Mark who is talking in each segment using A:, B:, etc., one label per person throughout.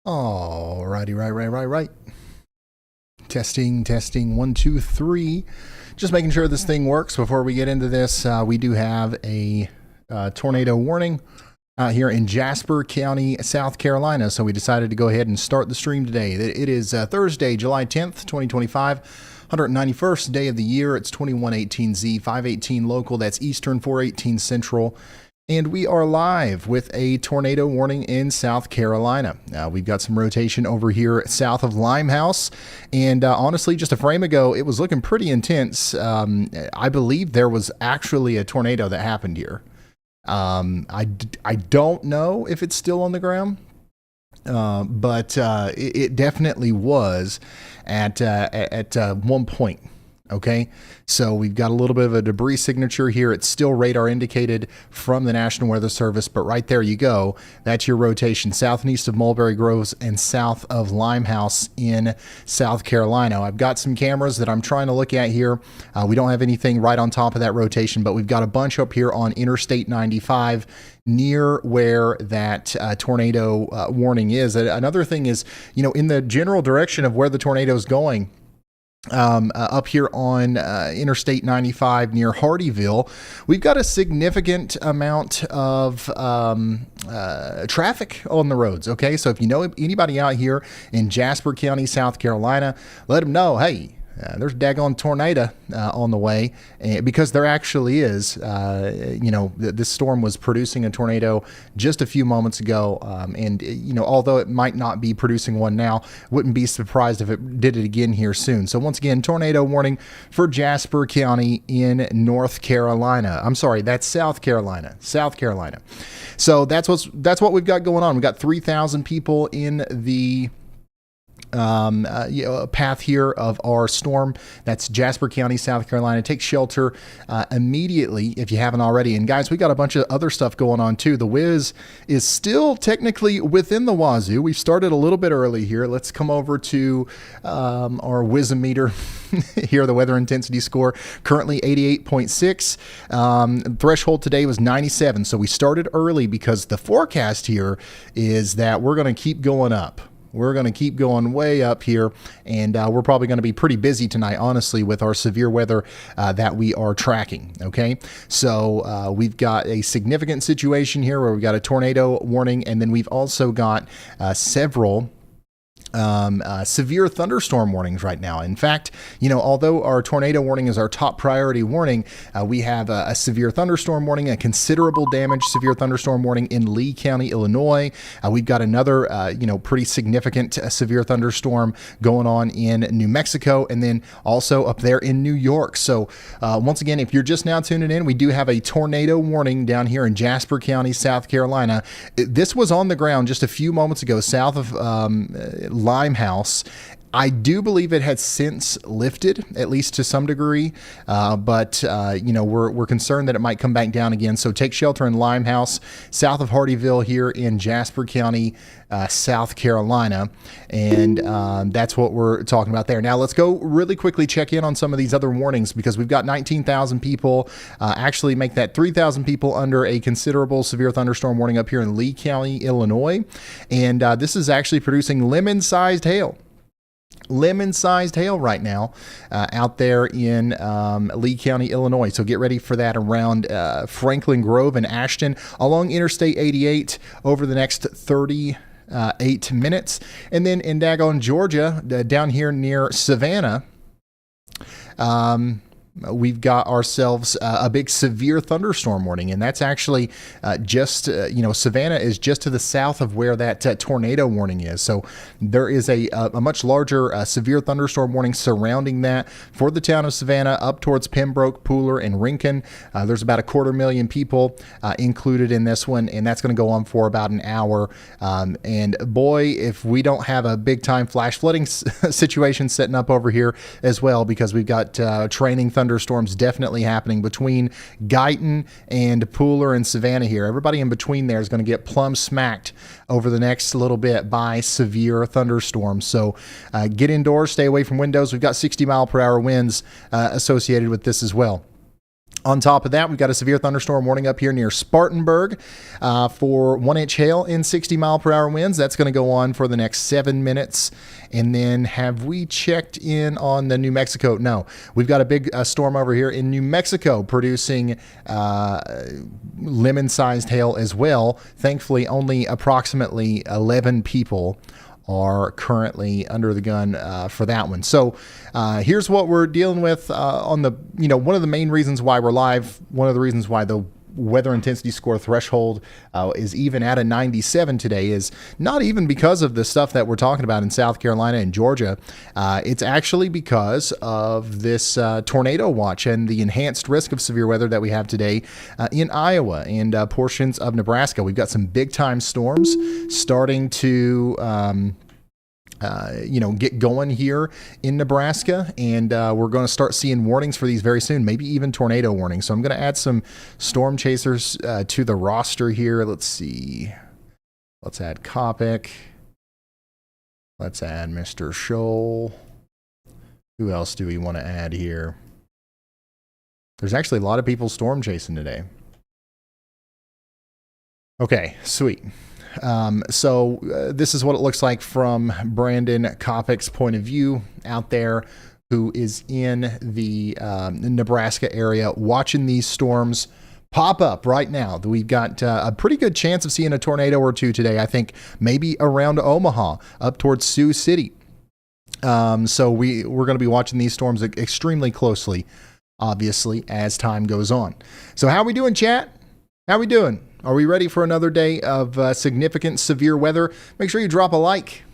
A: Alrighty, right. Testing, 1, 2, 3. Just making sure this thing works before we get into this. We do have a tornado warning here in Jasper County, South Carolina. So we decided to go ahead and start the stream today. It is Thursday, July 10th, 2025. 191st day of the year. It's 2118Z, 518 local. That's Eastern, 418 Central. And we are live with a tornado warning in South Carolina. We've got some rotation over here south of Limehouse. And honestly, just a frame ago, it was looking pretty intense. I believe there was actually a tornado that happened here. I don't know if it's still on the ground, but it definitely was at one point. Okay, so we've got a little bit of a debris signature here. It's still radar indicated from the National Weather Service, but right there you go. That's your rotation south and east of Mulberry Groves and south of Limehouse in South Carolina. I've got some cameras that I'm trying to look at here. We don't have anything right on top of that rotation, but we've got a bunch up here on Interstate 95 near where that tornado warning is. Another thing is, in the general direction of where the tornado is going, up here on Interstate 95 near Hardyville, we've got a significant amount of traffic on the roads. Okay, so if you know anybody out here in Jasper County, South Carolina, let them know, hey, there's a daggone tornado on the way, because there actually is. This storm was producing a tornado just a few moments ago, and although it might not be producing one now, wouldn't be surprised if it did it again here soon. So once again, tornado warning for Jasper County in North Carolina. I'm sorry, that's South Carolina. So that's what we've got going on. We've got 3,000 people in the path here of our storm. That's Jasper County, South Carolina. Take shelter immediately if you haven't already. And guys, we got a bunch of other stuff going on too. The Wiz is still technically within the wazoo. We've started a little bit early here. Let's come over to our Wizometer here. The weather intensity score currently 88.6. Threshold today was 97. So we started early because the forecast here is that we're going to keep going up. We're going to keep going way up here, and we're probably going to be pretty busy tonight, honestly, with our severe weather that we are tracking, okay? So we've got a significant situation here where we've got a tornado warning, and then we've also got several severe thunderstorm warnings right now. In fact, although our tornado warning is our top priority warning, we have a severe thunderstorm warning, a considerable damage severe thunderstorm warning in Lee County, Illinois. We've got another, pretty significant severe thunderstorm going on in New Mexico, and then also up there in New York. So once again, if you're just now tuning in, we do have a tornado warning down here in Jasper County, South Carolina. This was on the ground just a few moments ago, south of Limehouse. I do believe it had since lifted, at least to some degree, but we're concerned that it might come back down again. So take shelter in Limehouse, south of Hardyville here in Jasper County, South Carolina, and that's what we're talking about there. Now let's go really quickly check in on some of these other warnings, because we've got 19,000 people, actually make that 3,000 people under a considerable severe thunderstorm warning up here in Lee County, Illinois, and this is actually producing lemon-sized hail right now out there in Lee County, Illinois. So get ready for that around Franklin Grove and Ashton along Interstate 88 over the next 38 minutes. And then in Daggone, Georgia, down here near Savannah, we've got ourselves a big severe thunderstorm warning, and that's actually Savannah is just to the south of where that tornado warning is. So there is a much larger severe thunderstorm warning surrounding that for the town of Savannah up towards Pembroke, Pooler, and Rincon. There's about 250,000 people included in this one, and that's going to go on for about an hour. And boy, if we don't have a big time flash flooding situation setting up over here as well, because we've got training thunderstorms definitely happening between Guyton and Pooler and Savannah here. Everybody in between there is going to get plumb smacked over the next little bit by severe thunderstorms. So get indoors, stay away from windows. We've got 60 mile per hour winds associated with this as well. On top of that, we've got a severe thunderstorm warning up here near Spartanburg for 1-inch hail in 60-mile-per-hour winds. That's going to go on for the next 7 minutes. And then have we checked in on the New Mexico? No. We've got a big storm over here in New Mexico producing lemon-sized hail as well. Thankfully, only approximately 11 people are currently under the gun for that one. So here's what we're dealing with on the, one of the main reasons why we're live, one of the reasons why the weather intensity score threshold is even at a 97 today is not even because of the stuff that we're talking about in South Carolina and Georgia. It's actually because of this tornado watch and the enhanced risk of severe weather that we have today in Iowa and portions of Nebraska. We've got some big time storms starting to get going here in Nebraska, and we're going to start seeing warnings for these very soon, maybe even tornado warnings. So I'm going to add some storm chasers to the roster here. Let's see. Let's add Kopic. Let's add Mr. Scholl. Who else do we want to add here? There's actually a lot of people storm chasing today. Okay, sweet. So this is what it looks like from Brandon Kopic's point of view out there, who is in the Nebraska area watching these storms pop up right now. We've got a pretty good chance of seeing a tornado or two today. I think maybe around Omaha up towards Sioux City. So we're going to be watching these storms extremely closely, obviously, as time goes on. So how we doing, chat? How we doing? Are we ready for another day of significant severe weather? Make sure you drop a like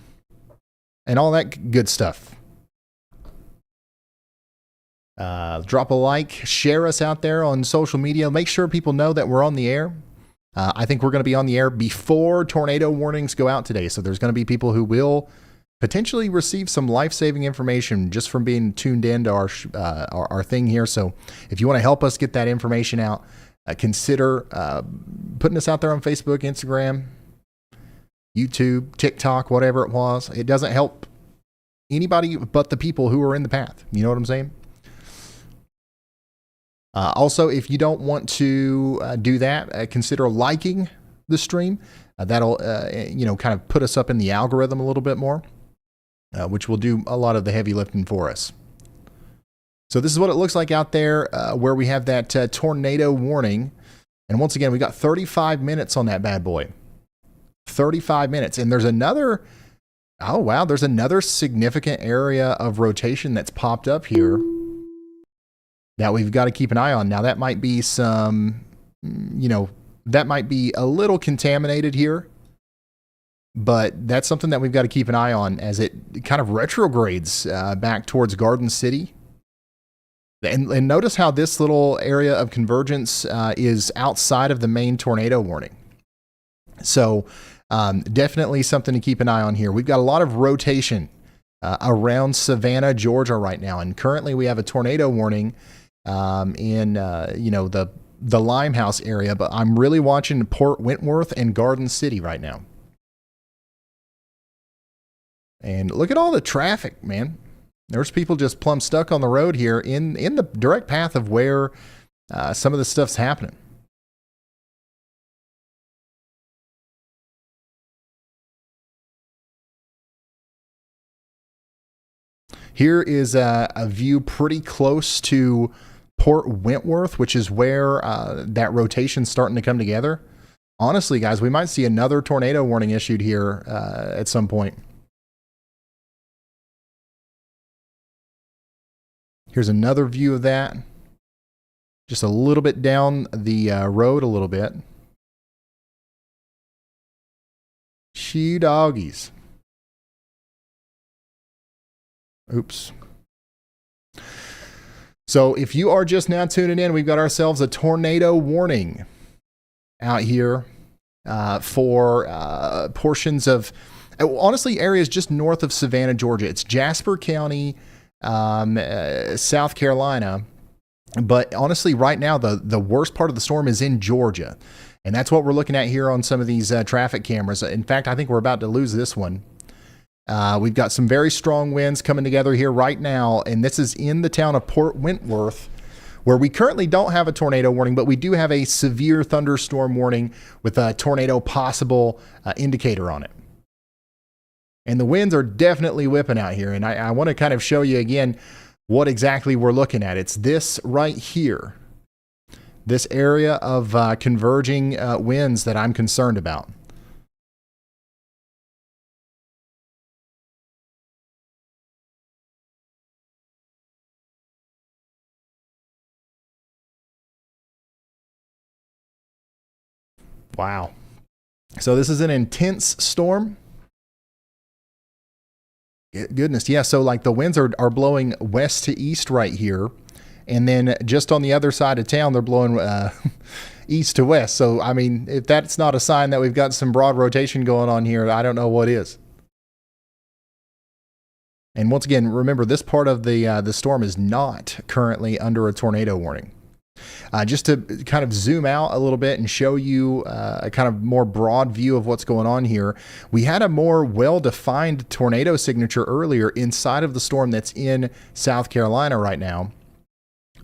A: and all that good stuff. Drop a like, share us out there on social media. Make sure people know that we're on the air. I think we're going to be on the air before tornado warnings go out today. So there's going to be people who will potentially receive some life-saving information just from being tuned in to our thing here. So if you want to help us get that information out, consider putting us out there on Facebook, Instagram, YouTube, TikTok, whatever it was. It doesn't help anybody but the people who are in the path. You know what I'm saying? Also, if you don't want to do that, consider liking the stream. That'll, kind of put us up in the algorithm a little bit more, which will do a lot of the heavy lifting for us. So this is what it looks like out there where we have that tornado warning. And once again, we got 35 minutes on that bad boy. 35 minutes. And there's another significant area of rotation that's popped up here that we've got to keep an eye on. Now, that might be that might be a little contaminated here, but that's something that we've got to keep an eye on as it kind of retrogrades back towards Garden City. And notice how this little area of convergence is outside of the main tornado warning. So definitely something to keep an eye on here. We've got a lot of rotation around Savannah, Georgia right now. And currently we have a tornado warning in the Limehouse area. But I'm really watching Port Wentworth and Garden City right now. And look at all the traffic, man. There's people just plumb stuck on the road here in the direct path of where some of this stuff's happening. Here is a view pretty close to Port Wentworth, which is where that rotation's starting to come together. Honestly, guys, we might see another tornado warning issued here at some point. Here's another view of that. Just a little bit down the road a little bit. She doggies. Oops. So if you are just now tuning in, we've got ourselves a tornado warning out here for portions of, honestly, areas just north of Savannah, Georgia. It's Jasper County, South Carolina. But honestly, right now, the worst part of the storm is in Georgia. And that's what we're looking at here on some of these traffic cameras. In fact, I think we're about to lose this one. We've got some very strong winds coming together here right now. And this is in the town of Port Wentworth, where we currently don't have a tornado warning, but we do have a severe thunderstorm warning with a tornado possible indicator on it. And the winds are definitely whipping out here. And I want to kind of show you again what exactly we're looking at. It's this right here, this area of converging winds that I'm concerned about. Wow. So this is an intense storm. Goodness, yeah. So like the winds are blowing west to east right here. And then just on the other side of town, they're blowing east to west. So, I mean, if that's not a sign that we've got some broad rotation going on here, I don't know what is. And once again, remember, this part of the storm is not currently under a tornado warning. Just to kind of zoom out a little bit and show you a kind of more broad view of what's going on here, we had a more well-defined tornado signature earlier inside of the storm that's in South Carolina right now.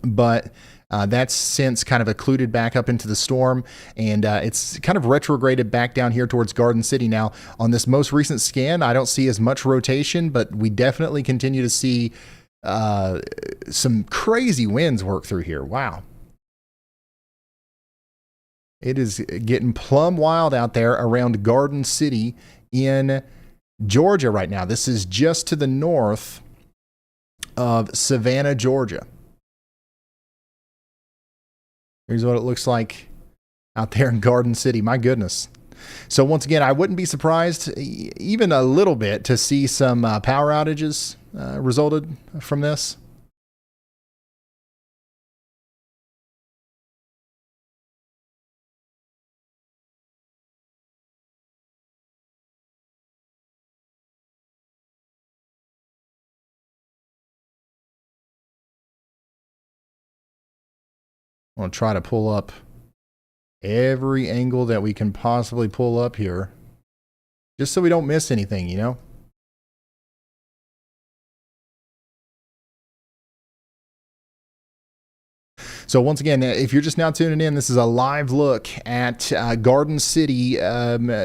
A: But that's since kind of occluded back up into the storm, and it's kind of retrograded back down here towards Garden City. Now, on this most recent scan, I don't see as much rotation, but we definitely continue to see some crazy winds work through here. Wow. It is getting plumb wild out there around Garden City in Georgia right now. This is just to the north of Savannah, Georgia. Here's what it looks like out there in Garden City. My goodness. So once again, I wouldn't be surprised even a little bit to see some power outages resulted from this. I'm going to try to pull up every angle that we can possibly pull up here, just so we don't miss anything, you know? So once again, if you're just now tuning in, this is a live look at Garden City,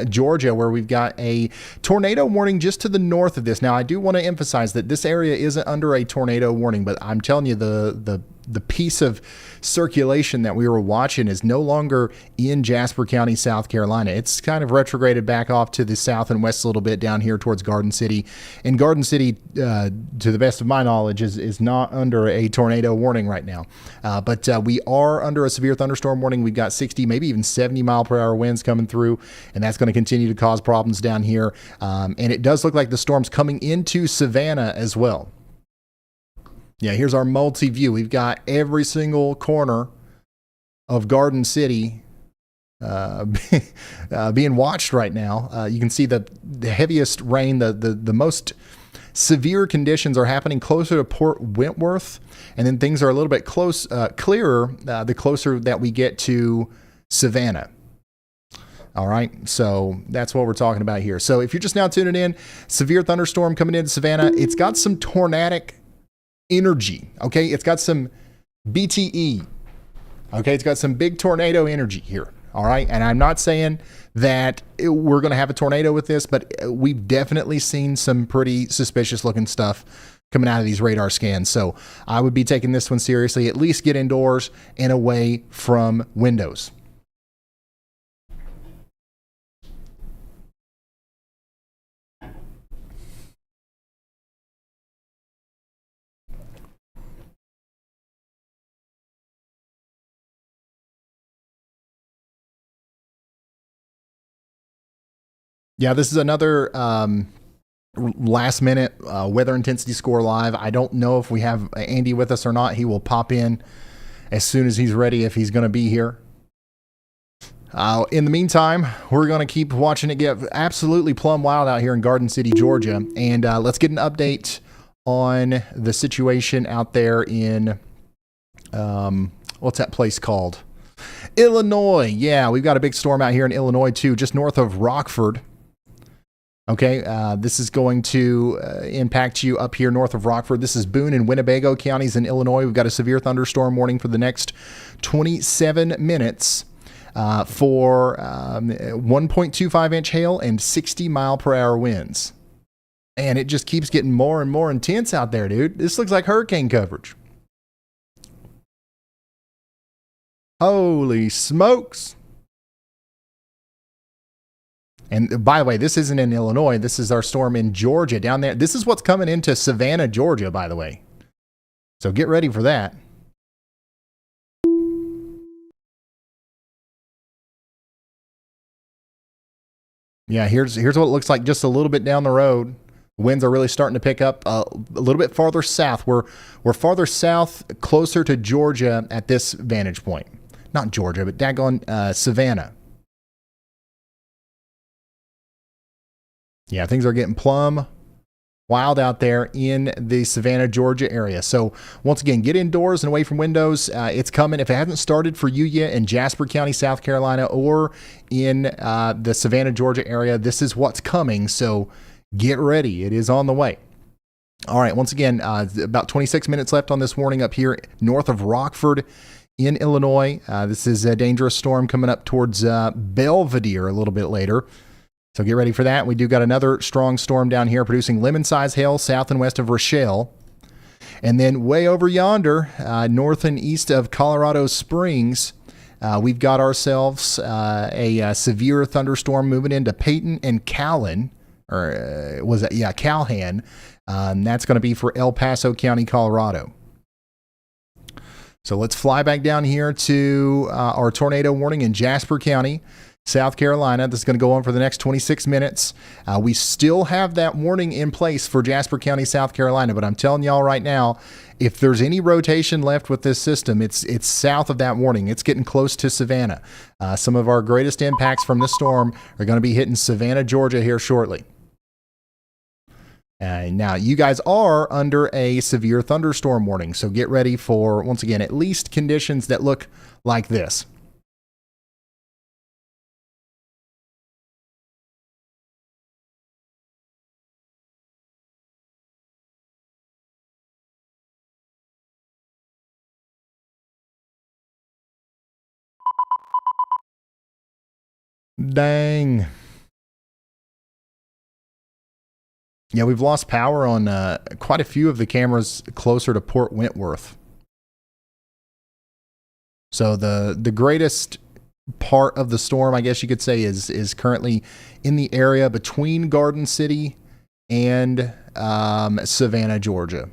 A: Georgia, where we've got a tornado warning just to the north of this. Now, I do want to emphasize that this area isn't under a tornado warning, but I'm telling you, the piece of circulation that we were watching is no longer in Jasper County, South Carolina. It's kind of retrograded back off to the south and west a little bit down here towards Garden City. And Garden City, to the best of my knowledge, is not under a tornado warning right now. But we are under a severe thunderstorm warning. We've got 60, maybe even 70 mile per hour winds coming through, and that's going to continue to cause problems down here. And it does look like the storm's coming into Savannah as well. Yeah, here's our multi-view. We've got every single corner of Garden City being watched right now. You can see the heaviest rain, the most severe conditions are happening closer to Port Wentworth, and then things are a little bit clearer the closer that we get to Savannah. All right, so that's what we're talking about here. So if you're just now tuning in, severe thunderstorm coming into Savannah. It's got some tornadic energy, okay? It's got some BTE, okay? It's got some big tornado energy here, all right? And I'm not saying that we're going to have a tornado with this, but we've definitely seen some pretty suspicious looking stuff coming out of these radar scans. So I would be taking this one seriously. At least get indoors and away from windows. Yeah, this is another last minute weather intensity score live. I don't know if we have Andy with us or not. He will pop in as soon as he's ready, if he's going to be here. In the meantime, we're going to keep watching it get absolutely plumb wild out here in Garden City, Georgia. And let's get an update on the situation out there in, what's that place called? Illinois. Yeah, we've got a big storm out here in Illinois too, just north of Rockford. Okay, this is going to impact you up here north of Rockford. This is Boone and Winnebago counties in Illinois. We've got a severe thunderstorm warning for the next 27 minutes for 1.25 inch hail and 60 mile per hour winds. And it just keeps getting more and more intense out there, dude. This looks like hurricane coverage. Holy smokes. And by the way, this isn't in Illinois. This is our storm in Georgia down there. This is what's coming into Savannah, Georgia, by the way. So get ready for that. Yeah, here's what it looks like just a little bit down the road. Winds are really starting to pick up a little bit farther south. We're farther south, closer to Georgia at this vantage point. Not Georgia, but daggone Savannah. Yeah, things are getting plumb wild out there in the Savannah, Georgia area. So once again, get indoors and away from windows. It's coming. If it hasn't started for you yet in Jasper County, South Carolina, or in the Savannah, Georgia area, this is what's coming. So get ready. It is on the way. All right. Once again, about 26 minutes left on this warning up here north of Rockford in Illinois. This is a dangerous storm coming up towards Belvedere a little bit later. So get ready for that. We do got another strong storm down here producing lemon-sized hail south and west of Rochelle. And then way over yonder, north and east of Colorado Springs, we've got ourselves a severe thunderstorm moving into Peyton and Callan, or was it? Yeah, Calhan. That's going to be for El Paso County, Colorado. So let's fly back down here to our tornado warning in Jasper County, South Carolina. This is going to go on for the next 26 minutes. We still have that warning in place for Jasper County, South Carolina, but I'm telling y'all right now, if there's any rotation left with this system, it's south of that warning. It's getting close to Savannah. Some of our greatest impacts from this storm are going to be hitting Savannah, Georgia here shortly. Now, you guys are under a severe thunderstorm warning, so get ready for, once again, at least conditions that look like this. Dang. Yeah, we've lost power on quite a few of the cameras closer to Port Wentworth. So the greatest part of the storm, I guess you could say, is currently in the area between Garden City and Savannah, Georgia.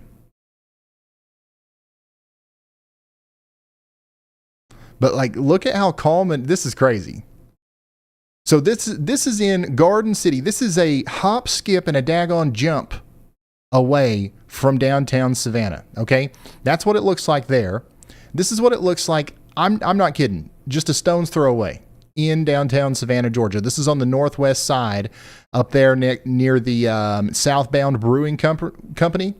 A: But like, look at how calm, and this is crazy. So this is in Garden City. This is a hop, skip, and a daggone jump away from downtown Savannah. Okay, that's what it looks like there. This is what it looks like. I'm not kidding. Just a stone's throw away in downtown Savannah, Georgia. This is on the northwest side, up there near the Southbound Brewing Company.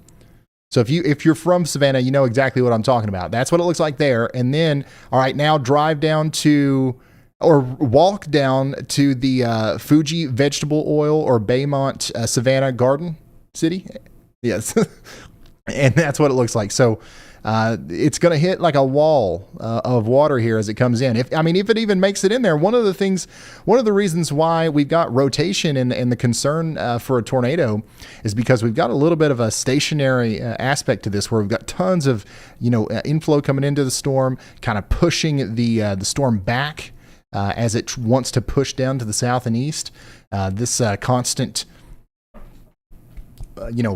A: So if you're from Savannah, you know exactly what I'm talking about. That's what it looks like there. And then, all right, now drive down to, or walk down to the Fuji Vegetable Oil or Baymont Savannah Garden City. Yes. And that's what it looks like. So it's going to hit like a wall of water here as it comes in. If it even makes it in there, one of the reasons why we've got rotation and the concern for a tornado is because we've got a little bit of a stationary aspect to this, where we've got tons of inflow coming into the storm, kind of pushing the storm back as it wants to push down to the south and east. This constant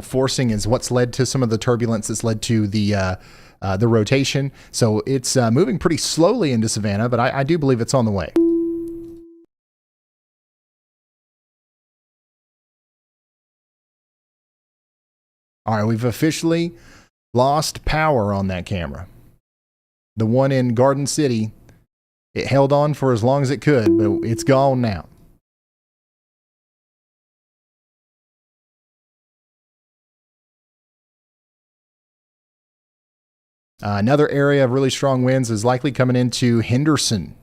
A: forcing is what's led to some of the turbulence that's led to the rotation. So it's moving pretty slowly into Savannah, but I do believe it's on the way. All right, we've officially lost power on that camera. The one in Garden City, it held on for as long as it could, but it's gone now. Another area of really strong winds is likely coming into Henderson.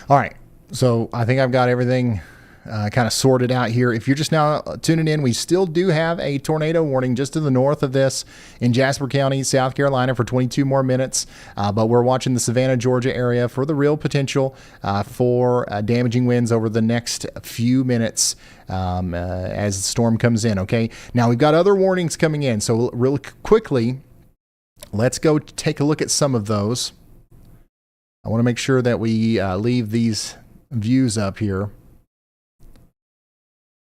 A: All right. So I think I've got everything kind of sorted out here. If you're just now tuning in, we still do have a tornado warning just to the north of this in Jasper County, South Carolina for 22 more minutes. But we're watching the Savannah, Georgia area for the real potential for damaging winds over the next few minutes as the storm comes in. Okay. Now we've got other warnings coming in. So real quickly, let's go take a look at some of those. I want to make sure that we leave these views up here.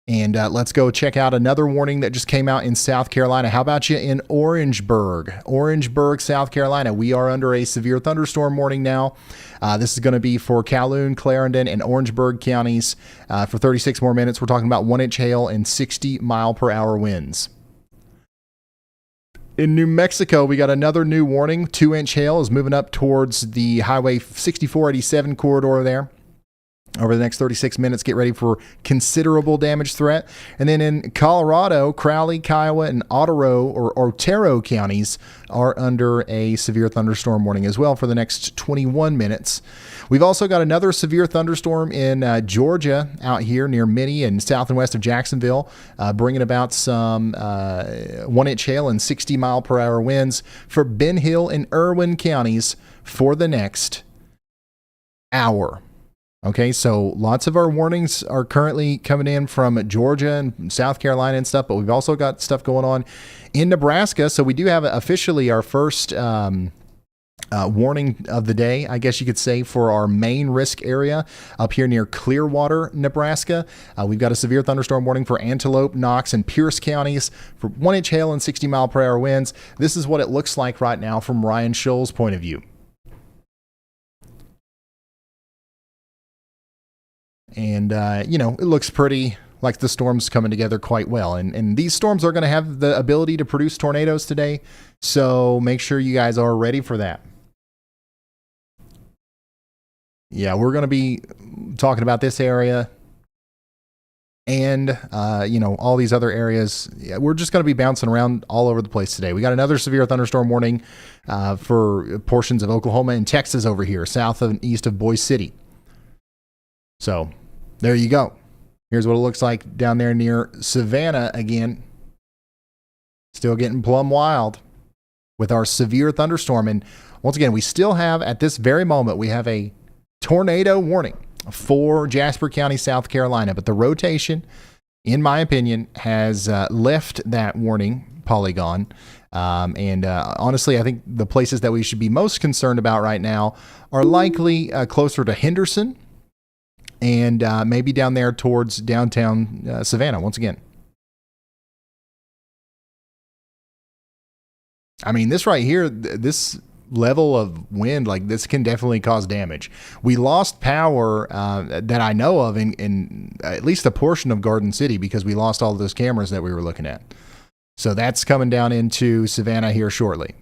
A: And let's go check out another warning that just came out in South Carolina. How about you in Orangeburg? Orangeburg, South Carolina. We are under a severe thunderstorm warning now. This is going to be for Calhoun, Clarendon, and Orangeburg counties for 36 more minutes. We're talking about 1-inch hail and 60-mile-per-hour winds. In New Mexico, we got another new warning. 2-inch hail is moving up towards the Highway 6487 corridor there. Over the next 36 minutes, get ready for considerable damage threat. And then in Colorado, Crowley, Kiowa, and Otero counties are under a severe thunderstorm warning as well for the next 21 minutes. We've also got another severe thunderstorm in Georgia out here near Minnie and south and west of Jacksonville, bringing about some 1-inch hail and 60-mile-per-hour winds for Ben Hill and Irwin counties for the next hour. Okay, so lots of our warnings are currently coming in from Georgia and South Carolina and stuff, but we've also got stuff going on in Nebraska. So we do have officially our first warning of the day, I guess you could say, for our main risk area up here near Clearwater, Nebraska. We've got a severe thunderstorm warning for Antelope, Knox, and Pierce counties for 1-inch hail and 60-mile-per-hour winds. This is what it looks like right now from Ryan Scholl's point of view. And, it looks pretty like the storm's coming together quite well. And these storms are going to have the ability to produce tornadoes today. So make sure you guys are ready for that. Yeah, we're going to be talking about this area and, all these other areas. Yeah, we're just going to be bouncing around all over the place today. We got another severe thunderstorm warning for portions of Oklahoma and Texas over here, south and east of Boise City. So there you go. Here's what it looks like down there near Savannah again. Still getting plumb wild with our severe thunderstorm. And once again, we still have, at this very moment, we have a tornado warning for Jasper County, South Carolina. But the rotation, in my opinion, has left that warning polygon. Honestly, I think the places that we should be most concerned about right now are likely closer to Henderson, and maybe down there towards downtown Savannah once again. I mean, this right here, this level of wind, like this can definitely cause damage. We lost power that I know of in at least a portion of Garden City because we lost all of those cameras that we were looking at. So that's coming down into Savannah here shortly.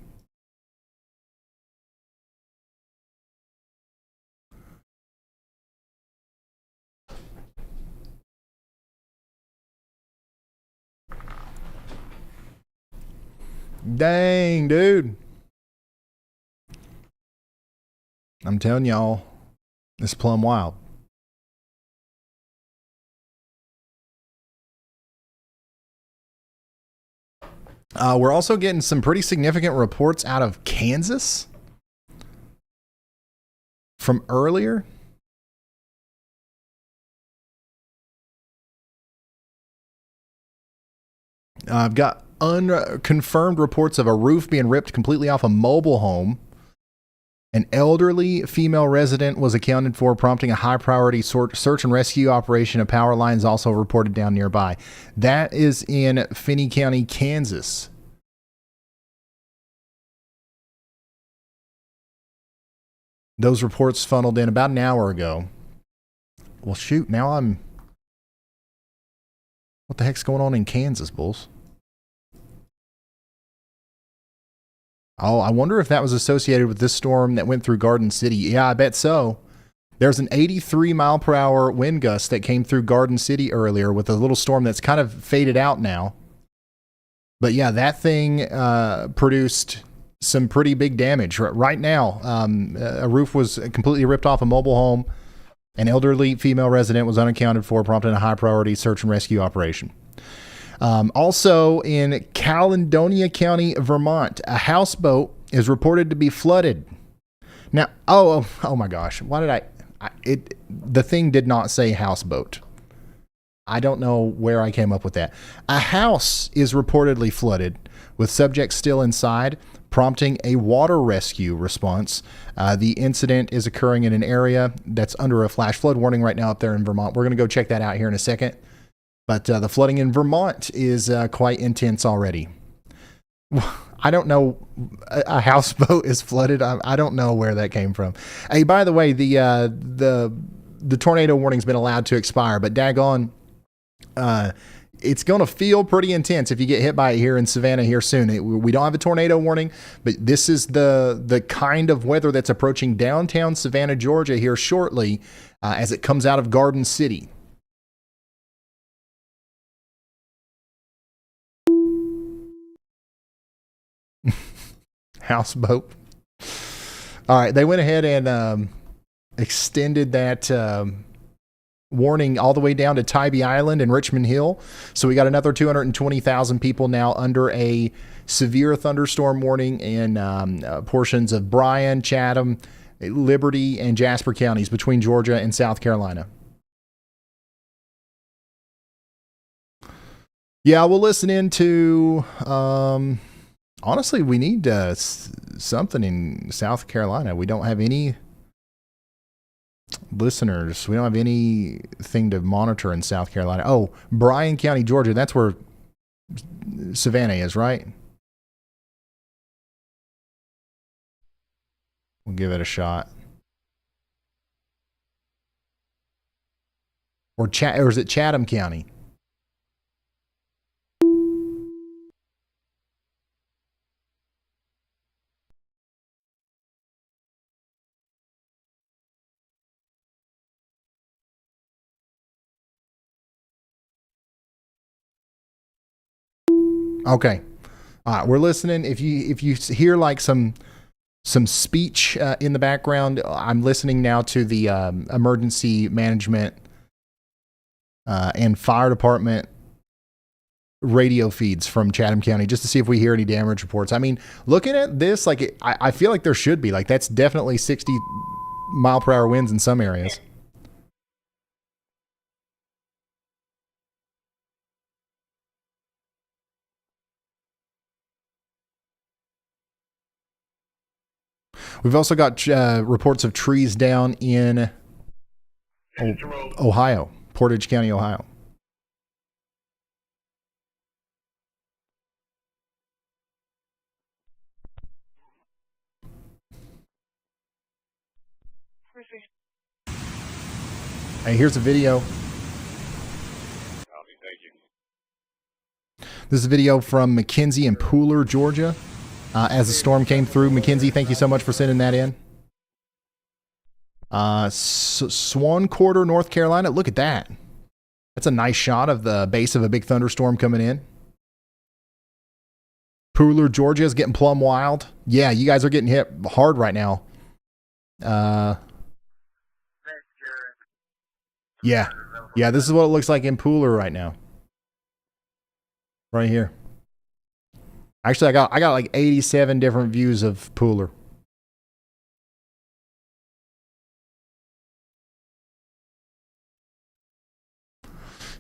A: Dang, dude. I'm telling y'all, it's plumb wild. We're also getting some pretty significant reports out of Kansas from earlier. I've got unconfirmed reports of a roof being ripped completely off a mobile home. An elderly female resident was accounted for, prompting a high-priority search and rescue operation. A power line is also reported down nearby. That is in Finney County, Kansas. Those reports funneled in about an hour ago. Well, shoot, now I'm... What the heck's going on in Kansas, Bulls? Oh, I wonder if that was associated with this storm that went through Garden City. Yeah, I bet so. There's an 83-mile-per-hour wind gust that came through Garden City earlier with a little storm that's kind of faded out now. But yeah, that thing produced some pretty big damage. Right now, a roof was completely ripped off a mobile home. An elderly female resident was unaccounted for, prompting a high priority search and rescue operation. Also in Caledonia County, Vermont, a houseboat is reported to be flooded. Now, oh my gosh, why did the thing did not say houseboat. I don't know where I came up with that. A house is reportedly flooded with subjects still inside, prompting a water rescue response. The incident is occurring in an area that's under a flash flood warning right now up there in Vermont. We're going to go check that out here in a second. But the flooding in Vermont is quite intense already. I don't know. A houseboat is flooded. I don't know where that came from. Hey, by the way, the tornado warning's been allowed to expire, but daggone, it's going to feel pretty intense if you get hit by it here in Savannah here soon. We don't have a tornado warning, but this is the kind of weather that's approaching downtown Savannah, Georgia here shortly as it comes out of Garden City. Houseboat. All right, they went ahead and extended that warning all the way down to Tybee Island and Richmond Hill. So we got another 220,000 people now under a severe thunderstorm warning in portions of Bryan, Chatham, Liberty, and Jasper counties between Georgia and South Carolina. Yeah, we'll listen into... honestly, we need something in South Carolina. We don't have any listeners. We don't have anything to monitor in South Carolina. Oh, Bryan County, Georgia. That's where Savannah is, right? We'll give it a shot. Or is it Chatham County? Okay. All right, we're listening. If you hear like some speech in the background, I'm listening now to the emergency management and fire department radio feeds from Chatham County just to see if we hear any damage reports. I mean, looking at this, like I feel like there should be. Like that's definitely 60 mile per hour winds in some areas. We've also got reports of trees down in Ohio, Portage County, Ohio. Hey, here's a video. This is a video from McKenzie and Pooler, Georgia. As the storm came through. McKenzie, thank you so much for sending that in. Swan Quarter, North Carolina. Look at that. That's a nice shot of the base of a big thunderstorm coming in. Pooler, Georgia is getting plumb wild. Yeah, you guys are getting hit hard right now. Yeah, this is what it looks like in Pooler right now. Right here. Actually, I got like 87 different views of Pooler.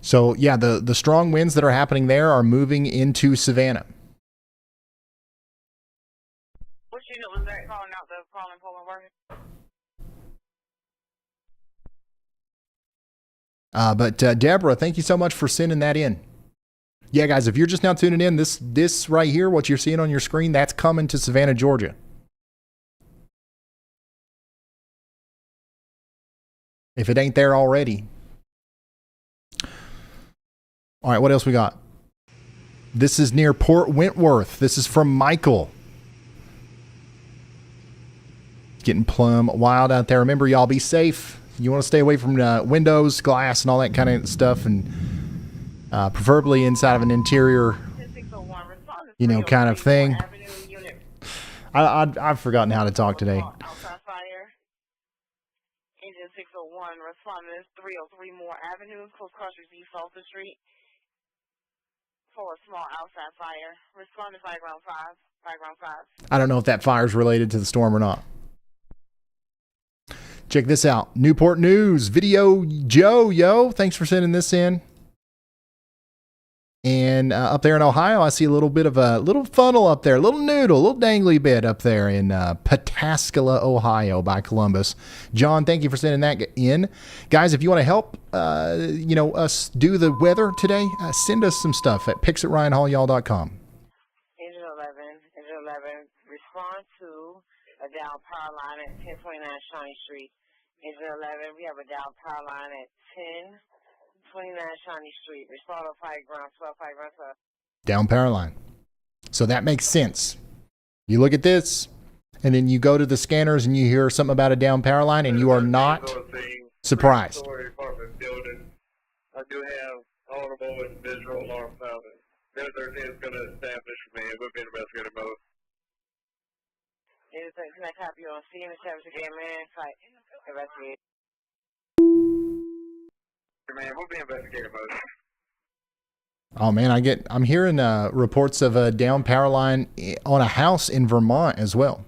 A: So yeah, the strong winds that are happening there are moving into Savannah.
B: What unit was that calling out the calling Poland working?
A: But Deborah, thank you so much for sending that in. Yeah, guys, if you're just now tuning in, this right here, what you're seeing on your screen, that's coming to Savannah, Georgia. If it ain't there already. All right, what else we got? This is near Port Wentworth. This is from Michael. It's getting plumb wild out there. Remember, y'all, be safe. You want to stay away from windows, glass, and all that kind of stuff, and preferably inside of an interior, kind of thing. I've forgotten how to talk today.
B: 601. Respond to this 303 Moore Avenue, close crossings East Salter Street for a small outside fire. Respond to fire ground 5. Fire ground 5.
A: I don't know if that fire is related to the storm or not. Check this out. Newport News video. Joe, yo, thanks for sending this in. And up there in Ohio, I see a little bit of a little funnel up there, a little noodle, a little dangly bit up there in Pataskala, Ohio by Columbus. John, thank you for sending that in. Guys, if you want to help, us do the weather today, send us some stuff at pics@ryanhallyall.com.
B: Engine 11, respond to a down power line at 1029 Shawnee Street. Engine 11, we have a down power line at 1029 Shawnee Street. Respond to fire ground 12, fire ground 12.
A: Down power line. So that makes sense. You look at this, and then you go to the scanners and you hear something about a down power line, and you are not surprised.
C: I do have audible and visual alarm sounding. The other is going to establish for me. It would be an investigative mode.
B: Can I copy you on scene and service again, man? Fight. Investigate.
C: Man, we'll be investigative mode.
A: Oh man, I'm hearing reports of a down power line on a house in Vermont as well.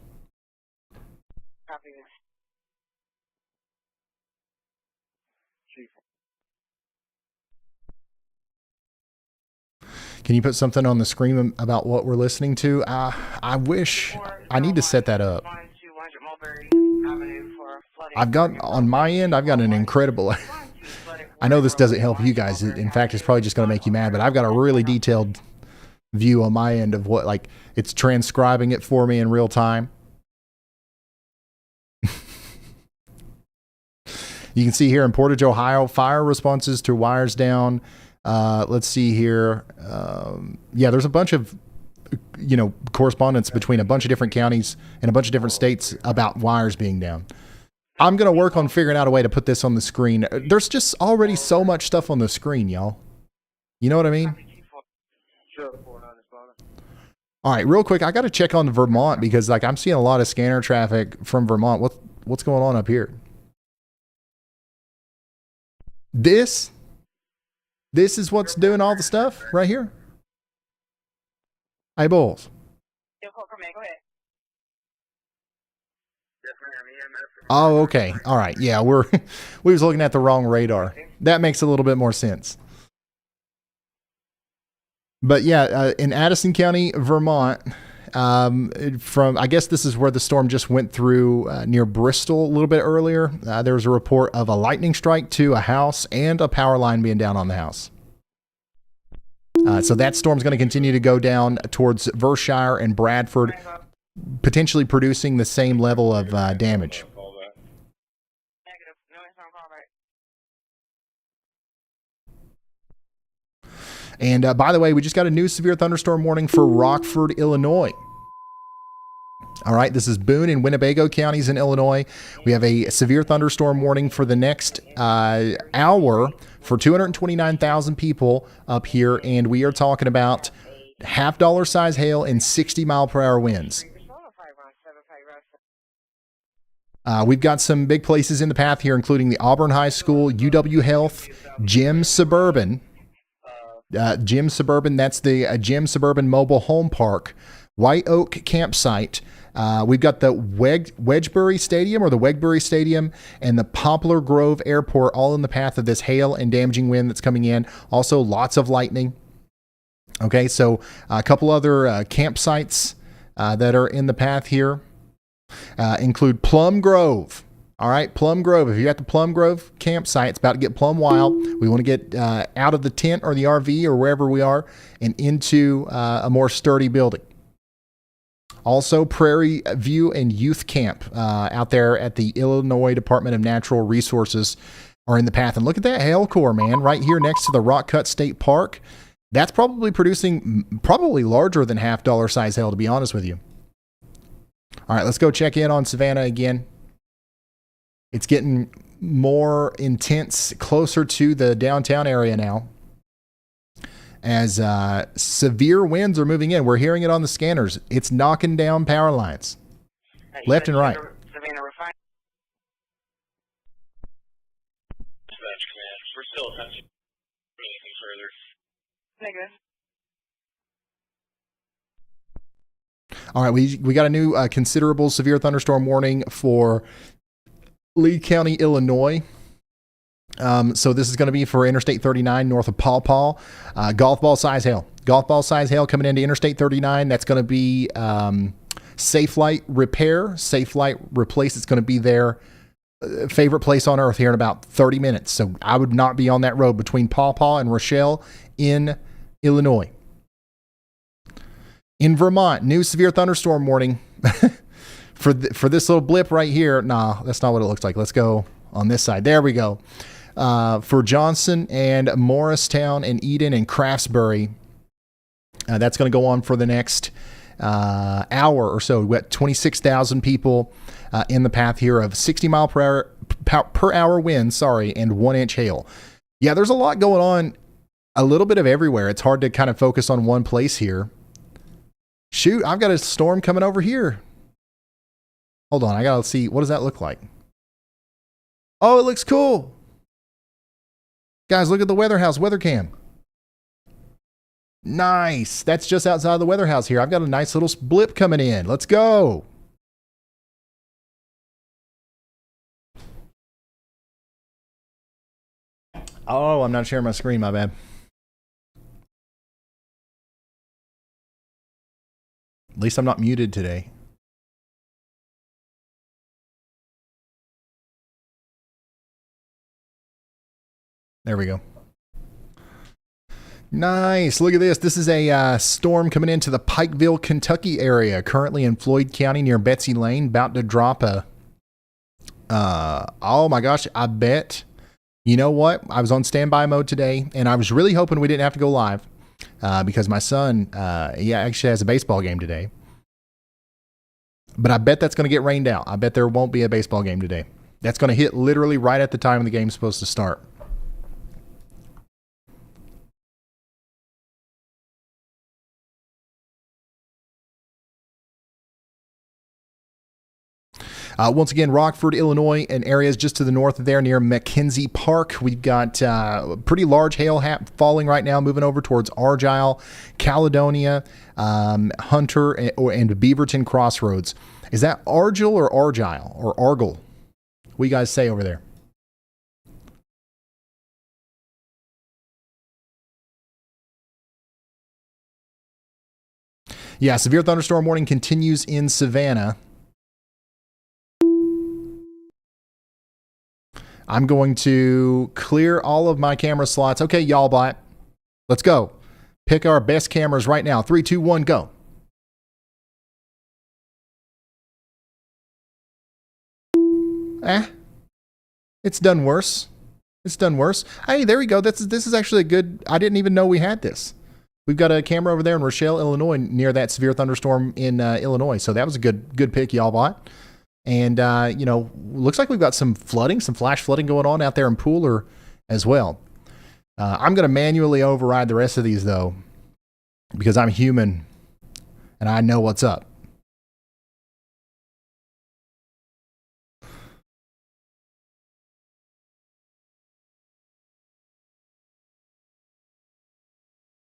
B: Copy this.
C: Chief.
A: Can you put something on the screen about what we're listening to? I wish I need to set that up. I've got on my end, I've got an incredible. I know this doesn't help you guys. In fact, it's probably just going to make you mad, but I've got a really detailed view on my end of what, like, it's transcribing it for me in real time. You can see here in Portage, Ohio, fire responses to wires down. Let's see here. Yeah, there's a bunch of, correspondence between a bunch of different counties and a bunch of different states about wires being down. I'm going to work on figuring out a way to put this on the screen. There's just already so much stuff on the screen, y'all. You know what I mean? All right, real quick, I got to check on Vermont because, like, I'm seeing a lot of scanner traffic from Vermont. What's going on up here? This is what's doing all the stuff right here. Hey, Bulls.
B: Go ahead.
A: Oh, okay. All right. Yeah, we was looking at the wrong radar. That makes a little bit more sense. But yeah, in Addison County, Vermont, I guess this is where the storm just went through near Bristol a little bit earlier. There was a report of a lightning strike to a house and a power line being down on the house. So that storm's going to continue to go down towards Vershire and Bradford, potentially producing the same level of damage. And by the way, we just got a new severe thunderstorm warning for Rockford, Illinois. All right, this is Boone and Winnebago counties in Illinois. We have a severe thunderstorm warning for the next hour for 229,000 people up here, and we are talking about $half size hail and 60-mile-per-hour winds. We've got some big places in the path here, including the Auburn High School, UW Health, Jim Suburban. Jim Suburban, that's the Jim Suburban Mobile Home Park, White Oak Campsite. We've got the Wedgbury Stadium or the Wegbury Stadium and the Poplar Grove Airport all in the path of this hail and damaging wind that's coming in. Also, lots of lightning. Okay, so a couple other campsites that are in the path here include Plum Grove. All right, Plum Grove. If you're at the Plum Grove campsite, it's about to get plumb wild. We want to get out of the tent or the RV or wherever we are and into a more sturdy building. Also, Prairie View and Youth Camp out there at the Illinois Department of Natural Resources are in the path. And look at that hail core, man, right here next to the Rock Cut State Park. That's probably producing larger than $half size hail, to be honest with you. All right, let's go check in on Savannah again. It's getting more intense closer to the downtown area now as severe winds are moving in. We're hearing it on the scanners. It's knocking down power lines left and right.
C: we're still attempting anything further.
B: Negative.
A: All right, we got a new considerable severe thunderstorm warning for Lee County, Illinois. So this is going to be for Interstate 39 north of Paw Paw. Golf ball size hail. Golf ball size hail coming into Interstate 39. That's going to be Safe Light repair. Safe Light replace. It's going to be their favorite place on earth here in about 30 minutes. So I would not be on that road between Paw Paw and Rochelle in Illinois. In Vermont, new severe thunderstorm warning for this little blip right here. Nah, that's not what it looks like. Let's go on this side. There we go. For Johnson and Morristown and Eden and Craftsbury. That's going to go on for the next hour or so. We got 26,000 people in the path here of 60 mile per hour winds, and 1 inch hail. Yeah, there's a lot going on, a little bit of everywhere. It's hard to kind of focus on one place here. Shoot, I've got a storm coming over here. Hold on, I got to see. What does that look like? Oh, it looks cool. Guys, look at the weather house, weather cam. Nice. That's just outside the weather house here. I've got a nice little blip coming in. Let's go. Oh, I'm not sharing my screen. My bad. At least I'm not muted today. There we go. Nice. Look at this. This is a storm coming into the Pikeville, Kentucky area, currently in Floyd County near Betsy Lane, about to drop a... oh my gosh, I bet... You know what? I was on standby mode today, and I was really hoping we didn't have to go live because my son, he actually has a baseball game today. But I bet that's going to get rained out. I bet there won't be a baseball game today. That's going to hit literally right at the time the game's supposed to start. Once again, Rockford, Illinois, and areas just to the north of there near McKenzie Park. We've got pretty large hail falling right now, moving over towards Argyle, Caledonia, Hunter, and Beaverton Crossroads. Is that Argyle or Argyle or Argyle? What do you guys say over there? Yeah, severe thunderstorm warning continues in Savannah. I'm going to clear all of my camera slots. Okay, y'all bot. Let's go. Pick our best cameras right now. 3, 2, 1, go. It's done worse. It's done worse. Hey, there we go. This is actually a good... I didn't even know we had this. We've got a camera over there in Rochelle, Illinois, near that severe thunderstorm in Illinois. So that was a good pick, y'all bot. And, looks like we've got some flooding, some flash flooding going on out there in Pooler as well. I'm going to manually override the rest of these, though, because I'm human and I know what's up.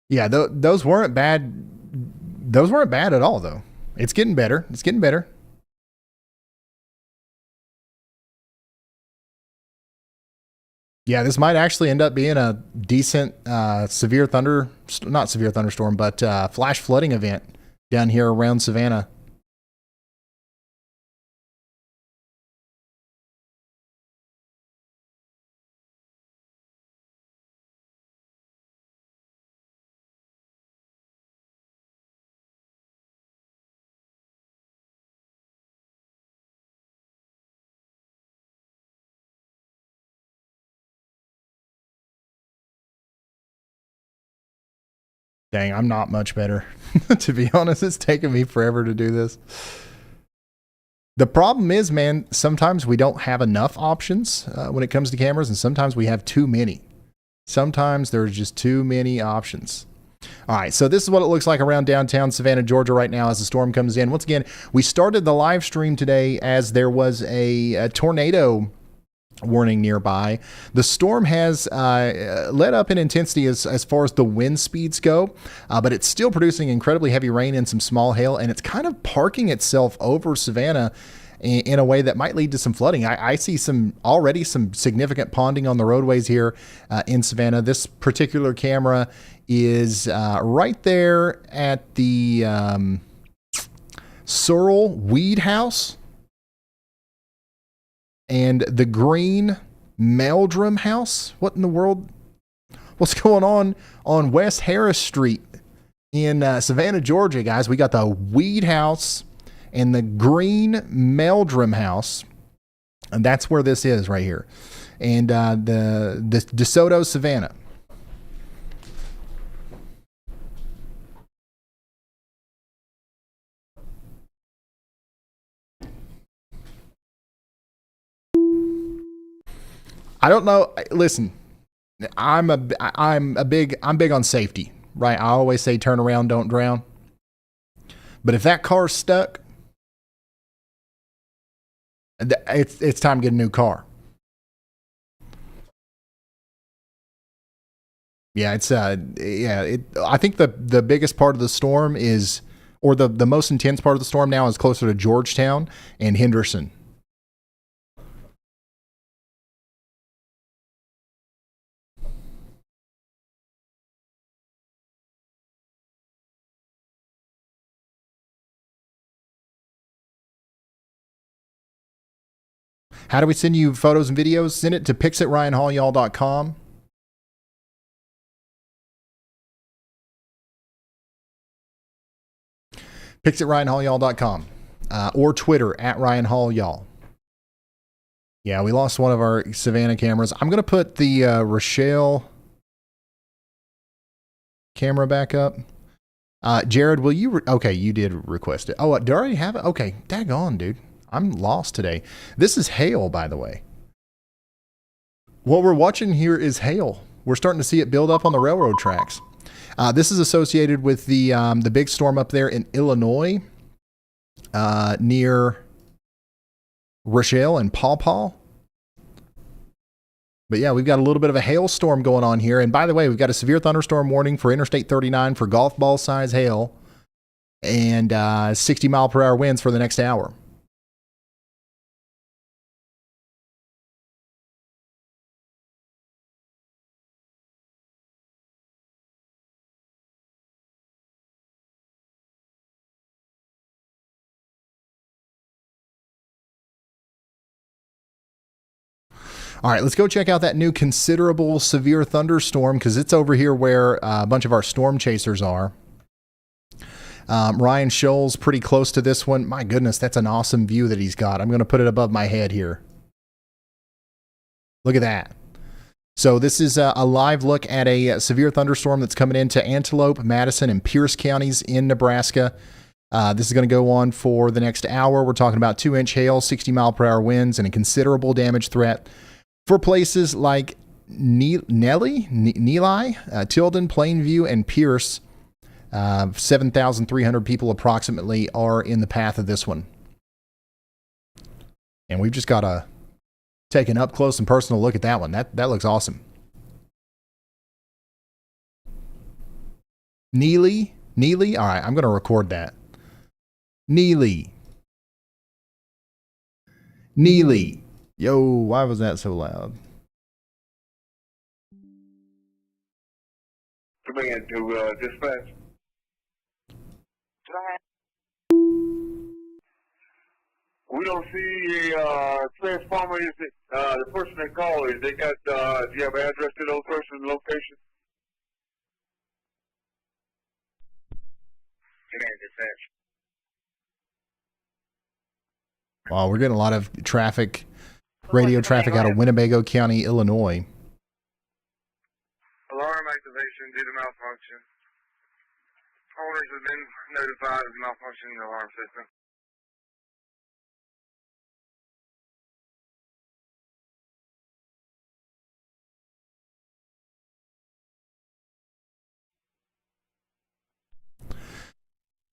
A: Yeah, those weren't bad. Those weren't bad at all, though. It's getting better. It's getting better. Yeah, this might actually end up being a decent not severe thunderstorm, but flash flooding event down here around Savannah. Dang, I'm not much better. To be honest, it's taken me forever to do this. The problem is, man, sometimes we don't have enough options when it comes to cameras, and sometimes we have too many. Sometimes there's just too many options. All right, so this is what it looks like around downtown Savannah, Georgia right now as the storm comes in. Once again, we started the live stream today as there was a tornado warning nearby. The storm has let up in intensity as far as the wind speeds go, but it's still producing incredibly heavy rain and some small hail, and it's kind of parking itself over Savannah in a way that might lead to some flooding. I see already some significant ponding on the roadways here in Savannah. This particular camera is right there at the Sorrel Weed House and the Green Meldrum House. What in the world? What's going on West Harris Street in Savannah, Georgia, guys? We got the Weed House and the Green Meldrum House, and that's where this is right here. And the DeSoto, Savannah. I don't know. Listen, I'm big on safety, right? I always say turn around, don't drown. But if that car's stuck, it's time to get a new car. Yeah, I think the biggest part of the storm is, or the most intense part of the storm now is closer to Georgetown and Henderson. How do we send you photos and videos? Send it to pics@ryanhallyall.com. pics@ryanhallyall.com or Twitter @ryanhallyall. Yeah, we lost one of our Savannah cameras. I'm going to put the Rochelle camera back up. Jared, will you? Okay, you did request it. Oh, do I already have it? Okay, daggone, dude. I'm lost today. This is hail, by the way. What we're watching here is hail. We're starting to see it build up on the railroad tracks. This is associated with the big storm up there in Illinois, near Rochelle and Paw Paw. But yeah, we've got a little bit of a hailstorm going on here. And by the way, we've got a severe thunderstorm warning for Interstate 39 for golf ball size hail and 60-mile-per-hour winds for the next hour. All right, let's go check out that new considerable severe thunderstorm because it's over here where a bunch of our storm chasers are. Ryan Scholl's pretty close to this one. My goodness, that's an awesome view that he's got. I'm going to put it above my head here. Look at that. So this is a live look at a severe thunderstorm that's coming into Antelope, Madison, and Pierce counties in Nebraska. This is going to go on for the next hour. We're talking about 2-inch hail, 60-mile-per-hour winds, and a considerable damage threat for places like Neely, Tilden, Plainview, and Pierce. 7,300 people approximately are in the path of this one. And we've just got to take an up close and personal look at that one. That looks awesome. Neely? All right, I'm going to record that. Neely. Yo, why was that so loud?
C: Command to dispatch.
B: Go ahead.
C: We don't see a transformer. Is it the person that called? Is they got? Do you have an address to those person's location? Command dispatch.
A: Wow, we're getting a lot of traffic, radio traffic out of Winnebago County, Illinois.
C: Alarm activation due to malfunction. Owners have been notified of malfunction in the alarm system.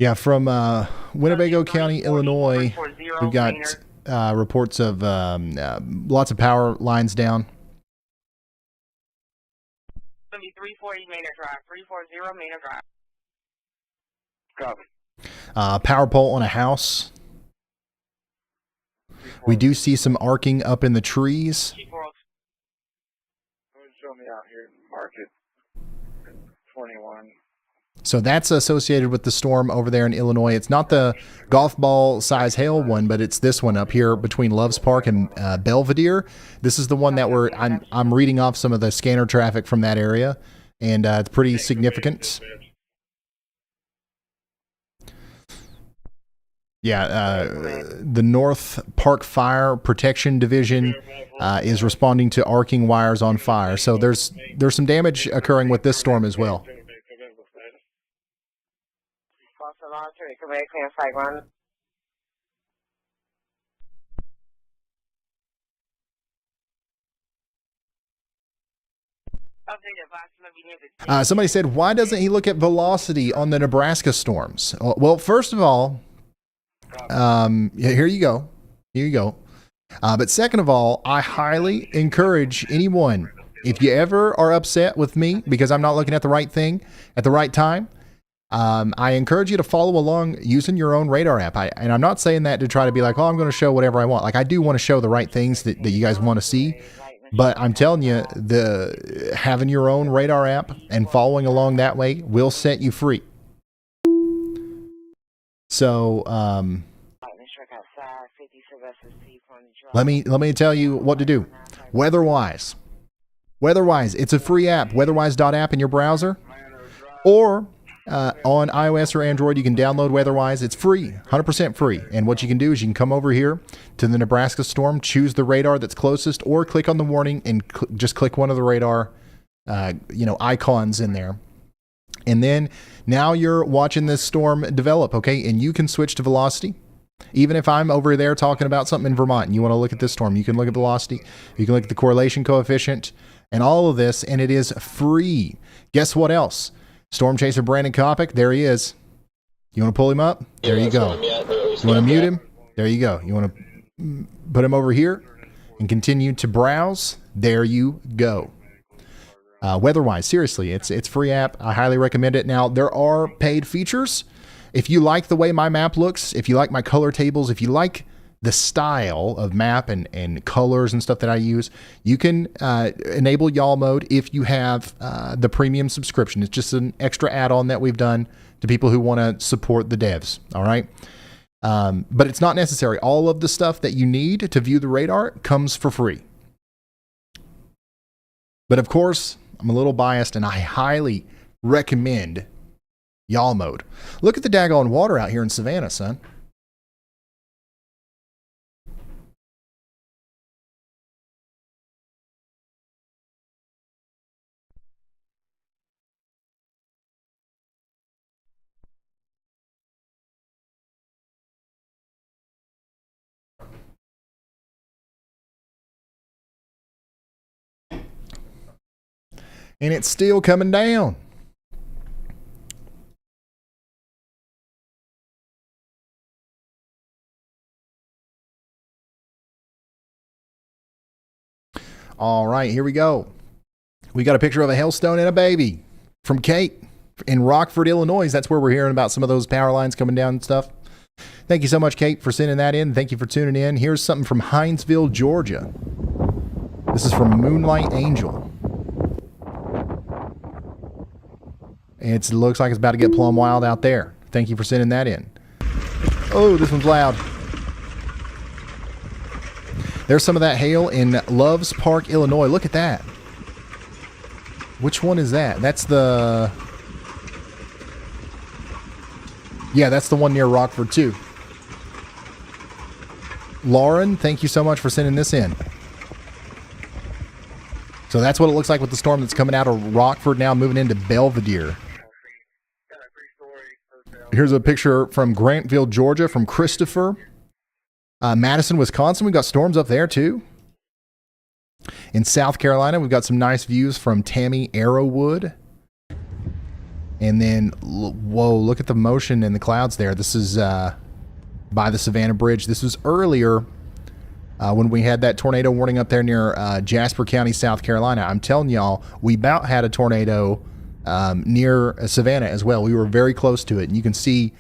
A: Yeah, from Winnebago County, Illinois, we've got reports of lots of power lines down.
B: It's going to be 340 Manor Drive, 340 Manor Drive.
C: Copy.
A: Power pole on a house. We do see some arcing up in the trees.
C: Show me out here. Market 21.
A: So that's associated with the storm over there in Illinois. It's not the golf ball size hail one, but it's this one up here between Loves Park and Belvedere. This is the one that I'm reading off some of the scanner traffic from that area, and it's pretty significant. Yeah, the North Park Fire Protection Division is responding to arcing wires on fire. So there's some damage occurring with this storm as well. Somebody said, why doesn't he look at velocity on the Nebraska storms? Well, first of all, here you go. But second of all, I highly encourage anyone, if you ever are upset with me because I'm not looking at the right thing at the right time, I encourage you to follow along using your own radar app. And I'm not saying that to try to be like, oh, I'm going to show whatever I want. Like, I do want to show the right things that you guys want to see. But I'm telling you, having your own radar app and following along that way will set you free. So, let me tell you what to do. Weatherwise, it's a free app, weatherwise.app in your browser, or on iOS or Android, you can download Weatherwise. It's free, 100% free. And what you can do is you can come over here to the Nebraska storm, choose the radar that's closest, or click on the warning and just click one of the radar, icons in there. And then now you're watching this storm develop, okay? And you can switch to velocity. Even if I'm over there talking about something in Vermont and you want to look at this storm, you can look at velocity, you can look at the correlation coefficient and all of this, and it is free. Guess what else? Storm chaser Brandon Kopic, there he is. You want to pull him up? There you go. You want to mute him? There you go. You want to put him over here and continue to browse? There you go. Weatherwise, seriously, it's free app. I highly recommend it. Now, there are paid features. If you like the way my map looks, if you like my color tables, if you like the style of map and colors and stuff that I use, you can enable y'all mode if you have the premium subscription. It's just an extra add-on that we've done to people who want to support the devs. All right. But it's not necessary. All of the stuff that you need to view the radar comes for free. But of course, I'm a little biased and I highly recommend y'all mode. Look at the daggone water out here in Savannah, son. And it's still coming down. All right, here we go. We got a picture of a hailstone and a baby from Kate in Rockford, Illinois. That's where we're hearing about some of those power lines coming down and stuff. Thank you so much, Kate, for sending that in. Thank you for tuning in. Here's something from Hinesville, Georgia. This is from Moonlight Angel. It looks like it's about to get plumb wild out there. Thank you for sending that in. Oh, this one's loud. There's some of that hail in Loves Park, Illinois. Look at that. Which one is that? That's the... Yeah, that's the one near Rockford, too. Lauren, thank you so much for sending this in. So that's what it looks like with the storm that's coming out of Rockford now, moving into Belvedere. Here's a picture from Grantville, Georgia, from Christopher. Madison, Wisconsin, we've got storms up there too. In South Carolina, we've got some nice views from Tammy Arrowwood. And then, whoa, look at the motion in the clouds there. This is by the Savannah Bridge. This was earlier when we had that tornado warning up there near Jasper County, South Carolina. I'm telling y'all, we about had a tornado near Savannah as well. We were very close to it, and you can see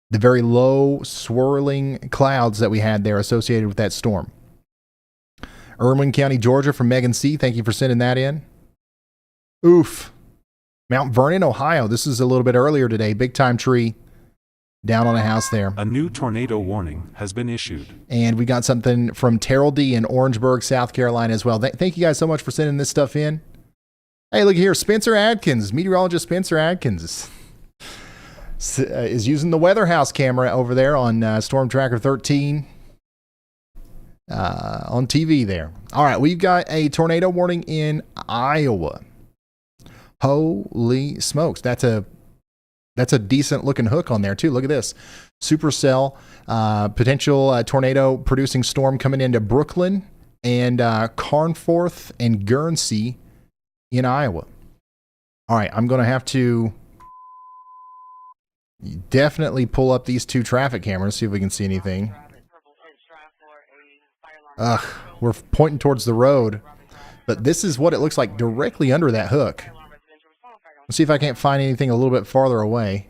A: the very low swirling clouds that we had there associated with that storm. Irwin County, Georgia from Megan C. Thank you for sending that in. Oof. Mount Vernon, Ohio. This is a little bit earlier today. Big time tree down on a house there.
D: A new tornado warning has been issued.
A: And we got something from Terrell D in Orangeburg, South Carolina as well. Thank you guys so much for sending this stuff in. Hey, look here. Spencer Adkins, meteorologist Spencer Adkins is using the Weather House camera over there on Storm Tracker 13 on TV there. All right, we've got a tornado warning in Iowa. Holy smokes. That's a decent looking hook on there too. Look at this. Supercell, potential tornado producing storm coming into Brooklyn and Carnforth and Guernsey in Iowa. All right, I'm going to have to definitely pull up these two traffic cameras, see if we can see anything. Ugh, we're pointing towards the road, but this is what it looks like directly under that hook. Let's see if I can't find anything a little bit farther away.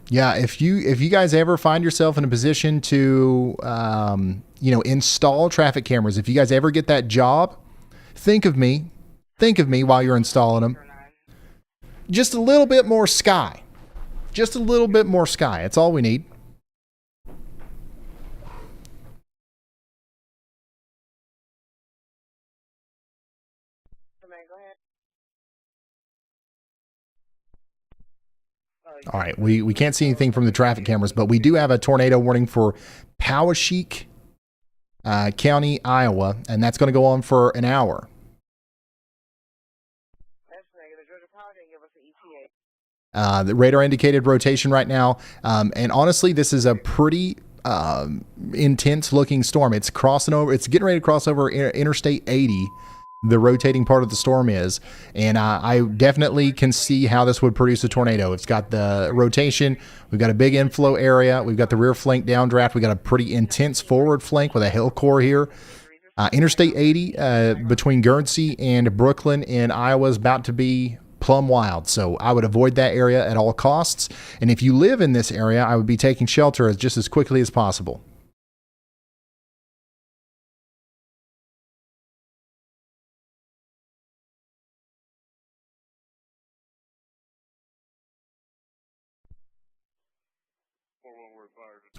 A: Yeah, if you guys ever find yourself in a position to install traffic cameras, if you guys ever get that job, think of me while you're installing them. Just a little bit more sky. Just a little bit more sky. That's all we need. All right, we can't see anything from the traffic cameras, but we do have a tornado warning for Poweshiek County, Iowa, and that's going to go on for an hour. The radar indicated rotation right now, and honestly, this is a pretty intense looking storm. It's crossing over. It's getting ready to cross over Interstate 80. The rotating part of the storm is, and I definitely can see how this would produce a tornado. It's got the rotation. We've got a big inflow area. We've got the rear flank downdraft. We got a pretty intense forward flank with a hill core here. Interstate 80 between Guernsey and Brooklyn in Iowa is about to be plumb wild. So I would avoid that area at all costs. And if you live in this area, I would be taking shelter just as quickly as possible.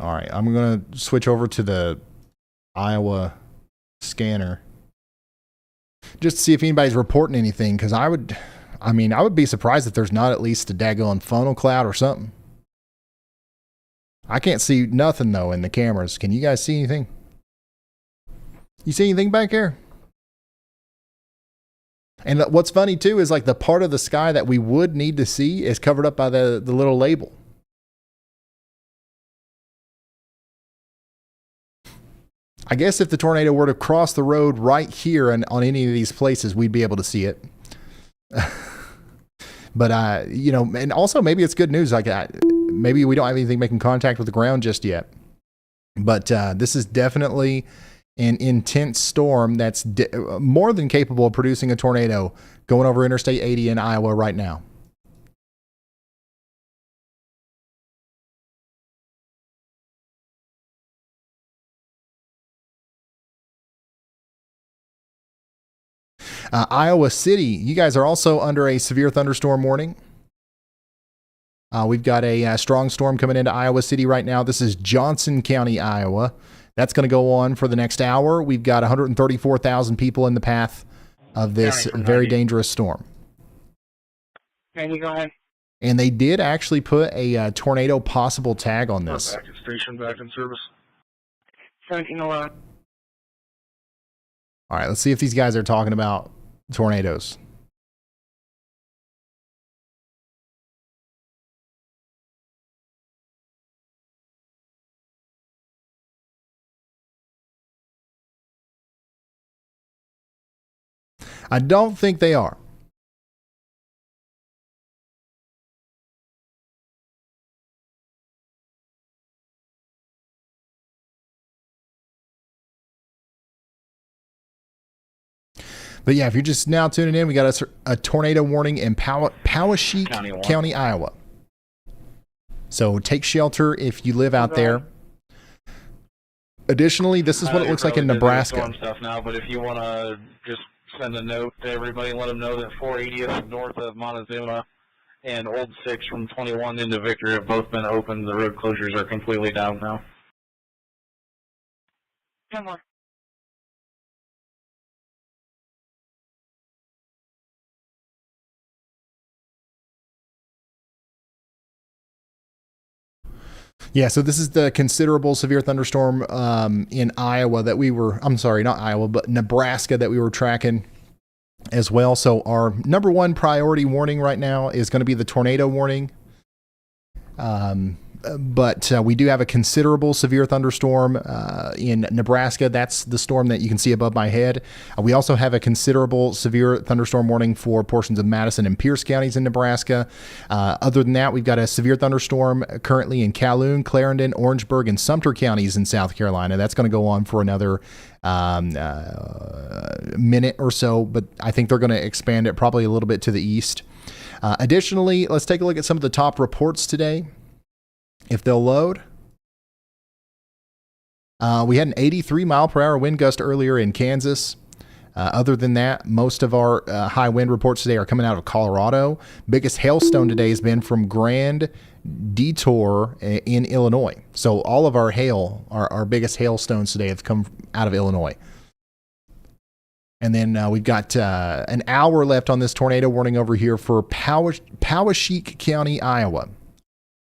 A: All right, I'm going to switch over to the Iowa scanner just to see if anybody's reporting anything, because I would be surprised if there's not at least a daggone funnel cloud or something. I can't see nothing, though, in the cameras. Can you guys see anything? You see anything back here? And what's funny, too, is like the part of the sky that we would need to see is covered up by the little label. I guess if the tornado were to cross the road right here and on any of these places, we'd be able to see it. But, and also maybe it's good news. Like maybe we don't have anything making contact with the ground just yet. But this is definitely an intense storm that's more than capable of producing a tornado going over Interstate 80 in Iowa right now. Iowa City, you guys are also under a severe thunderstorm warning. We've got a strong storm coming into Iowa City right now. This is Johnson County, Iowa. That's going to go on for the next hour. We've got 134,000 people in the path of this very dangerous storm.
C: Can you go ahead?
A: And they did actually put a tornado possible tag on this.
C: Back in station, back in service.
B: 1711.
A: All right, let's see if these guys are talking about tornadoes. I don't think they are. But yeah, if you're just now tuning in, we got a tornado warning in Poweshiek County, Iowa. So take shelter if you live out there. Additionally, this is what it looks like in Nebraska.
E: Storm stuff now, but if you want to just send a note to everybody and let them know that 480th north of Montezuma and Old 6 from 21 into Victor have both been opened. The road closures are completely down now.
B: Come on.
A: Yeah, so this is the considerable severe thunderstorm in Iowa that we were, I'm sorry, not Iowa, but Nebraska that we were tracking as well. So our number one priority warning right now is going to be the tornado warning. But we do have a considerable severe thunderstorm in Nebraska. That's the storm that you can see above my head. We also have a considerable severe thunderstorm warning for portions of Madison and Pierce counties in Nebraska. Other than that, we've got a severe thunderstorm currently in Calhoun, Clarendon, Orangeburg, and Sumter counties in South Carolina. That's going to go on for another minute or so, but I think they're going to expand it probably a little bit to the east. Additionally, let's take a look at some of the top reports today, if they'll load. We had an 83 mile per hour wind gust earlier in Kansas. Other than that, most of our high wind reports today are coming out of Colorado. Biggest hailstone today has been from Grand Detour in Illinois. So all of our hail, our biggest hailstones today have come out of Illinois. And then we've got an hour left on this tornado warning over here for Poweshiek County, Iowa.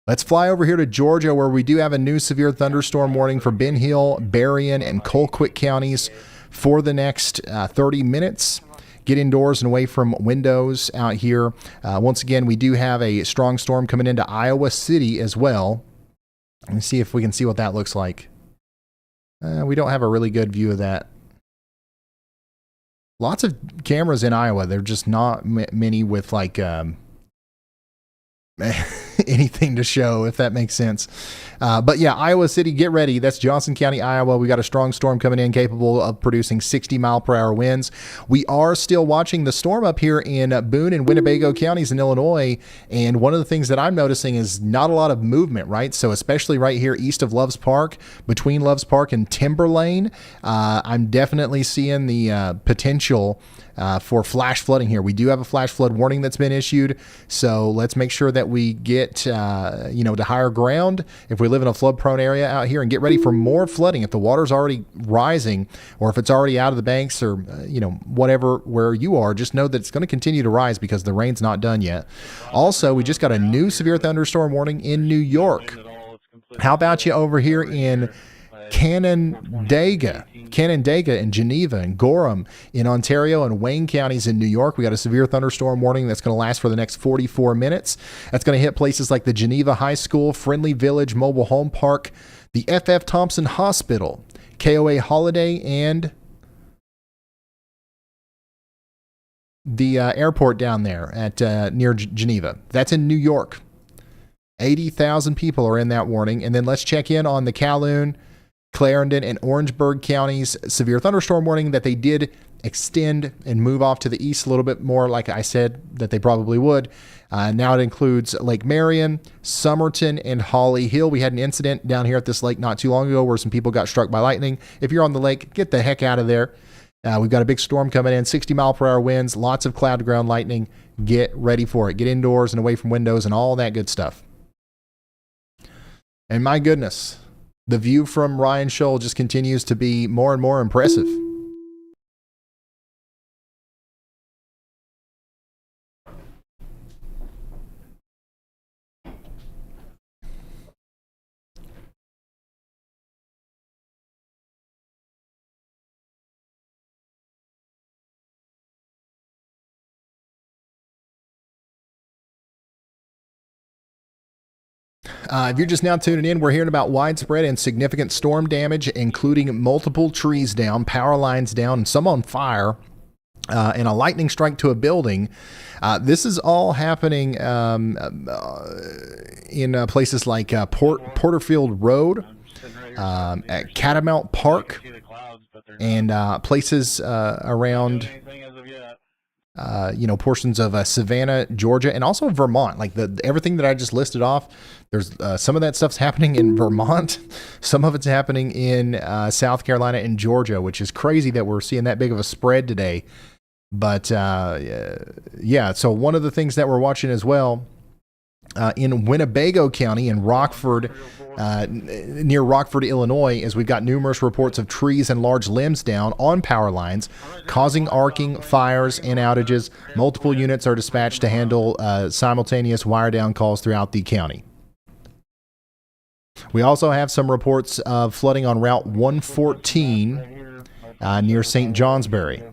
A: Let's fly over here to Georgia, where we do have a new severe thunderstorm warning for Ben Hill, Berrien, and Colquitt counties for the next 30 minutes. Get indoors and away from windows out here. Once again, we do have a strong storm coming into Iowa City as well. Let me see if we can see what that looks like. We don't have a really good view of that. Lots of cameras in Iowa. They're just not many with like anything to show, if that makes sense. But yeah, Iowa City, get ready. That's Johnson County, Iowa. We got a strong storm coming in capable of producing 60 mile per hour winds. We are still watching the storm up here in Boone and Winnebago counties in Illinois. And one of the things that I'm noticing is not a lot of movement, right? So especially right here east of Loves Park, between Loves Park and Timber Lane, I'm definitely seeing the potential for flash flooding here. We do have a flash flood warning that's been issued, so let's make sure that we get to higher ground if we live in a flood prone area out here, and get ready for more flooding if the water's already rising, or if it's already out of the banks, or whatever where you are. Just know that it's going to continue to rise because the rain's not done yet. Also, we just got a new severe thunderstorm warning in New York. How about you over here in Canandaigua in Geneva and Gorham in Ontario and Wayne counties in New York? We got a severe thunderstorm warning that's going to last for the next 44 minutes. That's going to hit places like the Geneva High School, Friendly Village Mobile Home Park, the F.F. Thompson Hospital, KOA Holiday, and the airport down there at near Geneva. That's in New York. 80,000 people are in that warning. And then let's check in on the Calhoun, Clarendon, and Orangeburg counties severe thunderstorm warning that they did extend and move off to the east a little bit more, like I said that they probably would. Now it includes Lake Marion, Somerton, and Holly Hill. We had an incident down here at this lake not too long ago where some people got struck by lightning. If you're on the lake, get the heck out of there. We've got a big storm coming in, 60 mile per hour winds, lots of cloud to ground lightning. Get ready for it. Get indoors and away from windows and all that good stuff. And my goodness, the view from Ryan Shoal just continues to be more and more impressive. If you're just now tuning in, we're hearing about widespread and significant storm damage, including multiple trees down, power lines down, and some on fire, and a lightning strike to a building. This is all happening in places like Porterfield Road, at Catamount Park, and places around portions of Savannah, Georgia, and also Vermont. Like everything that I just listed off, there's some of that stuff's happening in Vermont. Some of it's happening in South Carolina and Georgia, which is crazy that we're seeing that big of a spread today. But yeah, so one of the things that we're watching as well in Winnebago County in Rockford, near Rockford, Illinois, is we've got numerous reports of trees and large limbs down on power lines, causing arcing, fires, and outages. Multiple units are dispatched to handle simultaneous wire down calls throughout the county. We also have some reports of flooding on Route 114 near St. Johnsbury.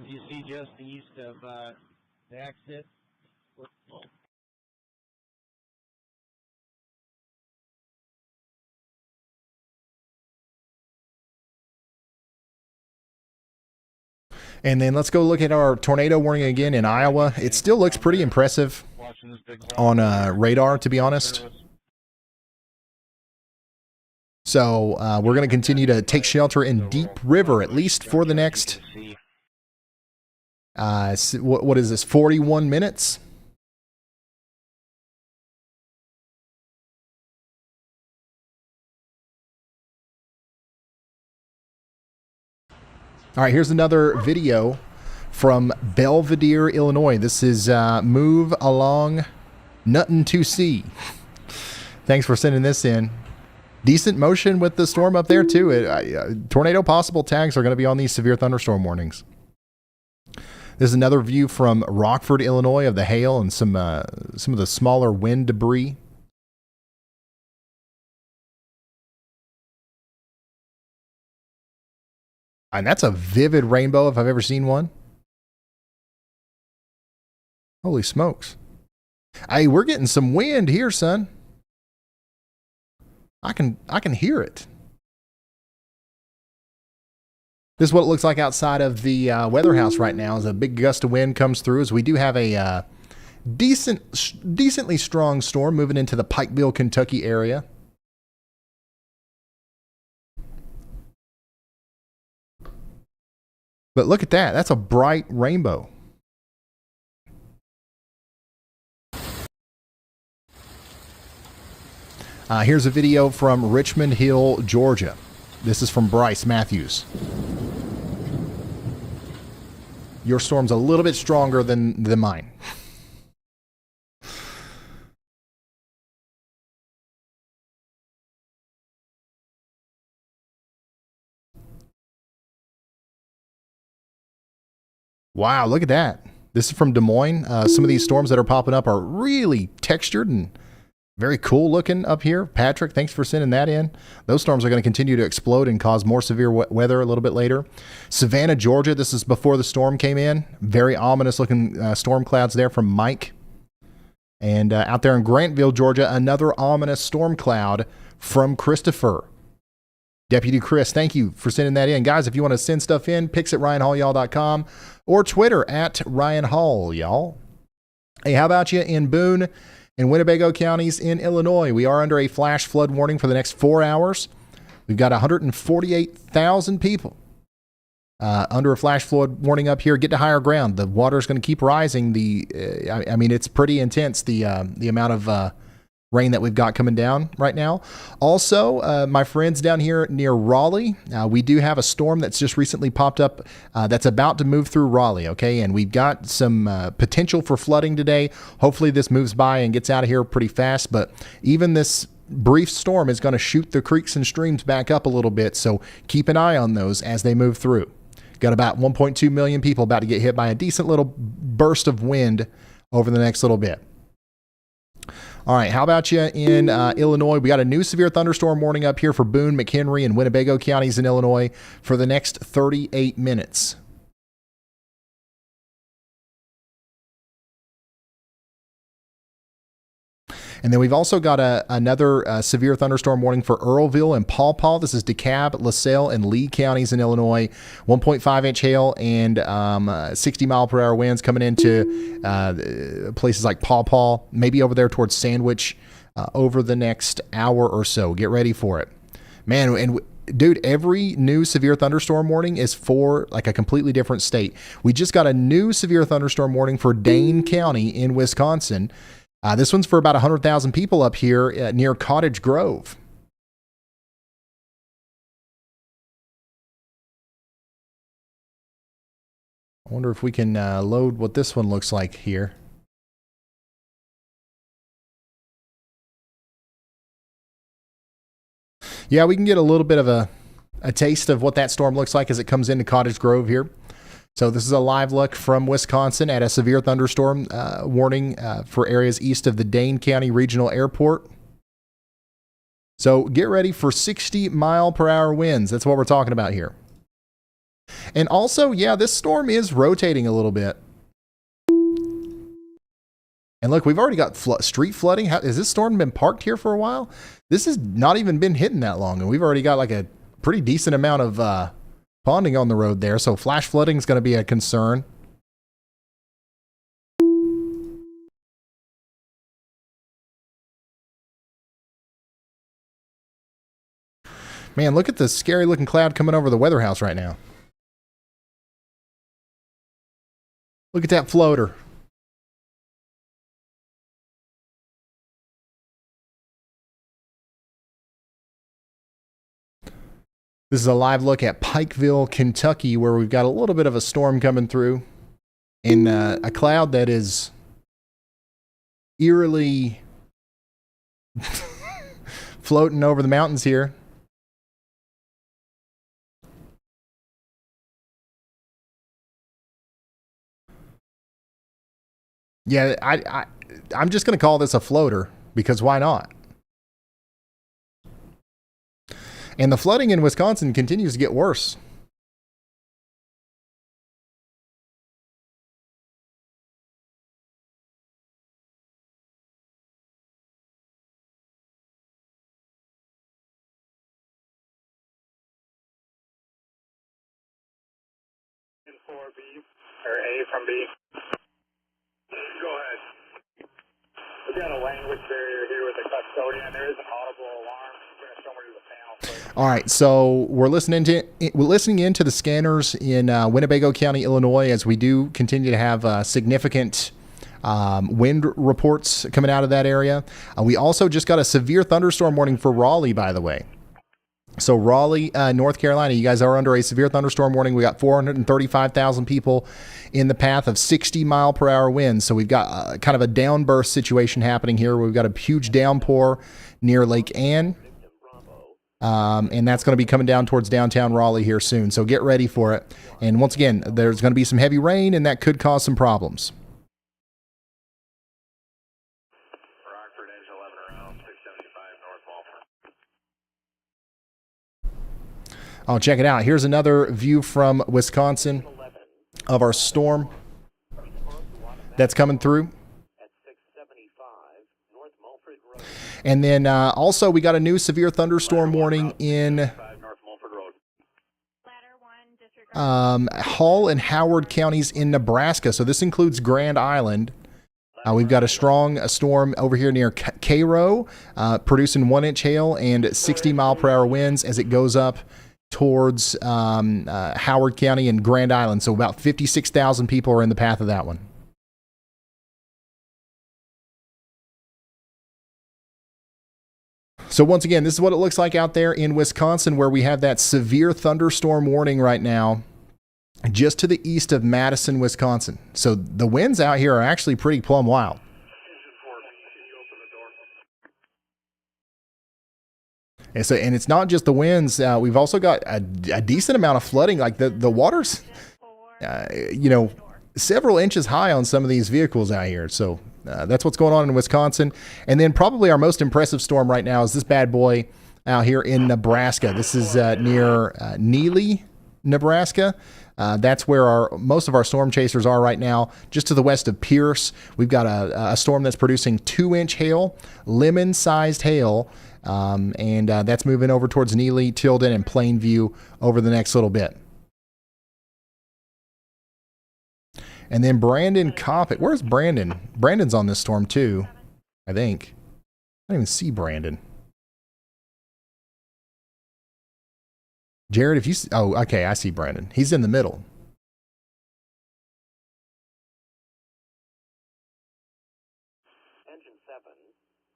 F: You see just east of the exit.
A: And then let's go look at our tornado warning again in Iowa. It still looks pretty impressive on radar, to be honest. So we're going to continue to take shelter in Deep River, at least for the next, what is this, 41 minutes? All right, here's another video from Belvedere, Illinois. This is Move Along Nuttin to Sea. Thanks for sending this in. Decent motion with the storm up there, too. Tornado possible tags are going to be on these severe thunderstorm warnings. This is another view from Rockford, Illinois, of the hail and some of the smaller wind debris. And that's a vivid rainbow if I've ever seen one. Holy smokes. Hey, we're getting some wind here, son. I can hear it. This is what it looks like outside of the weather house right now as a big gust of wind comes through, as we do have a decently strong storm moving into the Pikeville, Kentucky area. But look at that. That's a bright rainbow. Here's a video from Richmond Hill, Georgia. This is from Bryce Matthews. Your storm's a little bit stronger than mine. Wow, look at that. This is from Des Moines. Some of these storms that are popping up are really textured and very cool looking up here. Patrick, thanks for sending that in. Those storms are going to continue to explode and cause more severe weather a little bit later. Savannah, Georgia, this is before the storm came in. Very ominous looking storm clouds there from Mike. And out there in Grantville, Georgia, another ominous storm cloud from Christopher. Deputy Chris, thank you for sending that in. Guys, if you want to send stuff in, pics@ryanhallyall.com or Twitter @RyanHall, y'all. Hey, how about you in Boone and Winnebago counties in Illinois? We are under a flash flood warning for the next 4 hours. We've got 148,000 people under a flash flood warning up here. Get to higher ground. The water is going to keep rising. I mean, it's pretty intense, the amount of rain that we've got coming down right now. Also, my friends down here near Raleigh, we do have a storm that's just recently popped up that's about to move through Raleigh, okay? And we've got some potential for flooding today. Hopefully this moves by and gets out of here pretty fast, but even this brief storm is going to shoot the creeks and streams back up a little bit, so keep an eye on those as they move through. Got about 1.2 million people about to get hit by a decent little burst of wind over the next little bit. All right, how about you in Illinois? We got a new severe thunderstorm warning up here for Boone, McHenry, and Winnebago counties in Illinois for the next 38 minutes. And then we've also got another severe thunderstorm warning for Earlville and Paw Paw. This is DeKalb, LaSalle, and Lee counties in Illinois. 1.5-inch hail and 60-mile-per-hour winds coming into places like Paw Paw, maybe over there towards Sandwich, over the next hour or so. Get ready for it. Man, and dude, every new severe thunderstorm warning is for like a completely different state. We just got a new severe thunderstorm warning for Dane County in Wisconsin. This one's for about 100,000 people up here near Cottage Grove. I wonder if we can load what this one looks like here. Yeah, we can get a little bit of a taste of what that storm looks like as it comes into Cottage Grove here. So this is a live look from Wisconsin at a severe thunderstorm warning for areas east of the Dane County Regional Airport. So get ready for 60-mile-per-hour winds. That's what we're talking about here. And also, yeah, this storm is rotating a little bit. And look, we've already got street flooding. Has this storm been parked here for a while? This has not even been hitting that long, and we've already got like a pretty decent amount of ponding on the road there. So flash flooding is going to be a concern. Man, look at the scary looking cloud coming over the weather house right now. Look at that floater. This is a live look at Pikeville, Kentucky, where we've got a little bit of a storm coming through in a cloud that is eerily floating over the mountains here. Yeah, I'm just going to call this a floater because why not? And the flooding in Wisconsin continues to get worse.
C: In 4B, or A from B. Go ahead. We've got a language barrier here with the custodian. There is an audible alarm. We're going to show where the panel.
A: All right, so we're listening into the scanners in Winnebago County, Illinois, as we do continue to have significant wind reports coming out of that area. We also just got a severe thunderstorm warning for Raleigh, by the way. So Raleigh, North Carolina, you guys are under a severe thunderstorm warning. We got 435,000 people in the path of 60-mile-per-hour winds. So we've got kind of a downburst situation happening here. We've got a huge downpour near Lake Anne. And that's going to be coming down towards downtown Raleigh here soon. So get ready for it. And once again, there's going to be some heavy rain, and that could cause some problems.
C: Rockford, edge 11 around 675 North Walford.
A: Oh, check it out. Here's another view from Wisconsin of our storm that's coming through. And then also we got a new severe thunderstorm warning in Hall and Howard counties in Nebraska. So this includes Grand Island. We've got a strong storm over here near Cairo, producing 1-inch hail and 60-mile-per-hour winds as it goes up towards Howard County and Grand Island. So about 56,000 people are in the path of that one. So once again, this is what it looks like out there in Wisconsin, where we have that severe thunderstorm warning right now just to the east of Madison, Wisconsin. So the winds out here are actually pretty plumb wild. And it's not just the winds. We've also got a decent amount of flooding. Like the water's, several inches high on some of these vehicles out here. So that's what's going on in Wisconsin. And then probably our most impressive storm right now is this bad boy out here in Nebraska. This is near Neely, Nebraska. That's where most of our storm chasers are right now, just to the west of Pierce. We've got a storm that's producing 2-inch hail, lemon-sized hail, and that's moving over towards Neely, Tilden, and Plainview over the next little bit. And then Brandon Coppett. Where's Brandon? Brandon's on this storm too, I think. I don't even see Brandon. Jared, if you... Oh, okay, I see Brandon. He's in the middle.
G: Engine 7,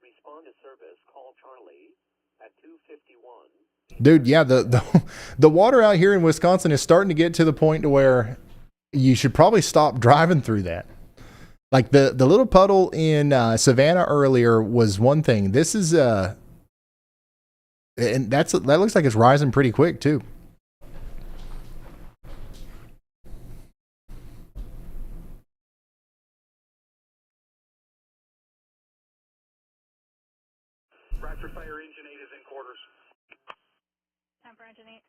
G: respond to service, call Charlie at 2:51.
A: Dude, yeah, the water out here in Wisconsin is starting to get to the point to where you should probably stop driving through that. Like the little puddle in Savannah earlier was one thing. This is and that looks like it's rising pretty quick too.
C: Raptor Fire Engine 8 is in quarters.
H: Temper Engine 8.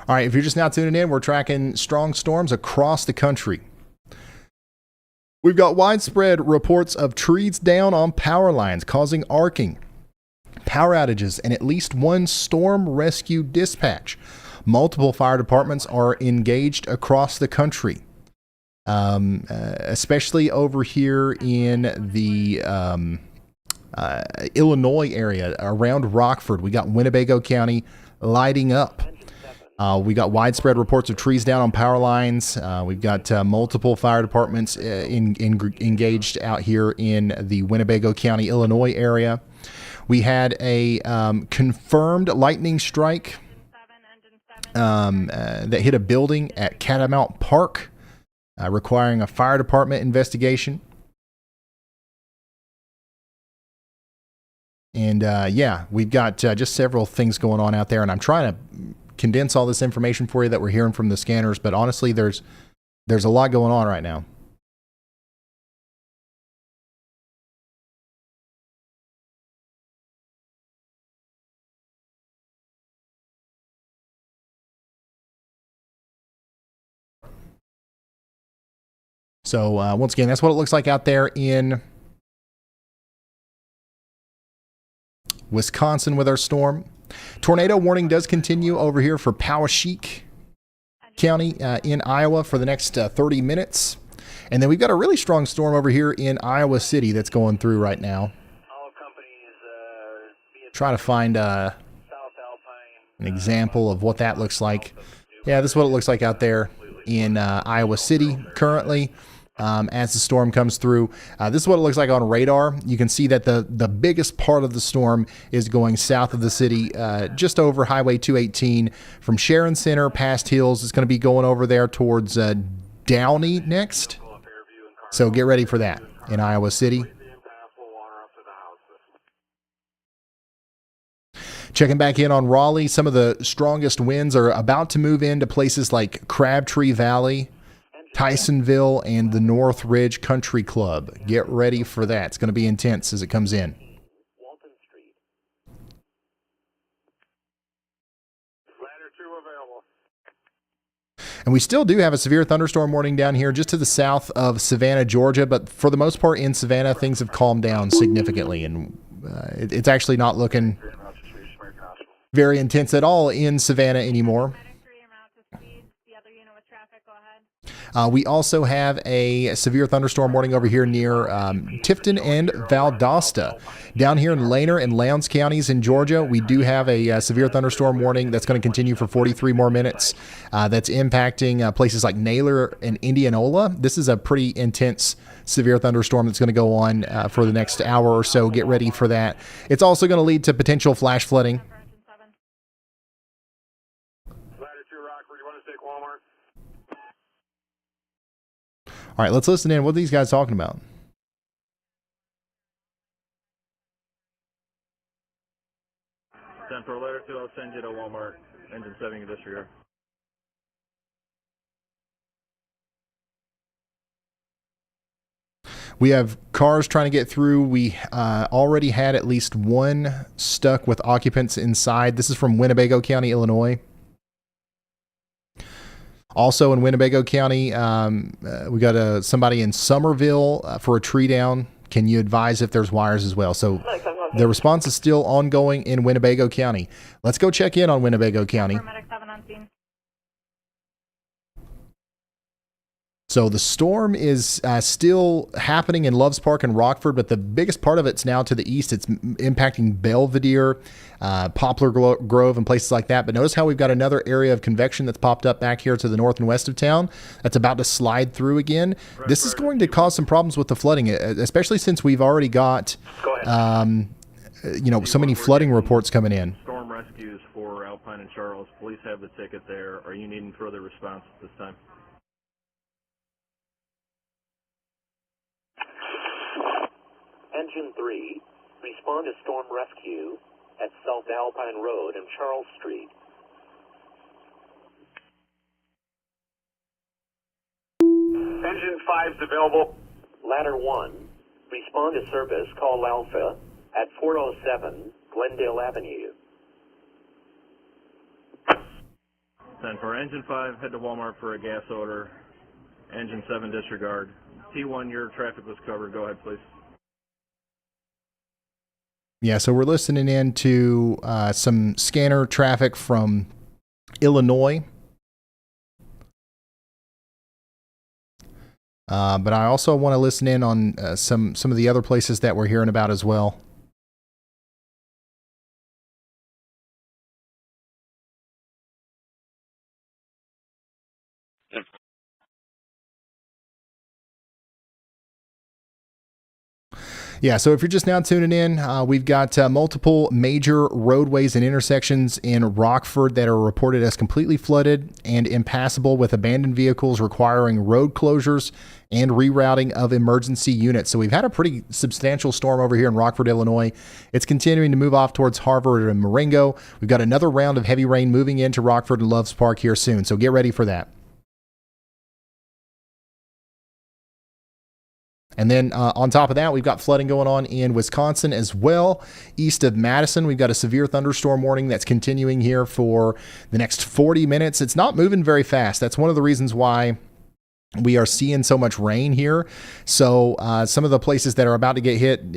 A: All right, if you're just now tuning in, we're tracking strong storms across the country. We've got widespread reports of trees down on power lines causing arcing, power outages, and at least one storm rescue dispatch. Multiple fire departments are engaged across the country, especially over here in the Illinois area around Rockford. We got Winnebago County lighting up. We got widespread reports of trees down on power lines. We've got multiple fire departments engaged out here in the Winnebago County, Illinois area. We had a confirmed lightning strike that hit a building at Catamount Park, requiring a fire department investigation. And yeah, we've got just several things going on out there, and I'm trying to condense all this information for you that we're hearing from the scanners, but honestly, there's a lot going on right now. So once again, that's what it looks like out there in Wisconsin with our storm. Tornado warning does continue over here for Poweshiek County in Iowa for the next 30 minutes. And then we've got a really strong storm over here in Iowa City that's going through right now.
G: All companies,
A: Try to find
G: South Alpine.
A: an example of what that looks like. Yeah, this is what it looks like out there in Iowa City currently. As the storm comes through. This is what it looks like on radar. You can see that the biggest part of the storm is going south of the city, just over Highway 218 from Sharon Center past Hills. It's going to be going over there towards Downey next. So get ready for that in Iowa City. Checking back in on Raleigh, some of the strongest winds are about to move into places like Crabtree Valley, Tysonville, and the North Ridge Country Club. Get ready for that. It's going to be intense as it comes in.
G: Walton Street.
C: Ladder 2 available.
A: And we still do have a severe thunderstorm warning down here just to the south of Savannah, Georgia. But for the most part in Savannah, things have calmed down significantly. And it's actually not looking very intense at all in Savannah anymore. We also have a severe thunderstorm warning over here near Tifton and Valdosta. Down here in Laner and Lowndes counties in Georgia, we do have a severe thunderstorm warning that's going to continue for 43 more minutes. That's impacting places like Naylor and Indianola. This is a pretty intense severe thunderstorm that's going to go on for the next hour or so. Get ready for that. It's also going to lead to potential flash flooding.
C: Ladder 2 Rockford, you want to take Walmart?
A: All right, let's listen in. What are these guys talking about?
I: Central Ladder 2, I'll send you to Walmart. Engine 7 in disregard.
A: We have cars trying to get through. We already had at least one stuck with occupants inside. This is from Winnebago County, Illinois. Also in Winnebago County, we got somebody in Somerville for a tree down. Can you advise if there's wires as well? So the response is still ongoing in Winnebago County. Let's go check in on Winnebago County. So the storm is still happening in Loves Park and Rockford, but the biggest part of it's now to the east. It's impacting Belvedere, Poplar Grove, and places like that. But notice how we've got another area of convection that's popped up back here to the north and west of town that's about to slide through again. This is going to cause some problems with the flooding, especially since we've already got, so many flooding reports coming in.
I: Storm rescues for Alpine and Charles. Police have the ticket there. Are you needing further response at this time?
G: Engine 3, respond to storm rescue at South Alpine Road and Charles Street.
C: Engine 5's available.
G: Ladder 1, respond to service, call Alpha at 407 Glendale Avenue.
I: 10 for Engine 5, head to Walmart for a gas odor. Engine 7, disregard. T1, your traffic was covered. Go ahead, please.
A: Yeah, so we're listening in to some scanner traffic from Illinois. But I also want to listen in on some of the other places that we're hearing about as well. Yeah, so if you're just now tuning in, we've got multiple major roadways and intersections in Rockford that are reported as completely flooded and impassable, with abandoned vehicles requiring road closures and rerouting of emergency units. So we've had a pretty substantial storm over here in Rockford, Illinois. It's continuing to move off towards Harvard and Marengo. We've got another round of heavy rain moving into Rockford and Loves Park here soon, so get ready for that. And then on top of that, we've got flooding going on in Wisconsin as well. East of Madison, we've got a severe thunderstorm warning that's continuing here for the next 40 minutes. It's not moving very fast. That's one of the reasons why we are seeing so much rain here. So some of the places that are about to get hit,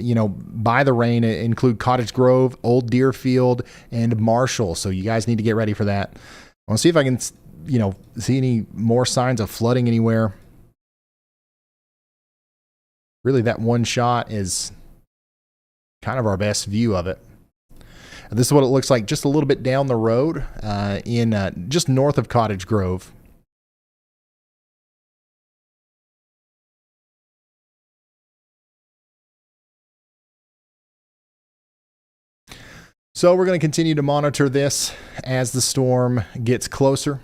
A: by the rain include Cottage Grove, Old Deerfield, and Marshall. So you guys need to get ready for that. I want to see if I can, see any more signs of flooding anywhere. Really, that one shot is kind of our best view of it. This is what it looks like just a little bit down the road in just north of Cottage Grove. So we're going to continue to monitor this as the storm gets closer.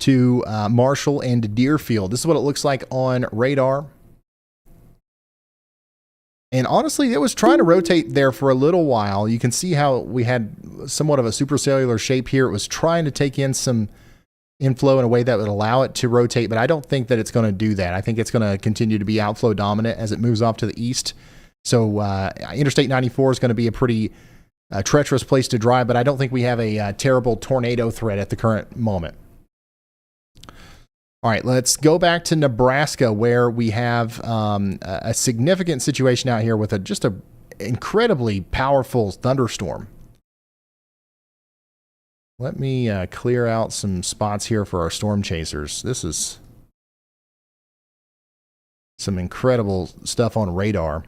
A: To Marshall and Deerfield. This is what it looks like on radar. And honestly, it was trying to rotate there for a little while. You can see how we had somewhat of a supercellular shape here. It was trying to take in some inflow in a way that would allow it to rotate, but I don't think that it's going to do that. I think it's going to continue to be outflow dominant as it moves off to the east. So Interstate 94 is going to be a pretty treacherous place to drive, but I don't think we have a terrible tornado threat at the current moment. All right, let's go back to Nebraska, where we have a significant situation out here with just a incredibly powerful thunderstorm. Let me clear out some spots here for our storm chasers. This is some incredible stuff on radar.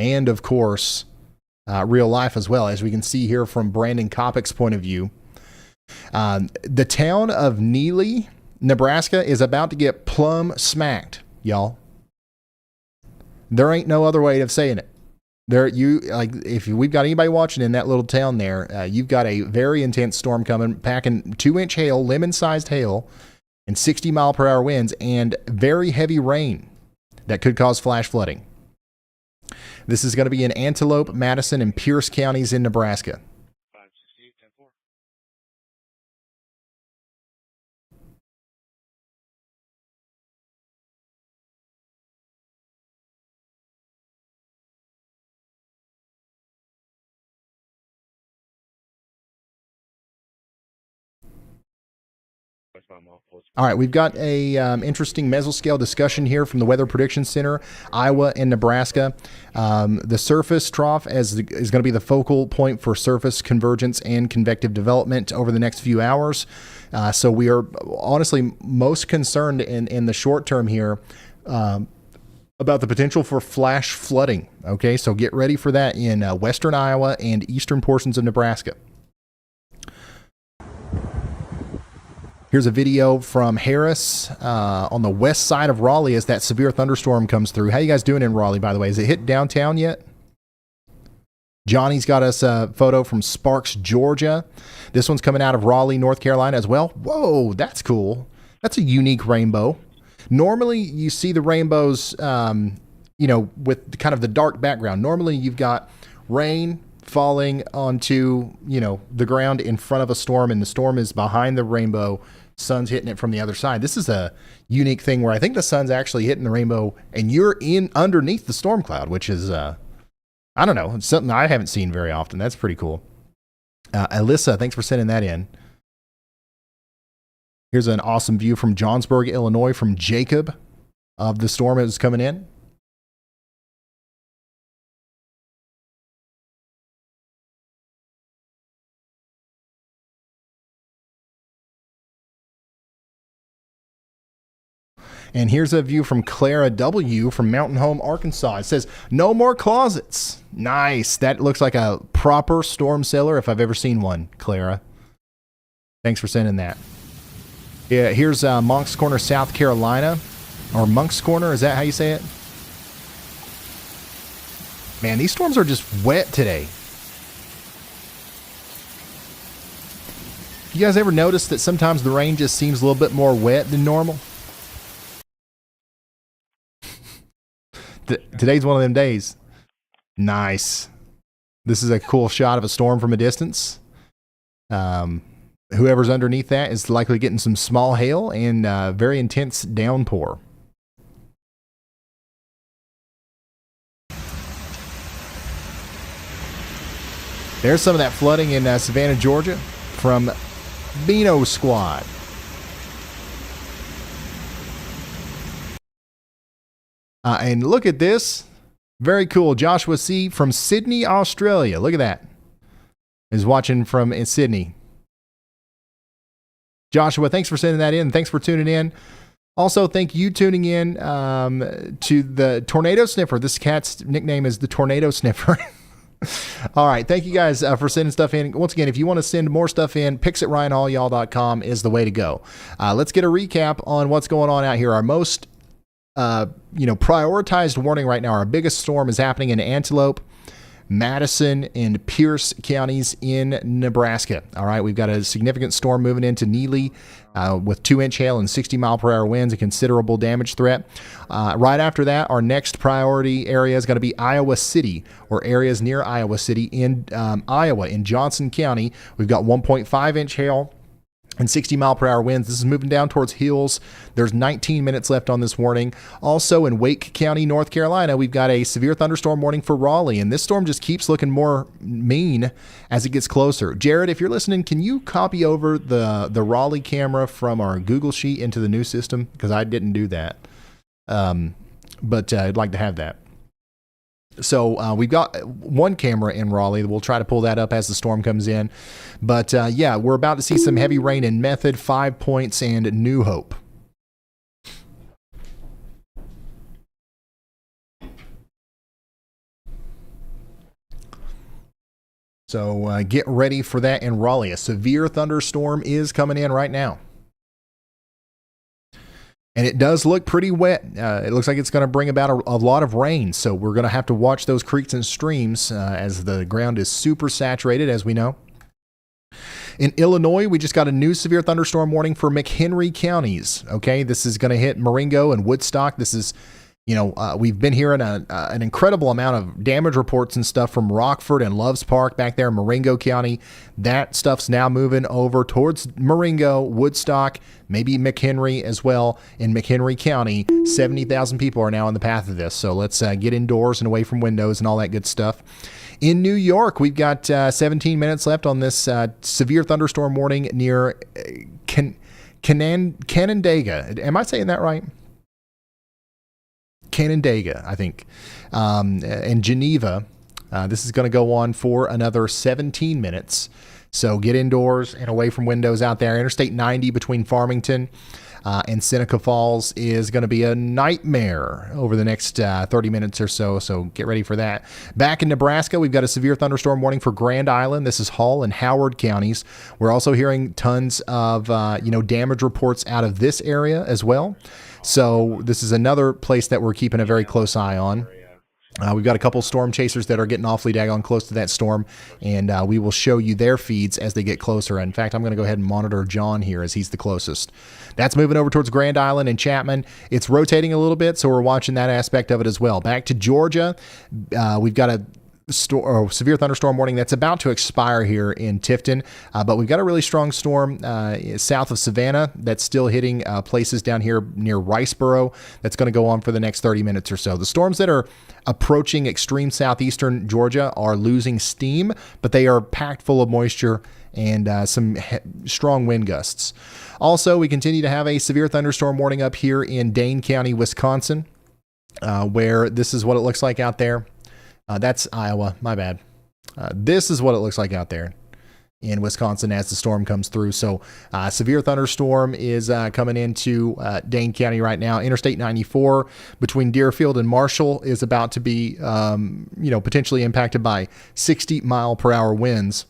A: And, of course, real life as well, as we can see here from Brandon Kopic's point of view. The town of Neely, Nebraska, is about to get plumb smacked, y'all. There ain't no other way of saying it. If we've got anybody watching in that little town there, you've got a very intense storm coming, packing 2-inch hail, lemon-sized hail, and 60-mile-per-hour winds, and very heavy rain that could cause flash flooding. This is going to be in Antelope, Madison, and Pierce counties in Nebraska. All right, we've got a interesting mesoscale discussion here from the Weather Prediction Center, Iowa and Nebraska. The surface trough is going to be the focal point for surface convergence and convective development over the next few hours. So we are honestly most concerned in the short term here about the potential for flash flooding. Okay, so get ready for that in western Iowa and eastern portions of Nebraska. Here's a video from Harris on the west side of Raleigh as that severe thunderstorm comes through. How you guys doing in Raleigh, by the way? Has it hit downtown yet? Johnny's got us a photo from Sparks, Georgia. This one's coming out of Raleigh, North Carolina as well. Whoa, that's cool. That's a unique rainbow. Normally, you see the rainbows, with kind of the dark background. Normally, you've got rain falling onto, the ground in front of a storm, and the storm is behind the rainbow. Sun's hitting it from the other side. This is a unique thing where I think the sun's actually hitting the rainbow, and you're in underneath the storm cloud, which is, I don't know, it's something I haven't seen very often. That's pretty cool. Alyssa, thanks for sending that in. Here's an awesome view from Johnsburg, Illinois, from Jacob of the storm that was coming in. And here's a view from Clara W. from Mountain Home, Arkansas. It says, no more closets. Nice. That looks like a proper storm cellar if I've ever seen one, Clara. Thanks for sending that. Yeah, here's Moncks Corner, South Carolina. Or Moncks Corner, is that how you say it? Man, these storms are just wet today. You guys ever notice that sometimes the rain just seems a little bit more wet than normal? Today's one of them days. Nice. This is a cool shot of a storm from a distance. Whoever's underneath that is likely getting some small hail and very intense downpour. There's some of that flooding in Savannah, Georgia from Beano Squad. And look at this. Very cool. Joshua C. from Sydney, Australia. Look at that. Is watching from Sydney. Joshua, thanks for sending that in. Thanks for tuning in. Also, thank you tuning in to the Tornado Sniffer. This cat's nickname is the Tornado Sniffer. All right. Thank you guys for sending stuff in. Once again, if you want to send more stuff in, pics@ryanhallyall.com is the way to go. Let's get a recap on what's going on out here. Our most prioritized warning right now, our biggest storm is happening in Antelope, Madison, and Pierce counties in Nebraska. All right, we've got a significant storm moving into Neely with 2-inch hail and 60-mile-per-hour winds, a considerable damage threat. Right after that, our next priority area is going to be Iowa City, or areas near Iowa City in Iowa, in Johnson County. We've got 1.5-inch hail and 60-mile-per-hour winds. This is moving down towards hills. There's 19 minutes left on this warning. Also in Wake County, North Carolina, we've got a severe thunderstorm warning for Raleigh, and this storm just keeps looking more mean as it gets closer. Jared, if you're listening, can you copy over the Raleigh camera from our Google Sheet into the new system? Because I didn't do that. But I'd like to have that. So we've got one camera in Raleigh. We'll try to pull that up as the storm comes in. But we're about to see some heavy rain in Method, 5 Points, and New Hope. So get ready for that in Raleigh. A severe thunderstorm is coming in right now. And it does look pretty wet. It looks like it's going to bring about a lot of rain. So we're going to have to watch those creeks and streams as the ground is super saturated, as we know. In Illinois, we just got a new severe thunderstorm warning for McHenry counties. Okay, this is going to hit Marengo and Woodstock. This is, we've been hearing an incredible amount of damage reports and stuff from Rockford and Loves Park back there in Marengo County. That stuff's now moving over towards Marengo, Woodstock, maybe McHenry as well. In McHenry County, 70,000 people are now in the path of this. So let's get indoors and away from windows and all that good stuff. In New York, we've got 17 minutes left on this severe thunderstorm warning near Canandaigua. Am I saying that right? Canandaigua, I think. And Geneva. This is going to go on for another 17 minutes. So get indoors and away from windows out there. Interstate 90 between Farmington and Seneca Falls is going to be a nightmare over the next 30 minutes or so. So get ready for that. Back in Nebraska, we've got a severe thunderstorm warning for Grand Island. This is Hall and Howard counties. We're also hearing tons of damage reports out of this area as well. So this is another place that we're keeping a very close eye on. We've got a couple storm chasers that are getting awfully daggone close to that storm, and we will show you their feeds as they get closer. In fact, I'm going to go ahead and monitor John here as he's the closest. That's moving over towards Grand Island and Chapman. It's rotating a little bit, so we're watching that aspect of it as well. Back to Georgia, we've got a severe thunderstorm warning that's about to expire here in Tifton, but we've got a really strong storm south of Savannah that's still hitting places down here near Riceboro. That's going to go on for the next 30 minutes or so. The storms that are approaching extreme southeastern Georgia are losing steam, but they are packed full of moisture and some strong wind gusts. Also, we continue to have a severe thunderstorm warning up here in Dane County, Wisconsin, where this is what it looks like out there. That's Iowa, my bad. This is what it looks like out there in Wisconsin as the storm comes through. So severe thunderstorm is coming into Dane County right now. Interstate 94 between Deerfield and Marshall is about to be, potentially impacted by 60-mile-per-hour winds.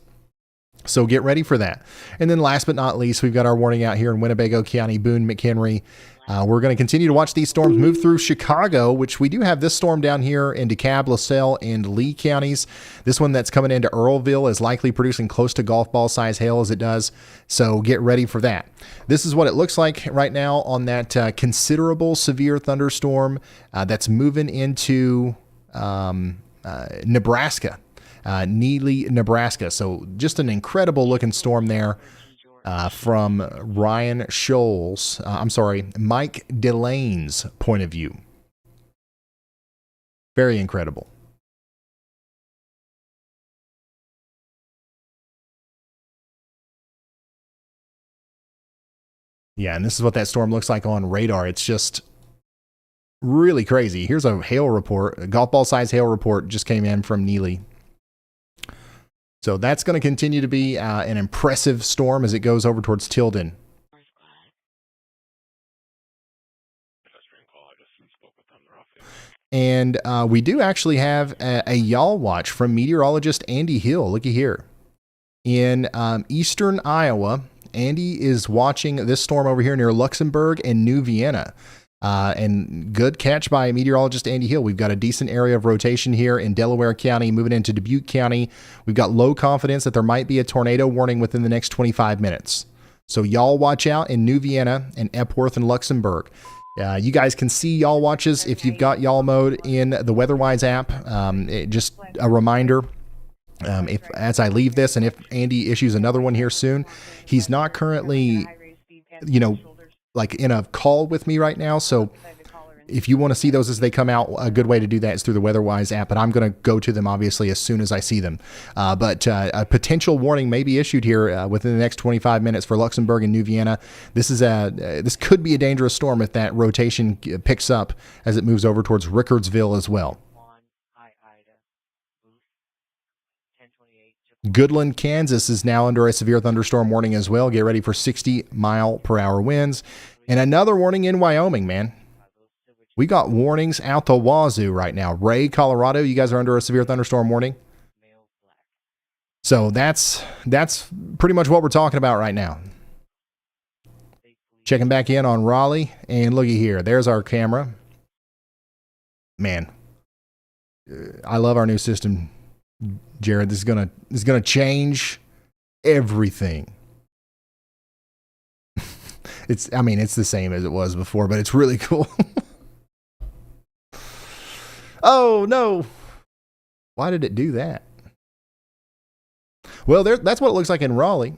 A: So get ready for that. And then last but not least, we've got our warning out here in Winnebago County, Boone, McHenry. We're going to continue to watch these storms move through Chicago, which we do have this storm down here in DeKalb, LaSalle, and Lee counties. This one that's coming into Earlville is likely producing close to golf ball size hail as it does. So get ready for that. This is what it looks like right now on that considerable severe thunderstorm that's moving into Nebraska, Neely, Nebraska. So just an incredible looking storm there. From Mike Delane's point of view. Very incredible. Yeah, and this is what that storm looks like on radar. It's just really crazy. Here's a hail report. A golf ball size hail report just came in from Neely. So that's going to continue to be an impressive storm as it goes over towards Tilden. And we do actually have a yawl watch from meteorologist Andy Hill. Looky here. In eastern Iowa, Andy is watching this storm over here near Luxembourg and New Vienna. And good catch by meteorologist Andy Hill. We've got a decent area of rotation here in Delaware County, moving into Dubuque County. We've got low confidence that there might be a tornado warning within the next 25 minutes. So y'all watch out in New Vienna and Epworth and Luxembourg. You guys can see y'all watches if you've got y'all mode in the WeatherWise app. Just a reminder, if as I leave this and if Andy issues another one here soon, he's not currently, like in a call with me right now. So if you want to see those as they come out, a good way to do that is through the WeatherWise app, but I'm going to go to them obviously as soon as I see them. But a potential warning may be issued here within the next 25 minutes for Luxembourg and New Vienna. This could be a dangerous storm if that rotation picks up as it moves over towards Rickardsville as well. Goodland, Kansas is now under a severe thunderstorm warning as well. Get ready for 60-mile-per-hour winds. And another warning in Wyoming, man. We got warnings out the wazoo right now. Ray, Colorado, you guys are under a severe thunderstorm warning. So that's pretty much what we're talking about right now. Checking back in on Raleigh, and looky here. There's our camera. Man, I love our new system. Jared, this is gonna change everything. It's the same as it was before, but it's really cool. Oh no! Why did it do that? Well, that's what it looks like in Raleigh.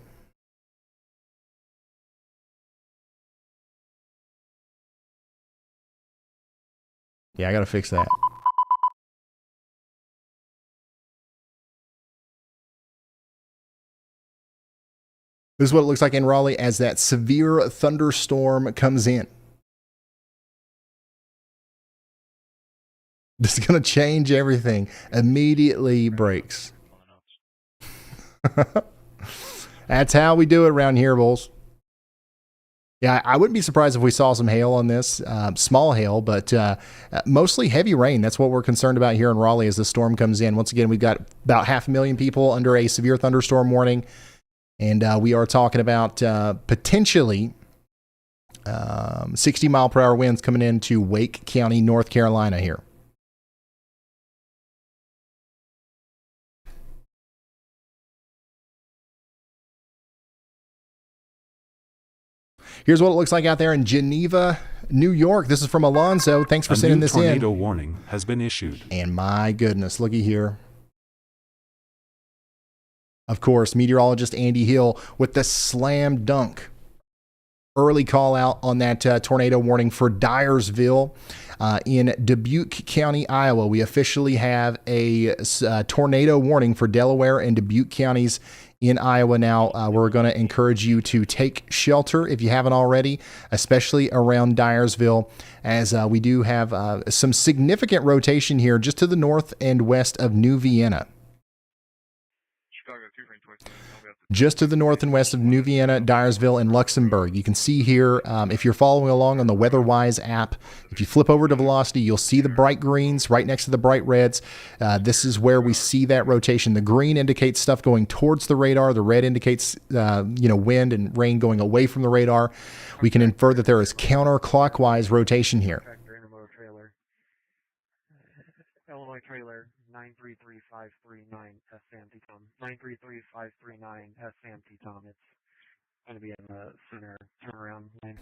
A: Yeah, I gotta fix that. This is what it looks like in Raleigh as that severe thunderstorm comes in. This is going to change everything. Immediately breaks. That's how we do it around here, Bulls. Yeah, I wouldn't be surprised if we saw some hail on this. Small hail, but mostly heavy rain. That's what we're concerned about here in Raleigh as the storm comes in. Once again, we've got about 500,000 people under a severe thunderstorm warning. And we are talking about potentially 60-mile-per-hour winds coming into Wake County, North Carolina here. Here's what it looks like out there in Geneva, New York. This is from Alonzo. Thanks for sending this in.
D: A new tornado warning has been issued.
A: And my goodness, looky here. Of course, meteorologist Andy Hill with the slam dunk early call out on that tornado warning for Dyersville in Dubuque County, Iowa. We officially have a tornado warning for Delaware and Dubuque counties in Iowa now. We're going to encourage you to take shelter if you haven't already, especially around Dyersville, as we do have some significant rotation here just to the north and west of New Vienna. Just to the north and west of New Vienna, Dyersville, and Luxembourg. You can see here, if you're following along on the WeatherWise app, if you flip over to Velocity, you'll see the bright greens right next to the bright reds. This is where we see that rotation. The green indicates stuff going towards the radar. The red indicates, wind and rain going away from the radar. We can infer that there is counterclockwise rotation here.
F: Illinois trailer 933-539 SMT Tom. 933-539 SMT Tom. It's going to be in the center turnaround lane.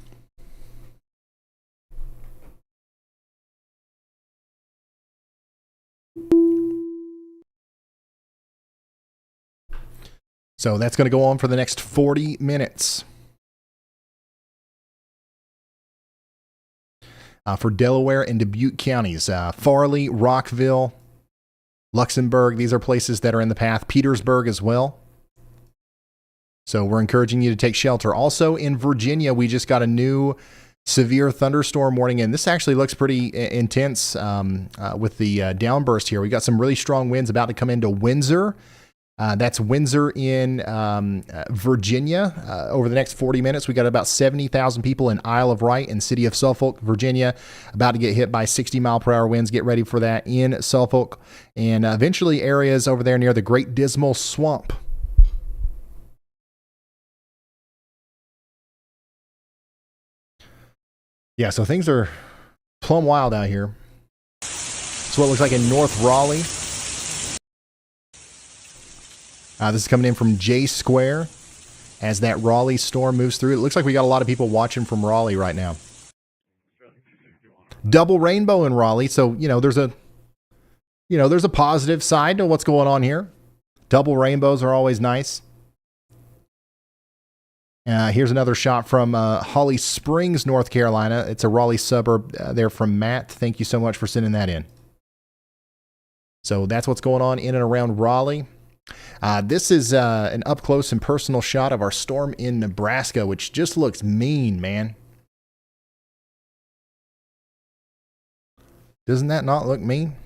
A: So that's going to go on for the next 40 minutes. For Delaware and Dubuque counties, Farley, Rockville, Luxembourg, these are places that are in the path. Petersburg as well. So we're encouraging you to take shelter. Also in Virginia, we just got a new severe thunderstorm warning, and this actually looks pretty intense with the downburst here. We got some really strong winds about to come into Windsor. That's Windsor in Virginia. Over the next 40 minutes, we got about 70,000 people in Isle of Wight and city of Suffolk, Virginia, about to get hit by 60-mile-per-hour winds. Get ready for that in Suffolk, and eventually areas over there near the Great Dismal Swamp. Yeah, so things are plumb wild out here. That's what it looks like in North Raleigh. This is coming in from J Square as that Raleigh storm moves through. It looks like we got a lot of people watching from Raleigh right now. Double rainbow in Raleigh, so there's a positive side to what's going on here. Double rainbows are always nice. Here's another shot from Holly Springs, North Carolina. It's a Raleigh suburb there from Matt. Thank you so much for sending that in. So that's what's going on in and around Raleigh. This is an up-close and personal shot of our storm in Nebraska, which just looks mean, man. Doesn't that not look mean?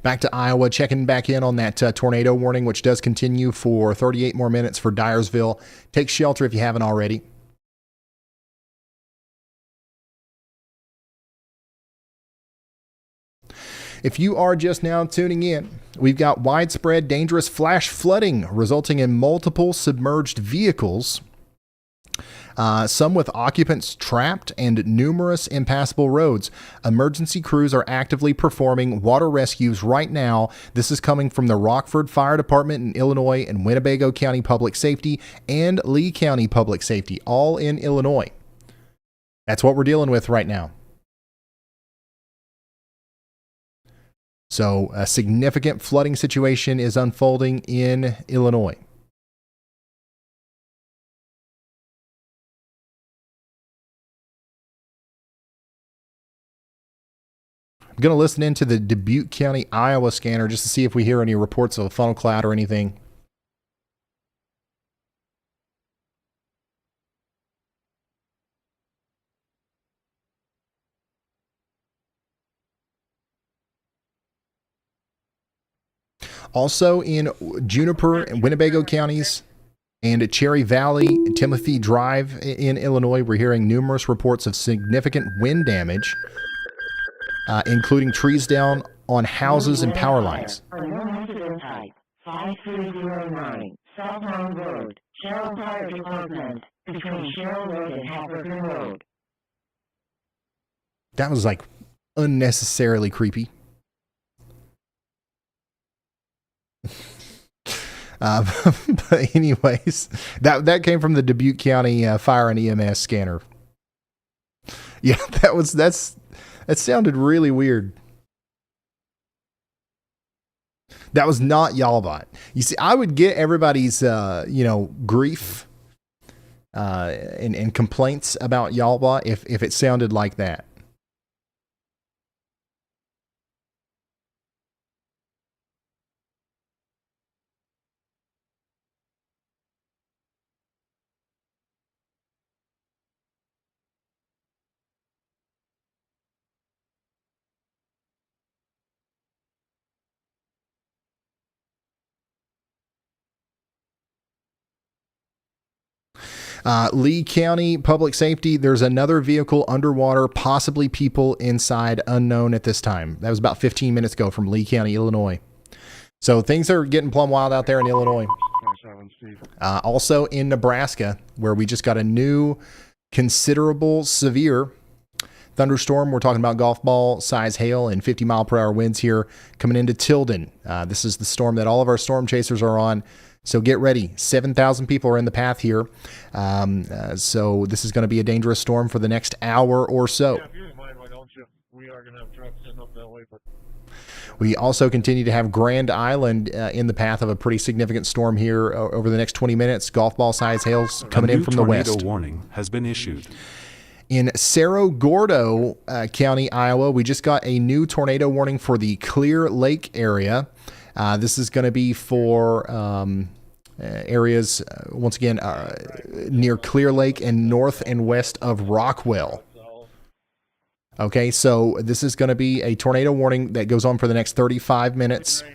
A: Back to Iowa, checking back in on that tornado warning, which does continue for 38 more minutes for Dyersville. Take shelter if you haven't already. If you are just now tuning in, we've got widespread dangerous flash flooding resulting in multiple submerged vehicles, some with occupants trapped, and numerous impassable roads. Emergency crews are actively performing water rescues right now. This is coming from the Rockford Fire Department in Illinois and Winnebago County Public Safety and Lee County Public Safety, all in Illinois. That's what we're dealing with right now. So a significant flooding situation is unfolding in Illinois. I'm going to listen into the Dubuque County, Iowa scanner just to see if we hear any reports of a funnel cloud or anything. Also in Juniper and Winnebago counties and Cherry Valley and Timothy Drive in Illinois, we're hearing numerous reports of significant wind damage, including trees down on houses and power lines.
J: 5309 Southbound Road, Sherrill Fire Department, between Sherrill Road and Haverton Road.
A: That was like unnecessarily creepy. But anyways, that came from the Dubuque County Fire and EMS scanner. Yeah, that sounded really weird. That was not Y'allbot. You see, I would get everybody's grief and complaints about Y'allbot if it sounded like that. Lee County Public Safety, there's another vehicle underwater, possibly people inside, unknown at this time. That was about 15 minutes ago from Lee County, Illinois. So things are getting plumb wild out there in Illinois. Also in Nebraska, where we just got a new considerable severe thunderstorm. We're talking about golf ball size hail and 50-mile-per-hour winds here coming into Tilden. This is the storm that all of our storm chasers are on. So get ready. 7,000 people are in the path here. So this is going to be a dangerous storm for the next hour or so.
K: Yeah, if you don't mind, why don't you? We are going to have trucks sitting up that way. But
A: we also continue to have Grand Island in the path of a pretty significant storm here over the next 20 minutes. Golf ball size hails coming in from the west.
D: A tornado warning has been issued.
A: In Cerro Gordo County, Iowa, we just got a new tornado warning for the Clear Lake area. This is going to be for areas, once again, near Clear Lake and north and west of Rockwell. Okay, so this is going to be a tornado warning that goes on for the next 35 minutes.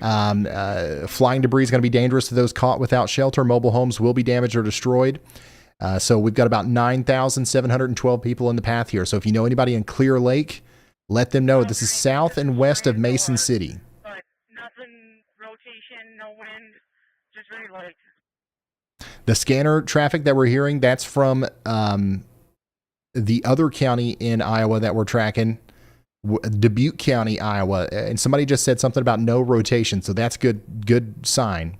A: Flying debris is going to be dangerous to those caught without shelter. Mobile homes will be damaged or destroyed. So we've got about 9,712 people in the path here. So if you know anybody in Clear Lake, let them know. This is south and west of Mason City.
L: No wind, just very light.
A: The scanner traffic that we're hearing, that's from the other county in Iowa that we're tracking, Dubuque County, Iowa. And somebody just said something about no rotation, so that's good sign.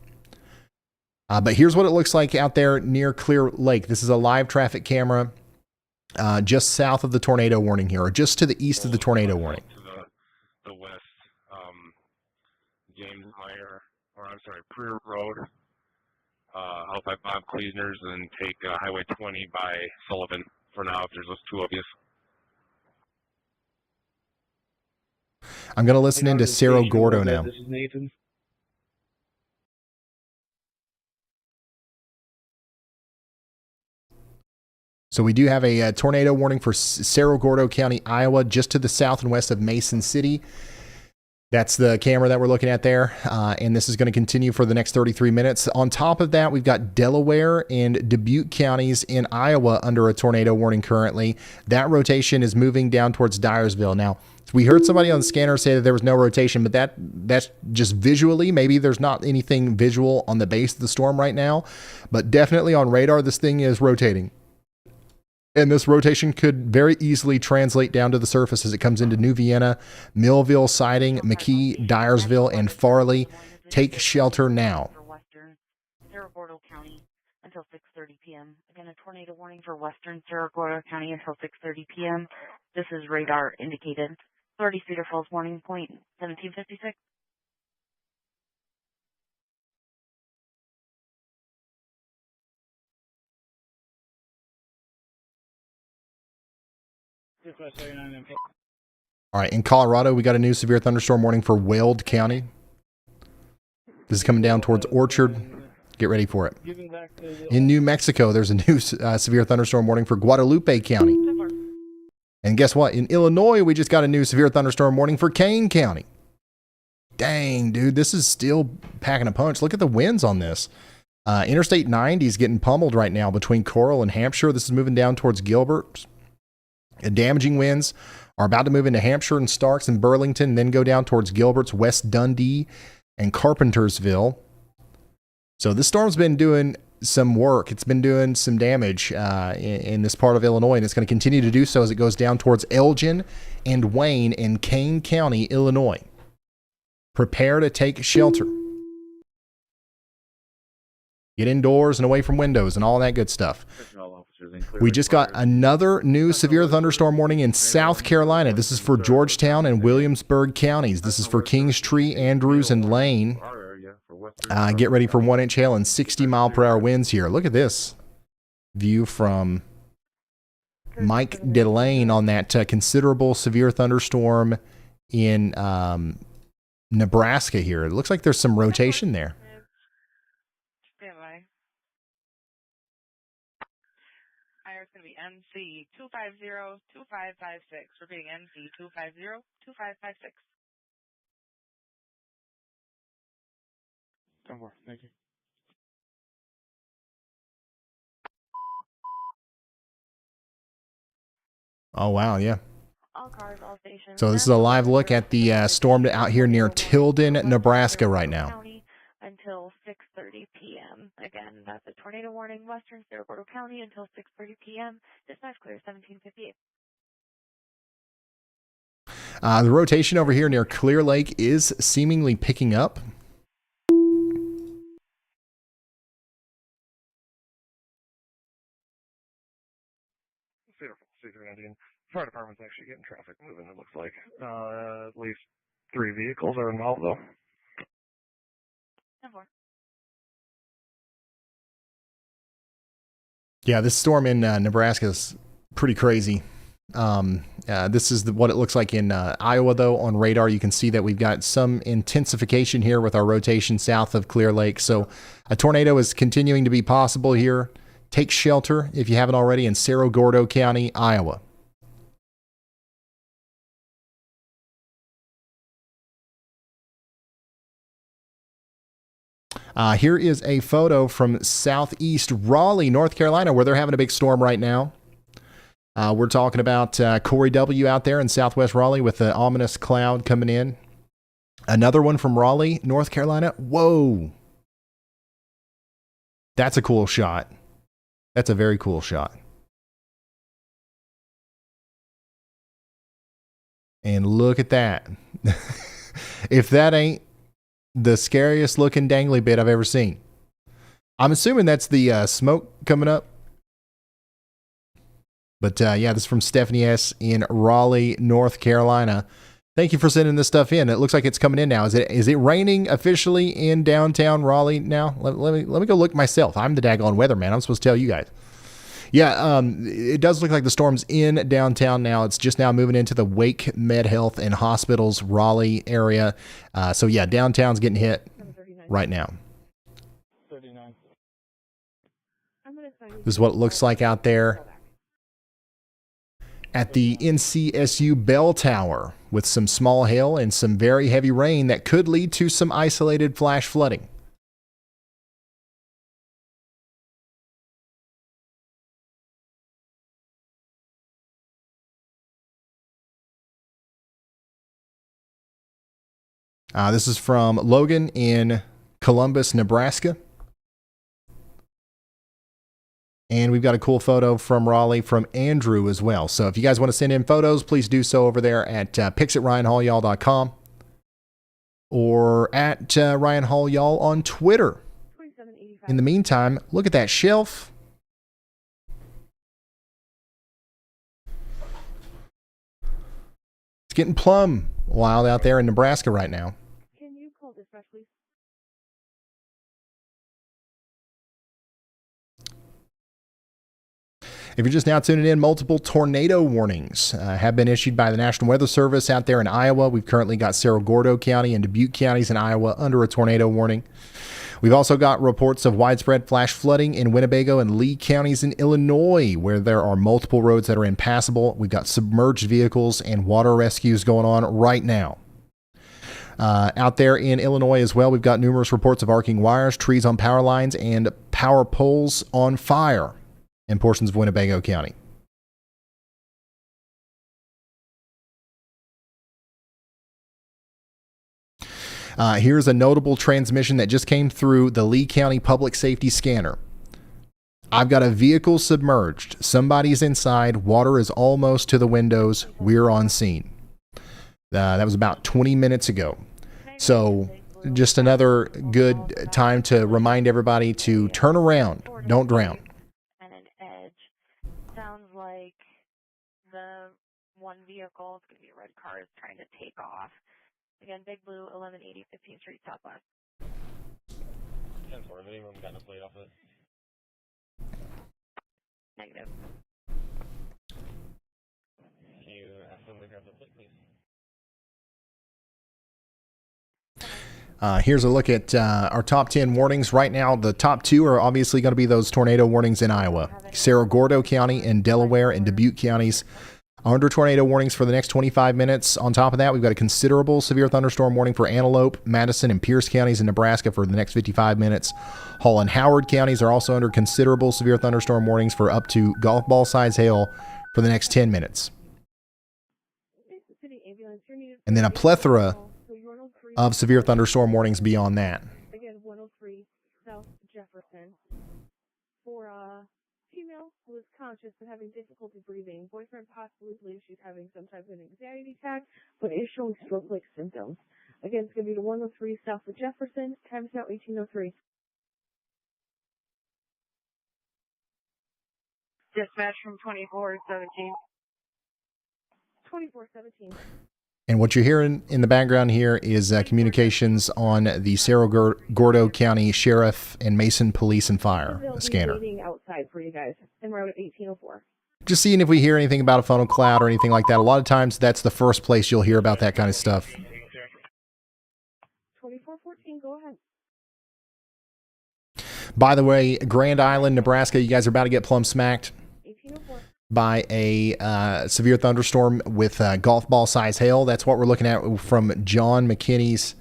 A: But here's what it looks like out there near Clear Lake. This is a live traffic camera just south of the tornado warning here, or just to the east of the tornado warning.
M: To the west, James Meyer. Prairie Road, out by Bob Kleesner's, and take Highway 20 by Sullivan for now, if there's those two of you.
A: I'm going to listen into Cerro Gordo now.
N: This is Nathan.
A: So we do have a tornado warning for Cerro Gordo County, Iowa, just to the south and west of Mason City. That's the camera that we're looking at there, and this is going to continue for the next 33 minutes. On top of that, we've got Delaware and Dubuque counties in Iowa under a tornado warning currently. That rotation is moving down towards Dyersville. Now, we heard somebody on the scanner say that there was no rotation, but that's just visually. Maybe there's not anything visual on the base of the storm right now, but definitely on radar, this thing is rotating. And this rotation could very easily translate down to the surface as it comes into New Vienna, Millville, Siding, McKee, Dyersville, and Farley. Take shelter now.
O: For western Cerro Gordo County until 6:30 p.m. Again, a tornado warning for western Cerro Gordo County until 6:30 p.m. This is radar indicated. 30 Cedar Falls warning point 1756.
A: All right, in Colorado, we got a new severe thunderstorm warning for Weld County. This is coming down towards Orchard. Get ready for it. In New Mexico, there's a new severe thunderstorm warning for Guadalupe County. And guess what? In Illinois, we just got a new severe thunderstorm warning for Kane County. Dang, dude, this is still packing a punch. Look at the winds on this. Interstate 90 is getting pummeled right now between Coral and Hampshire. This is moving down towards Gilbert. Damaging winds are about to move into Hampshire and Starks and Burlington, and then go down towards Gilbert's, West Dundee, and Carpentersville. So this storm's been doing some work. It's been doing some damage in this part of Illinois, and it's going to continue to do so as it goes down towards Elgin and Wayne in Kane County, Illinois. Prepare to take shelter. Get indoors and away from windows and all that good stuff. We just got another new severe thunderstorm warning in South Carolina. This is for Georgetown and Williamsburg counties. This is for Kingstree, Andrews, and Lane. Get ready for 1-inch hail and 60-mile-per-hour winds here. Look at this view from Mike Delane on that considerable severe thunderstorm in Nebraska here. It looks like there's some rotation there.
L: It's going to be NC 250-2556. Repeating NC 250-2556.
F: 10-4, thank you.
A: Oh, wow, yeah.
O: All cars, all stations.
A: So this is a live look at the storm out here near Tilden, Nebraska right now.
O: Until 6:30 p.m. Again, that's a tornado warning, western Saragordo County until 6:30 p.m. Dispatch clear 1758.
A: The rotation over here near Clear Lake is seemingly picking up.
F: Fire department's actually getting traffic moving, it looks like. At least 3 vehicles are involved, though.
O: 10-4.
A: Yeah, this storm in Nebraska is pretty crazy. This is what it looks like in Iowa, though. On radar, you can see that we've got some intensification here with our rotation south of Clear Lake. So a tornado is continuing to be possible here. Take shelter, if you haven't already, in Cerro Gordo County, Iowa. Here is a photo from southeast Raleigh, North Carolina, where they're having a big storm right now. We're talking about Corey W. out there in southwest Raleigh with the ominous cloud coming in. Another one from Raleigh, North Carolina. Whoa. That's a cool shot. That's a very cool shot. And look at that. If that ain't the scariest looking dangly bit I've ever seen. I'm assuming that's the smoke coming up. But yeah, this is from Stephanie S. in Raleigh, North Carolina. Thank you for sending this stuff in. It looks like it's coming in now. Is it raining officially in downtown Raleigh now? Let me go look myself. I'm the daggone weatherman. I'm supposed to tell you guys. Yeah, it does look like the storm's in downtown now. It's just now moving into the Wake Med Health and Hospitals Raleigh area. So yeah, downtown's getting hit right now.
F: 39.
A: This is what it looks like out there at the NCSU Bell Tower with some small hail and some very heavy rain that could lead to some isolated flash flooding. This is from Logan in Columbus, Nebraska. And we've got a cool photo from Raleigh from Andrew as well. So if you guys want to send in photos, please do so over there at pics@ryanhallyall.com or at Ryan Hall Y'all on Twitter. In the meantime, look at that shelf. It's getting plumb wild out there in Nebraska right now.
O: Can you call dispatch, please?
A: If you're just now tuning in, multiple tornado warnings have been issued by the National Weather Service out there in Iowa. We've currently got Cerro Gordo County and Dubuque counties in Iowa under a tornado warning. We've also got reports of widespread flash flooding in Winnebago and Lee counties in Illinois, where there are multiple roads that are impassable. We've got submerged vehicles and water rescues going on right now. Out there in Illinois as well, we've got numerous reports of arcing wires, trees on power lines, and power poles on fire in portions of Winnebago County. Here's a notable transmission that just came through the Lee County Public Safety Scanner. I've got a vehicle submerged. Somebody's inside. Water is almost to the windows. We're on scene. That was about 20 minutes ago. So just another good time to remind everybody to turn around. Don't drown.
O: And an edge. Sounds like the one vehicle, it's going to be a red car, is trying to take off. Again, Big Blue, 1180 15th Street Southwest.
E: 10-4, has anyone gotten a plate off it?
O: Negative.
E: Can you ask them to grab the plate, please?
A: Here's a look at our top 10 warnings. Right now, the top 2 are obviously going to be those tornado warnings in Iowa. Cerro Gordo County and Delaware and Dubuque counties are under tornado warnings for the next 25 minutes. On top of that, we've got a considerable severe thunderstorm warning for Antelope, Madison, and Pierce counties in Nebraska for the next 55 minutes. Hall and Howard counties are also under considerable severe thunderstorm warnings for up to golf ball size hail for the next 10 minutes. And then a plethora of severe thunderstorm warnings beyond that.
N: Again, 103 South Jefferson. For female who is conscious but having difficulty breathing, boyfriend possibly believes she's having some type of an anxiety attack, but is showing stroke-like symptoms. Again, it's going to be the 103 South of Jefferson. Time is now 1803.
L: Dispatch from 2417.
N: 2417.
A: And what you're hearing in the background here is communications on the Cerro Gordo County Sheriff and Mason Police and Fire scanner.
N: Waiting outside for you guys, and we're out at 1804.
A: Just seeing if we hear anything about a funnel cloud or anything like that. A lot of times that's the first place you'll hear about that kind of stuff.
N: 2414, go ahead.
A: By the way, Grand Island, Nebraska, you guys are about to get plumb smacked by a severe thunderstorm with golf ball size hail. That's what we're looking at from John McKinney's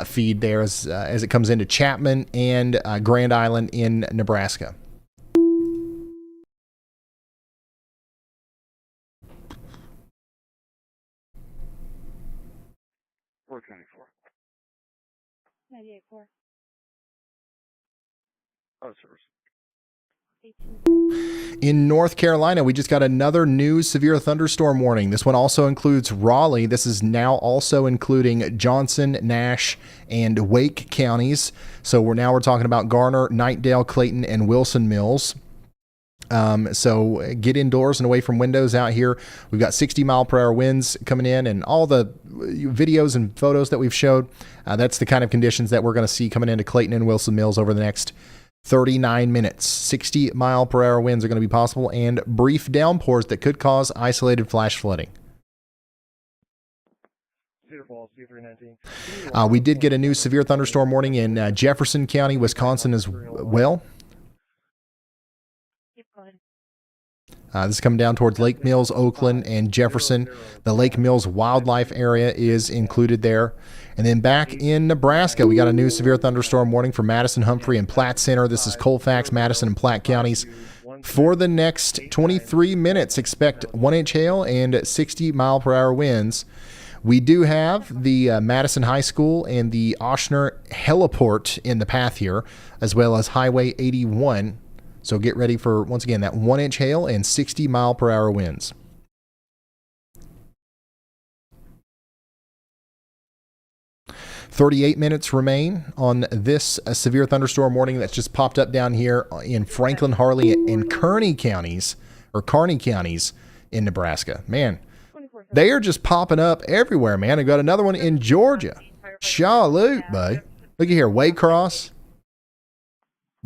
A: feed there as it comes into Chapman and Grand Island in Nebraska.
F: Four 24.
N: 98.4.
F: Oh, service.
A: In North Carolina, we just got another new severe thunderstorm warning. This one also includes Raleigh. This is now also including Johnson, Nash, and Wake counties. So we're talking about Garner, Knightdale, Clayton, and Wilson Mills. So get indoors and away from windows out here. We've got 60-mile-per-hour winds coming in, and all the videos and photos that we've showed, that's the kind of conditions that we're going to see coming into Clayton and Wilson Mills over the next 39 minutes. 60-mile-per-hour winds are going to be possible, and brief downpours that could cause isolated flash flooding. We did get a new severe thunderstorm warning in Jefferson County, Wisconsin as well. This is coming down towards Lake Mills, Oakland, and Jefferson. The Lake Mills wildlife area is included there. And then back in Nebraska, we got a new severe thunderstorm warning for Madison, Humphrey, and Platte Center. This is Colfax, Madison, and Platte counties. For the next 23 minutes, expect 1-inch hail and 60-mile-per-hour winds. We do have the Madison High School and the Oshner Heliport in the path here, as well as Highway 81. So get ready for, once again, that 1-inch hail and 60-mile-per-hour winds. "38 minutes remain on this severe thunderstorm warning that's just popped up down here in Franklin, Harley, and Kearney counties in Nebraska. Man, they are just popping up everywhere, man. I got another one in Georgia. Charlotte, bud. Look at here, Waycross.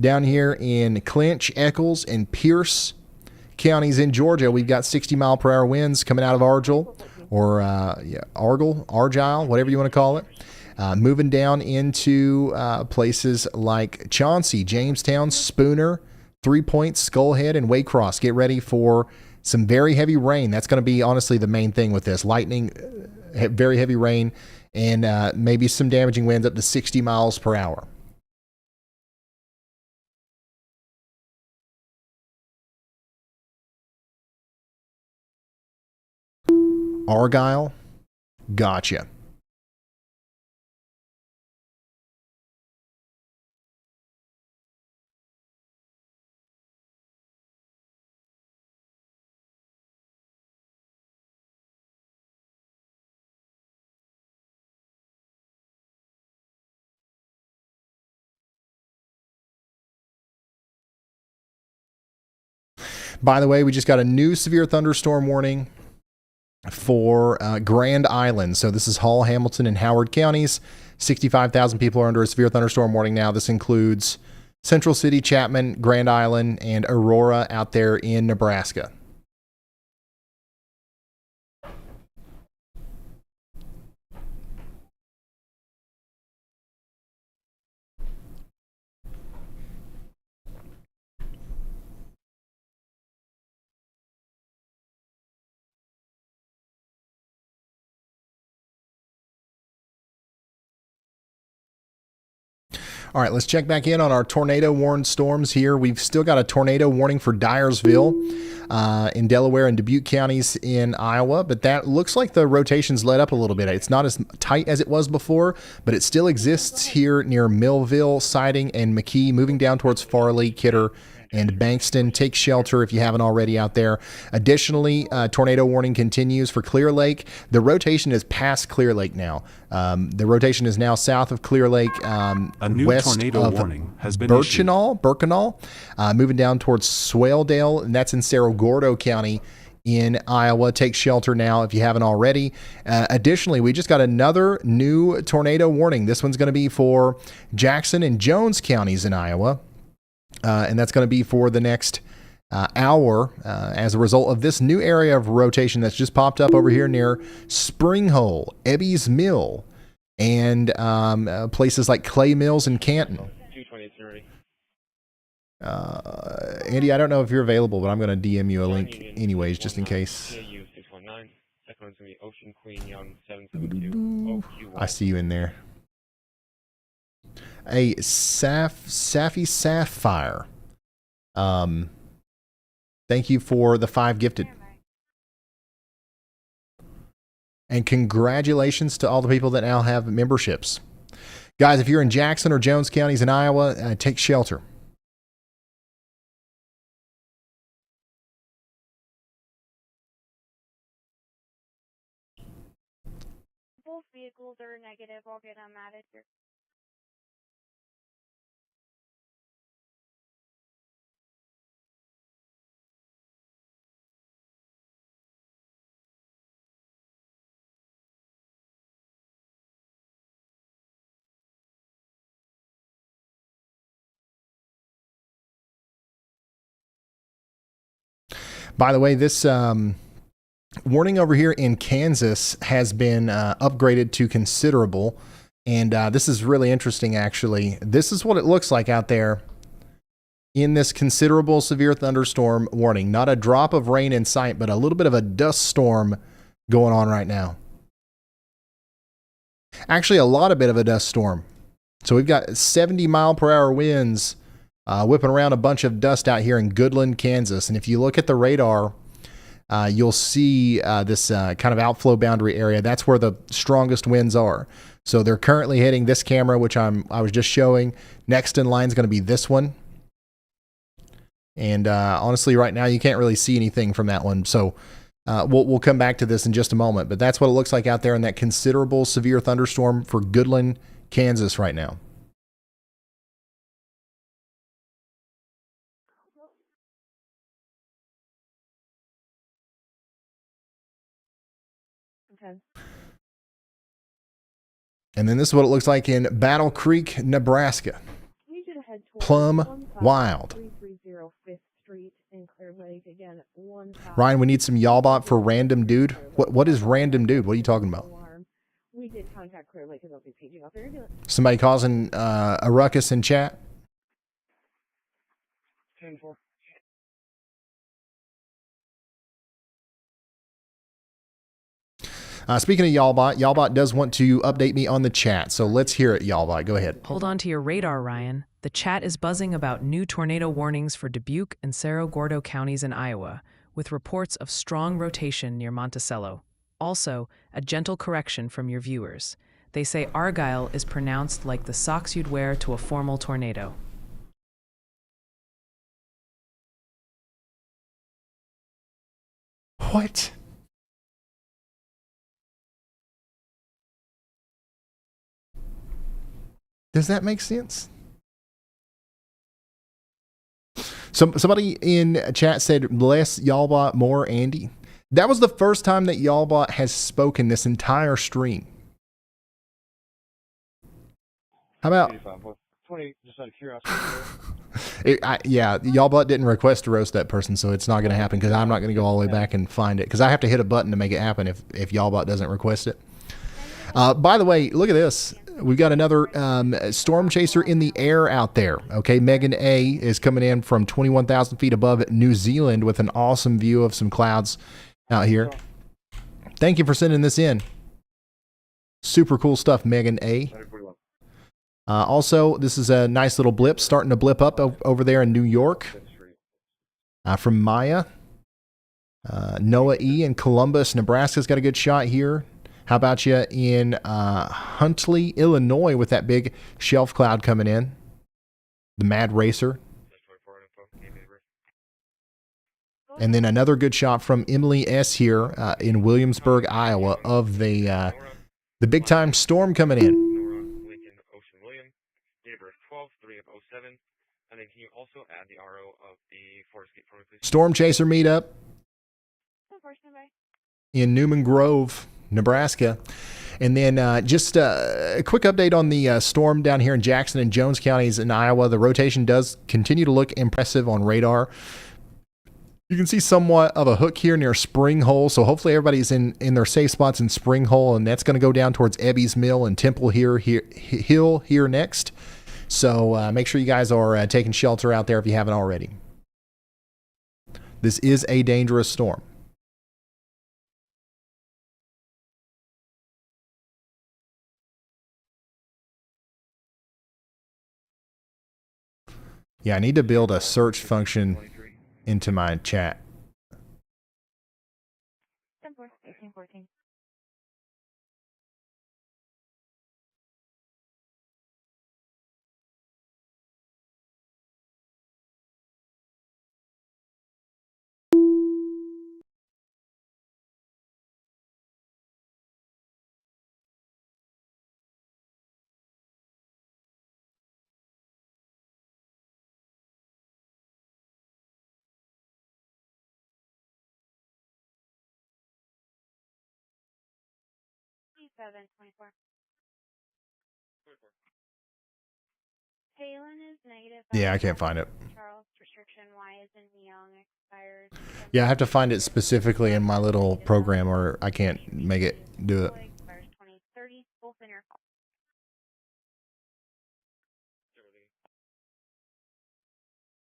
A: Down here in Clinch, Eccles, and Pierce counties in Georgia, we've got 60-mile-per-hour winds coming out of Argyle, or Argyle, whatever you want to call it. Moving down into places like Chauncey, Jamestown, Spooner, 3 Points, Skullhead, and Waycross. Get ready for some very heavy rain. That's going to be honestly the main thing with this. Lightning, very heavy rain, and maybe some damaging winds up to 60 miles per hour. Argyle, gotcha. By the way, we just got a new severe thunderstorm warning for Grand Island. So this is Hall, Hamilton, and Howard counties. 65,000 people are under a severe thunderstorm warning now. This includes Central City, Chapman, Grand Island, and Aurora out there in Nebraska. All right, let's check back in on our tornado warned storms here. We've still got a tornado warning for Dyersville in Delaware and Dubuque counties in Iowa, but that looks like the rotation's let up a little bit. It's not as tight as it was before, but it still exists here near Millville, Siding, and McKee, moving down towards Farley, Kidder, and Bankston. Take shelter if you haven't already out there. Additionally, tornado warning continues for Clear Lake. The rotation is past Clear Lake now. The rotation is now south of Clear Lake,
D: a new
A: west
D: tornado
A: of
D: warning has been
A: Birkenau, moving down towards Swaledale, and that's in Cerro Gordo County in Iowa. Take shelter now if you haven't already. Additionally, we just got another new tornado warning. This one's going to be for Jackson and Jones counties in Iowa. And that's going to be for the next hour as a result of this new area of rotation that's just popped up over here near Springhole, Ebby's Mill, and places like Clay Mills and Canton.
M: 223.
A: Andy, I don't know if you're available, but I'm going to DM you a link anyways, just in case. I see you in there. A Safi Sapphire. Thank you for the 5 gifted. And congratulations to all the people that now have memberships. Guys, if you're in Jackson or Jones counties in Iowa, take shelter.
H: Both vehicles are negative. I'll get them added here.
A: By the way, this warning over here in Kansas has been upgraded to considerable. And this is really interesting, actually. This is what it looks like out there in this considerable severe thunderstorm warning. Not a drop of rain in sight, but a little bit of a dust storm going on right now. Actually, a lot of bit of a dust storm. So we've got 70-mile-per-hour winds whipping around a bunch of dust out here in Goodland, Kansas. And if you look at the radar, you'll see this kind of outflow boundary area. That's where the strongest winds are. So they're currently hitting this camera, which I was just showing. Next in line is going to be this one. And honestly, right now, you can't really see anything from that one. So we'll come back to this in just a moment. But that's what it looks like out there in that considerable severe thunderstorm for Goodland, Kansas right now.
N: Okay.
A: And then this is what it looks like in Battle Creek, Nebraska.
N: You should head
A: Plum Wild.
N: 330 5th Street in Clear Lake. Again,
A: Ryan, we need some Y'allbot for random dude. What is random dude? What are you talking about?
N: We did contact Clear Lake because I'll be paging out their ambulance.
A: Somebody causing a ruckus in chat?
F: 10-4.
A: Speaking of Y'allbot, Y'allbot does want to update me on the chat, so let's hear it, Y'allbot. Go ahead.
P: Hold on to your radar, Ryan. The chat is buzzing about new tornado warnings for Dubuque and Cerro Gordo counties in Iowa, with reports of strong rotation near Monticello. Also, a gentle correction from your viewers. They say Argyle is pronounced like the socks you'd wear to a formal tornado.
A: What? Does that make sense? Somebody in chat said less Y'allbot, more Andy. That was the first time that Y'allbot has spoken this entire stream. How about?
F: 20, just out of curiosity.
A: Yeah, Y'allbot didn't request to roast that person, so it's not going to happen because I'm not going to go all the way back and find it because I have to hit a button to make it happen if Y'allbot doesn't request it. By the way, look at this. We've got another storm chaser in the air out there. Okay, Megan A is coming in from 21,000 feet above New Zealand with an awesome view of some clouds out here. Thank you for sending this in. Super cool stuff, Megan A. Also, this is a nice little blip starting to blip up over there in New York. From Maya. Noah E in Columbus, Nebraska's got a good shot here. How about you in Huntley, Illinois with that big shelf cloud coming in? The Mad Racer. And then another good shot from Emily S here in Williamsburg, Iowa of the big time storm coming in. Storm Chaser meetup in Newman Grove, Nebraska. And then just a quick update on the storm down here in Jackson and Jones counties in Iowa. The rotation does continue to look impressive on radar. You can see somewhat of a hook here near Spring Hole, so hopefully everybody's in their safe spots in Spring Hole, and that's going to go down towards Ebby's Mill and Temple Hill here next. So make sure you guys are taking shelter out there if you haven't already. This is a dangerous storm. Yeah, I need to build a search function into my chat.
O: 10-4, 18-14.
H: Palin is negative.
A: Yeah, I can't find it.
H: Charles restriction Y is in Young expired.
A: Yeah, I have to find it specifically in my little program or I can't make it do it.
H: Expires 2030. Both in your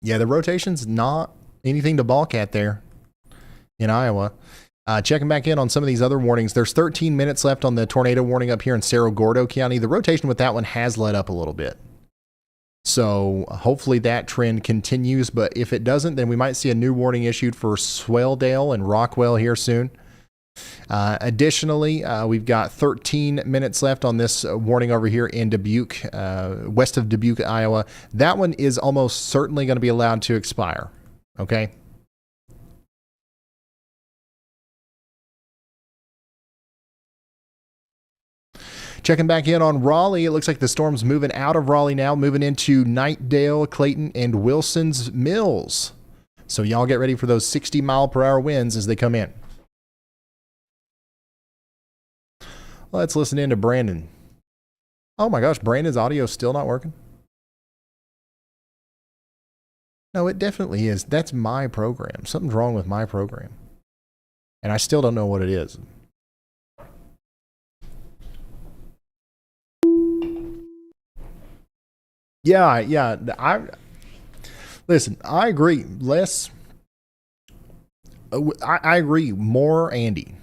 A: Yeah, the rotation's not anything to balk at there in Iowa. Checking back in on some of these other warnings. There's 13 minutes left on the tornado warning up here in Cerro Gordo County. The rotation with that one has let up a little bit. So hopefully that trend continues. But if it doesn't, then we might see a new warning issued for Swelldale and Rockwell here soon. Additionally, we've got 13 minutes left on this warning over here in Dubuque, west of Dubuque, Iowa. That one is almost certainly going to be allowed to expire. Okay. Checking back in on Raleigh, it looks like the storm's moving out of Raleigh now, moving into Knightdale, Clayton, and Wilson's Mills. So y'all get ready for those 60-mile-per-hour winds as they come in. Let's listen in to Brandon. Oh my gosh, Brandon's audio still not working? No, it definitely is. That's my program. Something's wrong with my program. And I still don't know what it is. Yeah. Listen, I agree. I agree. More Andy.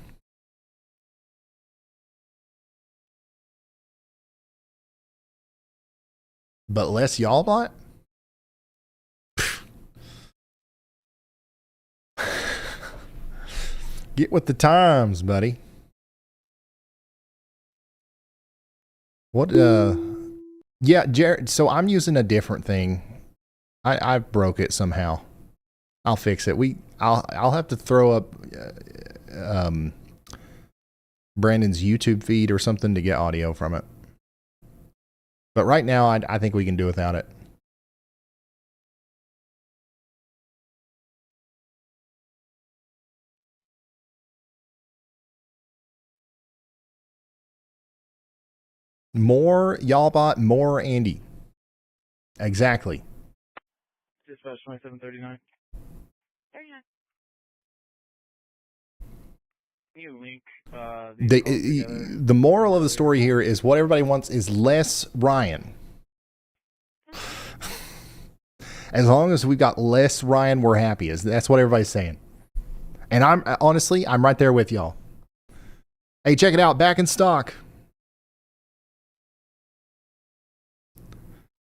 A: But less y'all bot? Get with the times, buddy. What yeah, Jared, so I'm using a different thing. I broke it somehow. I'll fix it. I'll have to throw up Brandon's YouTube feed or something to get audio from it. But right now I think we can do without it. More y'all bot, more Andy. Exactly.
K: Dispatch 2739.
O: 39.
K: Can you link
A: The moral of the story here is what everybody wants is less Ryan. As long as we've got less Ryan, we're happy. That's what everybody's saying. And I'm right there with y'all. Hey, check it out. Back in stock.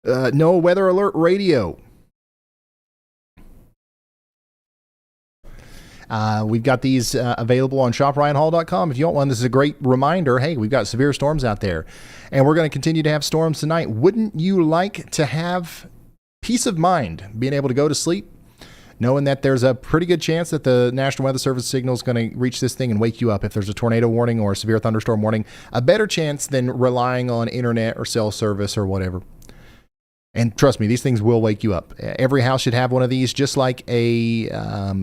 A: No weather alert radio. We've got these available on shopryanhall.com. If you want one, this is a great reminder. Hey, we've got severe storms out there, and we're going to continue to have storms tonight. Wouldn't you like to have peace of mind being able to go to sleep, knowing that there's a pretty good chance that the National Weather Service signal is going to reach this thing and wake you up if there's a tornado warning or a severe thunderstorm warning? A better chance than relying on internet or cell service or whatever. And trust me, these things will wake you up. Every house should have one of these, just like a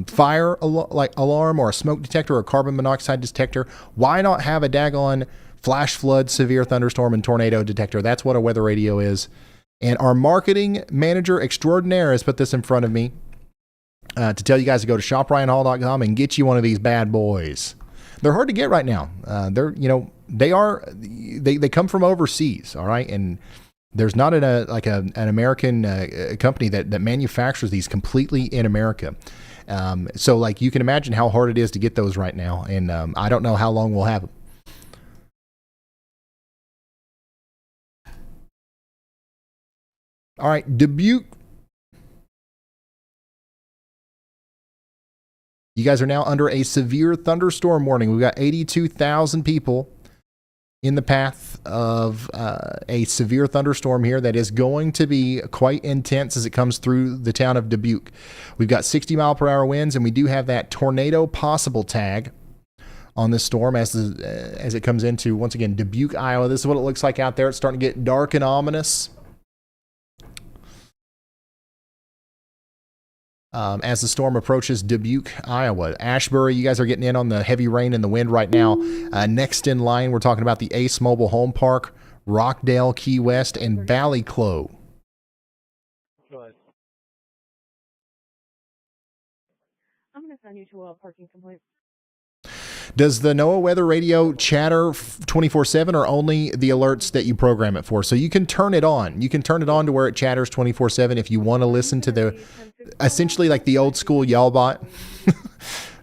A: fire alarm or a smoke detector or a carbon monoxide detector. Why not have a daggone flash flood, severe thunderstorm, and tornado detector? That's what a weather radio is. And our marketing manager extraordinaire has put this in front of me to tell you guys to go to shopryanhall.com and get you one of these bad boys. They're hard to get right now. They come from overseas, all right? And there's not an American company that manufactures these completely in America. So like you can imagine how hard it is to get those right now. And I don't know how long we'll have them. All right, Dubuque. You guys are now under a severe thunderstorm warning. We've got 82,000 people in the path of a severe thunderstorm here that is going to be quite intense as it comes through the town of Dubuque. We've got 60-mile-per-hour winds, and we do have that tornado possible tag on this storm as it comes into, once again, Dubuque, Iowa. This is what it looks like out there. It's starting to get dark and ominous. As the storm approaches Dubuque, Iowa. Ashbury, you guys are getting in on the heavy rain and the wind right now. Next in line, we're talking about the Ace Mobile Home Park, Rockdale, Key West, and Ballyclough.
N: I'm going to send you to a parking complaint.
A: Does the NOAA weather radio chatter 24/7 or only the alerts that you program it for? So you can turn it on. You can turn it on to where it chatters 24/7 if you want to listen to the, essentially like the old school y'all bot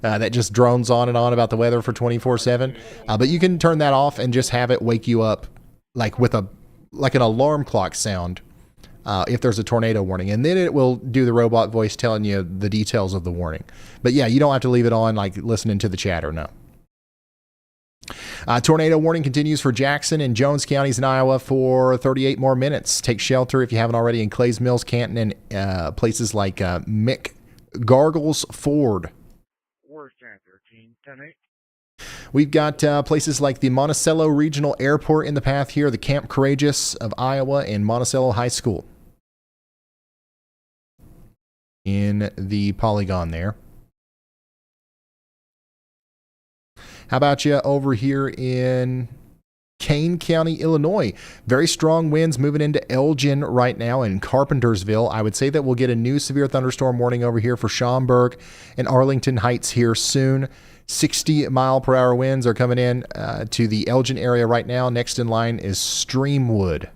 A: that just drones on and on about the weather for 24/7. But you can turn that off and just have it wake you up like with an alarm clock sound if there's a tornado warning. And then it will do the robot voice telling you the details of the warning. But yeah, you don't have to leave it on like listening to the chatter, no. Tornado warning continues for Jackson and Jones counties in Iowa for 38 more minutes. Take shelter if you haven't already in Clays Mills, Canton, and places like McGargles Ford.
K: Where's Jan 13, 10-8?
A: We've got places like the Monticello Regional Airport in the path here, the Camp Courageous of Iowa, and Monticello High School in the polygon there. How about you over here in Kane County, Illinois. Very strong winds moving into Elgin right now and Carpentersville. I would say that we'll get a new severe thunderstorm warning over here for Schaumburg and Arlington Heights here soon. 60-mile-per-hour winds are coming in to the Elgin area right now. Next in line is Streamwood.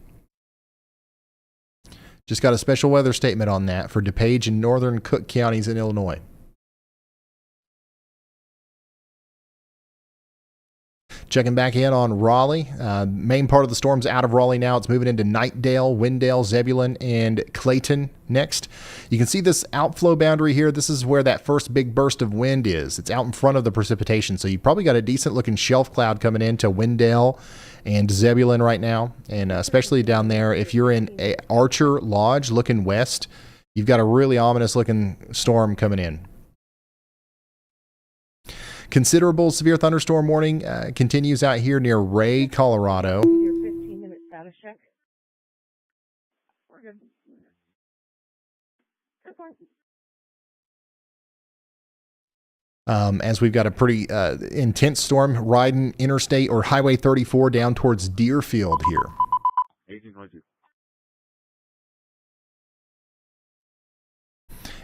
A: Just got a special weather statement on that for DuPage and northern Cook counties in Illinois. Checking back in on Raleigh. Main part of the storm's out of Raleigh now. It's moving into Knightdale, Wendell, Zebulon, and Clayton next. You can see this outflow boundary here. This is where that first big burst of wind is. It's out in front of the precipitation. So you probably got a decent looking shelf cloud coming into Wendell and Zebulon right now. And especially down there, if you're in Archer Lodge looking west, you've got a really ominous looking storm coming in. Considerable severe thunderstorm warning continues out here near Ray, Colorado.
N: Your 15-minute status check. We're good. Good point.
A: As we've got a pretty intense storm riding Interstate or Highway 34 down towards Deerfield here.
K: 1822.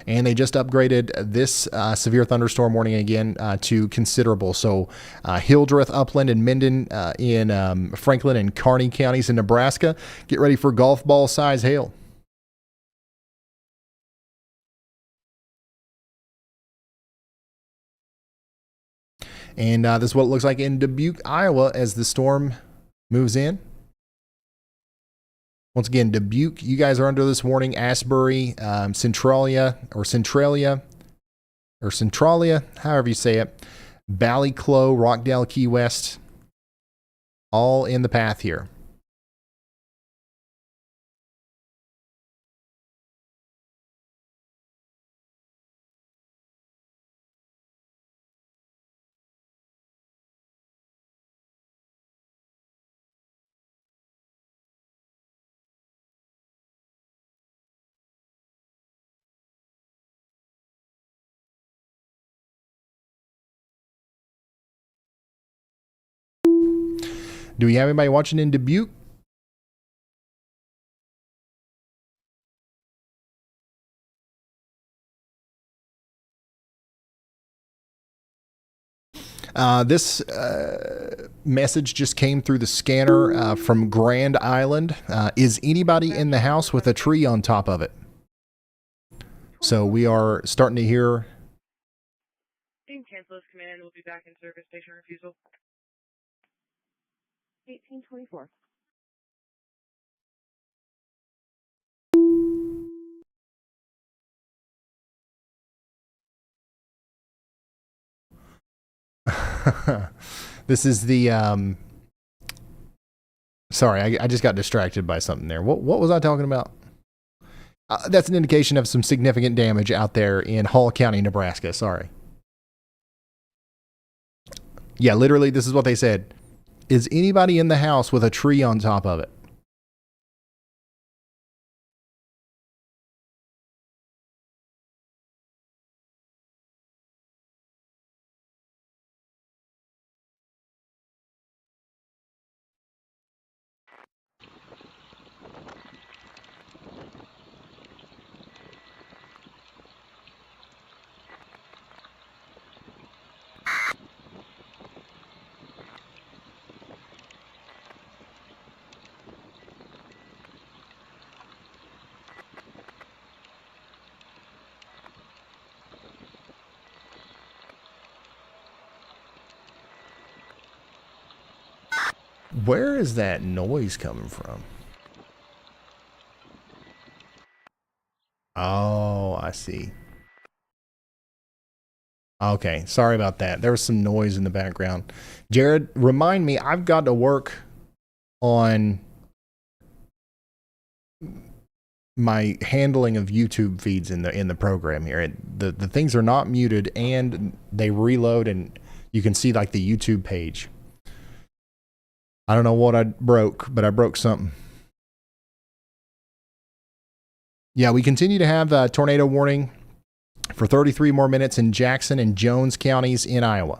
A: And they just upgraded this severe thunderstorm warning again to considerable. So Hildreth, Upland, and Minden in Franklin and Kearney counties in Nebraska. Get ready for golf ball size hail. And this is what it looks like in Dubuque, Iowa as the storm moves in. Once again, Dubuque, you guys are under this warning. Asbury, Centralia, however you say it. Ballyclough, Rockdale, Key West, all in the path here. Do we have anybody watching in Dubuque? This message just came through the scanner from Grand Island. Is anybody in the house with a tree on top of it? So we are starting to hear.
L: Team cancel this command. We'll be back in service. Station refusal.
N: 1824.
A: This is the sorry, I just got distracted by something there. What was I talking about? That's an indication of some significant damage out there in Hall County, Nebraska. Sorry. Yeah, literally, this is what they said. Is anybody in the house with a tree on top of it? Where is that noise coming from? Oh, I see. Okay, sorry about that. There was some noise in the background. Jared, remind me, I've got to work on my handling of YouTube feeds in the program here. The things are not muted and they reload and you can see like the YouTube page. I don't know what I broke, but I broke something. Yeah, we continue to have a tornado warning for 33 more minutes in Jackson and Jones counties in Iowa.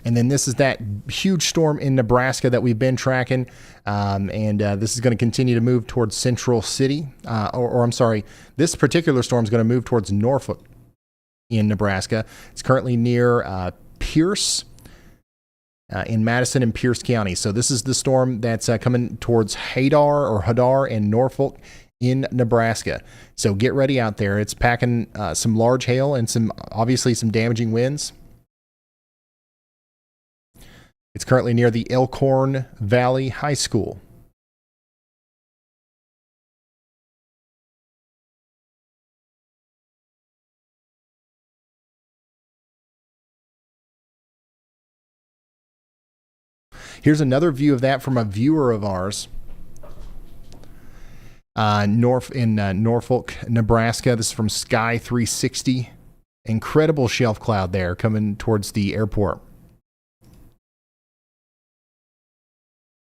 A: And then this is that huge storm in Nebraska that we've been tracking. This is going to continue to move towards Central City. I'm sorry, this particular storm is going to move towards Norfolk in Nebraska. It's currently near Pierce in Madison and Pierce County. So this is the storm that's coming towards Hadar and Norfolk in Nebraska. So get ready out there. It's packing some large hail and obviously some damaging winds. It's currently near the Elkhorn Valley High School. Here's another view of that from a viewer of ours. Norfolk, Nebraska. This is from Sky 360. Incredible shelf cloud there coming towards the airport.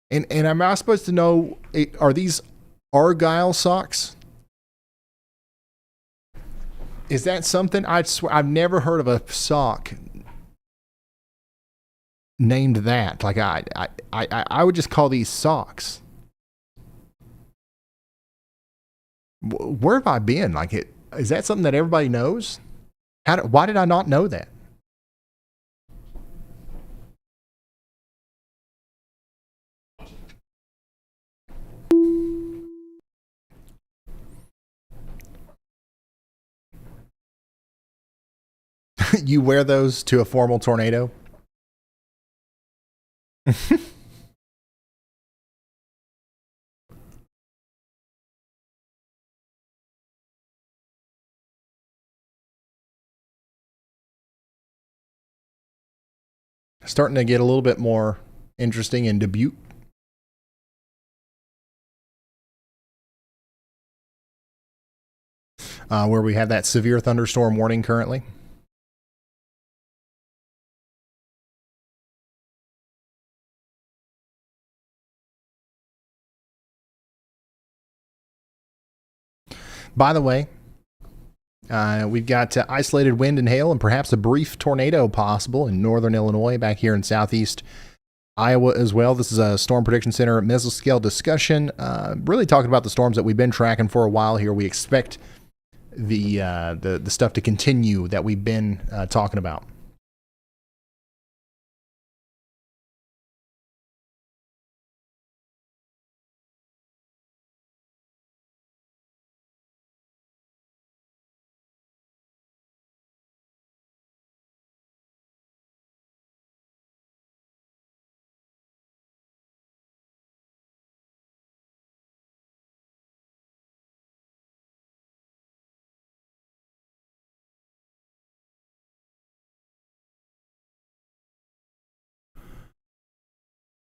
A: And am I supposed to know, are these Argyle socks? Is that something? I swear, I've never heard of a sock named that. Like I would just call these socks. Where have I been? Is that something that everybody knows? Why did I not know that? You wear those to a formal tornado? Starting to get a little bit more interesting in Dubuque. Where we have that severe thunderstorm warning currently. By the way, we've got isolated wind and hail and perhaps a brief tornado possible in northern Illinois, back here in southeast Iowa as well. This is a Storm Prediction Center mesoscale discussion, really talking about the storms that we've been tracking for a while here. We expect the stuff to continue that we've been talking about.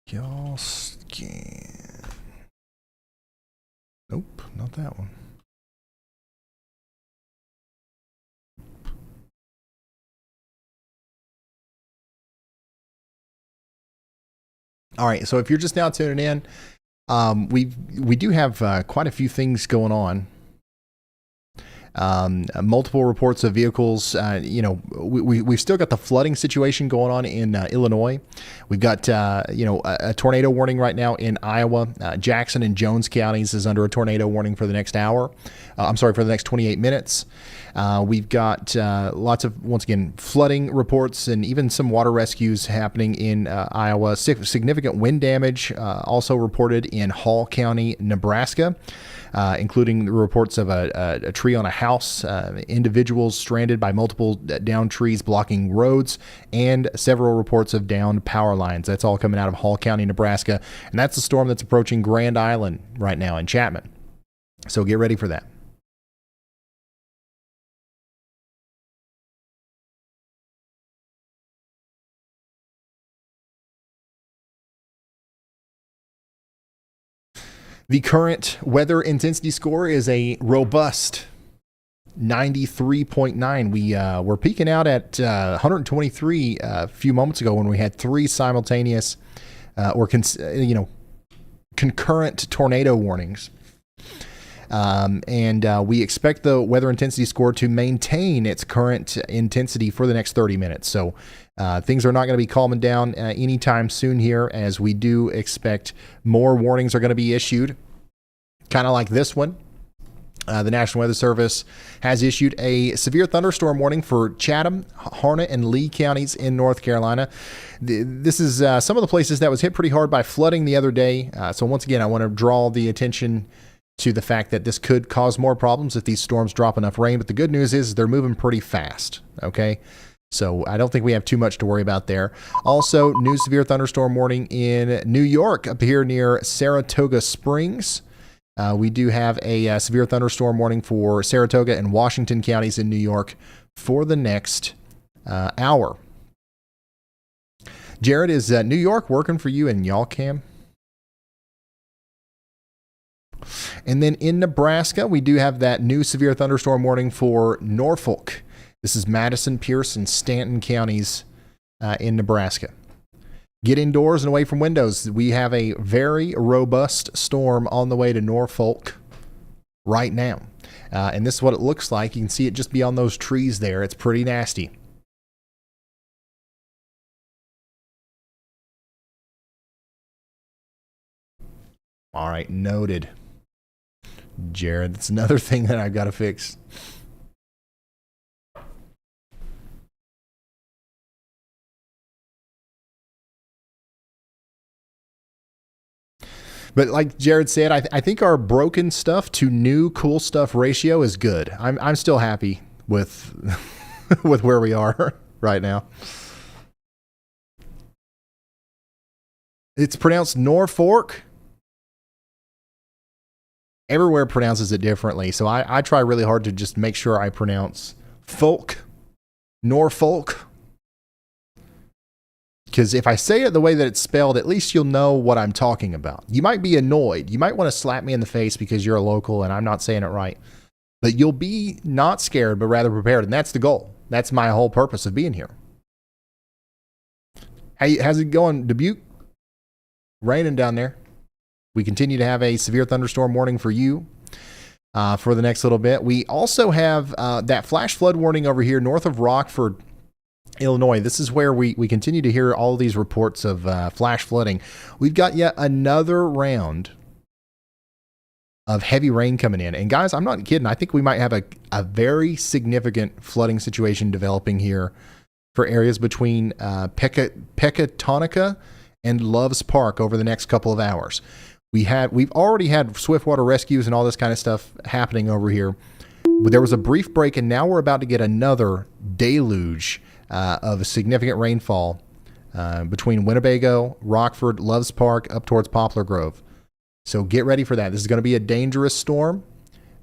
A: Y'all scan. Nope, not that one. All right, so if you're just now tuning in, we do have quite a few things going on. Multiple reports of vehicles. We've still got the flooding situation going on in Illinois. We've got a tornado warning right now in Iowa. Jackson and Jones counties is under a tornado warning for the next hour. For the next 28 minutes. We've got lots of, once again, flooding reports and even some water rescues happening in Iowa. Significant wind damage also reported in Hall County, Nebraska. Including the reports of a tree on a house, individuals stranded by multiple downed trees blocking roads, and several reports of downed power lines. That's all coming out of Hall County, Nebraska. And that's the storm that's approaching Grand Island right now in Chapman. So get ready for that. The current weather intensity score is a robust 93.9. We're peaking out at 123 a few moments ago when we had three simultaneous concurrent tornado warnings. And we expect the weather intensity score to maintain its current intensity for the next 30 minutes. So things are not going to be calming down anytime soon here, as we do expect more warnings are going to be issued, kind of like this one. The National Weather Service has issued a severe thunderstorm warning for Chatham, Harnett, and Lee counties in North Carolina. This is some of the places that was hit pretty hard by flooding the other day. So once again, I want to draw the attention to the fact that this could cause more problems if these storms drop enough rain. But the good news is they're moving pretty fast, okay? So I don't think we have too much to worry about there. Also, new severe thunderstorm warning in New York up here near Saratoga Springs. We do have a severe thunderstorm warning for Saratoga and Washington counties in New York for the next hour. Jared, is New York working for you in y'all cam? And then in Nebraska, we do have that new severe thunderstorm warning for Norfolk. This is Madison, Pierce, and Stanton counties in Nebraska. Get indoors and away from windows. We have a very robust storm on the way to Norfolk right now. And this is what it looks like. You can see it just beyond those trees there. It's pretty nasty. All right, noted. Jared, that's another thing that I've got to fix. But like Jared said, I think our broken stuff to new cool stuff ratio is good. I'm still happy with with where we are right now. It's pronounced Norfolk. Everywhere pronounces it differently, so I try really hard to just make sure I pronounce folk, Norfolk. Because if I say it the way that it's spelled, at least you'll know what I'm talking about. You might be annoyed. You might want to slap me in the face because you're a local and I'm not saying it right. But you'll be not scared, but rather prepared. And that's the goal. That's my whole purpose of being here. Hey, how's it going, Dubuque? Raining down there. We continue to have a severe thunderstorm warning for you for the next little bit. We also have that flash flood warning over here north of Rockford, Illinois. This is where we continue to hear all these reports of flash flooding. We've got yet another round of heavy rain coming in. And guys, I'm not kidding. I think we might have a very significant flooding situation developing here for areas between Pecatonica and Loves Park over the next couple of hours. We've already had swiftwater rescues and all this kind of stuff happening over here. But there was a brief break, and now we're about to get another deluge of a significant rainfall between Winnebago, Rockford, Loves Park, up towards Poplar Grove. So get ready for that. This is going to be a dangerous storm,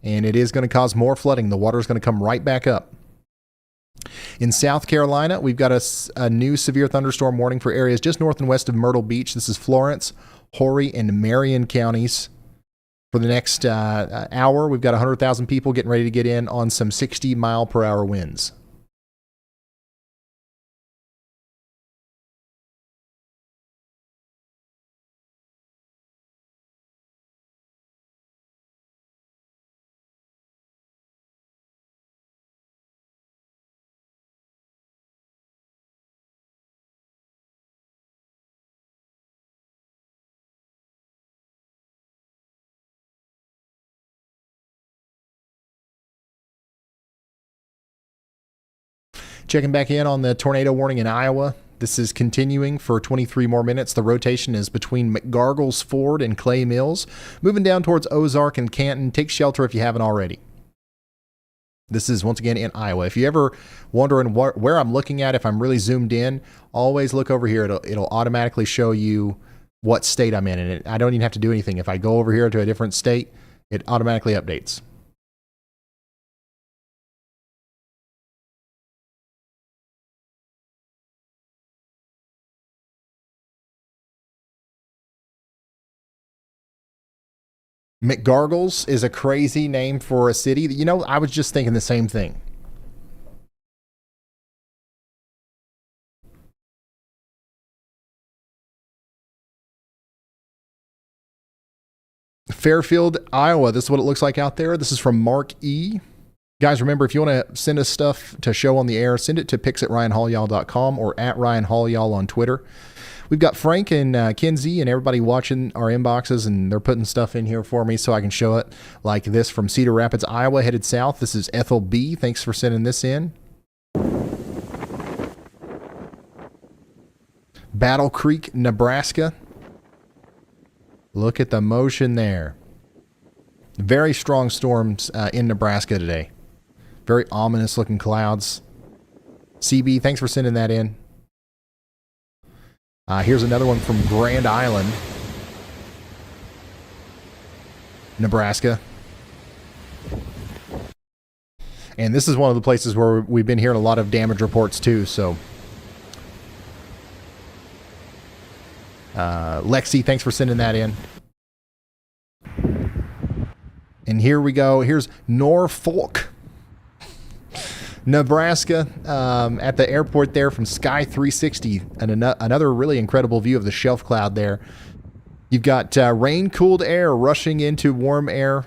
A: and it is going to cause more flooding. The water is going to come right back up. In South Carolina, we've got a new severe thunderstorm warning for areas just north and west of Myrtle Beach. This is Florence, Horry, and Marion counties. For the next hour, we've got 100,000 people getting ready to get in on some 60-mile-per-hour winds. Checking back in on the tornado warning in Iowa. This is continuing for 23 more minutes. The rotation is between McGargles Ford and Clay Mills. Moving down towards Ozark and Canton. Take shelter if you haven't already. This is once again in Iowa. If you ever wondering where I'm looking at, if I'm really zoomed in, always look over here. It'll automatically show you what state I'm in. And I don't even have to do anything. If I go over here to a different state, it automatically updates. McGargles is a crazy name for a city. You know, I was just thinking the same thing. Fairfield, Iowa. This is what it looks like out there. This is from Mark E. Guys, remember, if you want to send us stuff to show on the air, send it to pics@ryanhaulyall.com or at ryanhaulyall on Twitter. We've got Frank and Kinsey and everybody watching our inboxes, and they're putting stuff in here for me so I can show it, like this from Cedar Rapids, Iowa, headed south. This is Ethel B. Thanks for sending this in. Battle Creek, Nebraska. Look at the motion there. Very strong storms in Nebraska today. Very ominous looking clouds. CB, thanks for sending that in. Here's another one from Grand Island, Nebraska. And this is one of the places where we've been hearing a lot of damage reports too. So, Lexi, thanks for sending that in. And here we go. Here's Norfolk, Nebraska, at the airport there from Sky 360, and another really incredible view of the shelf cloud there. You've got rain-cooled air rushing into warm air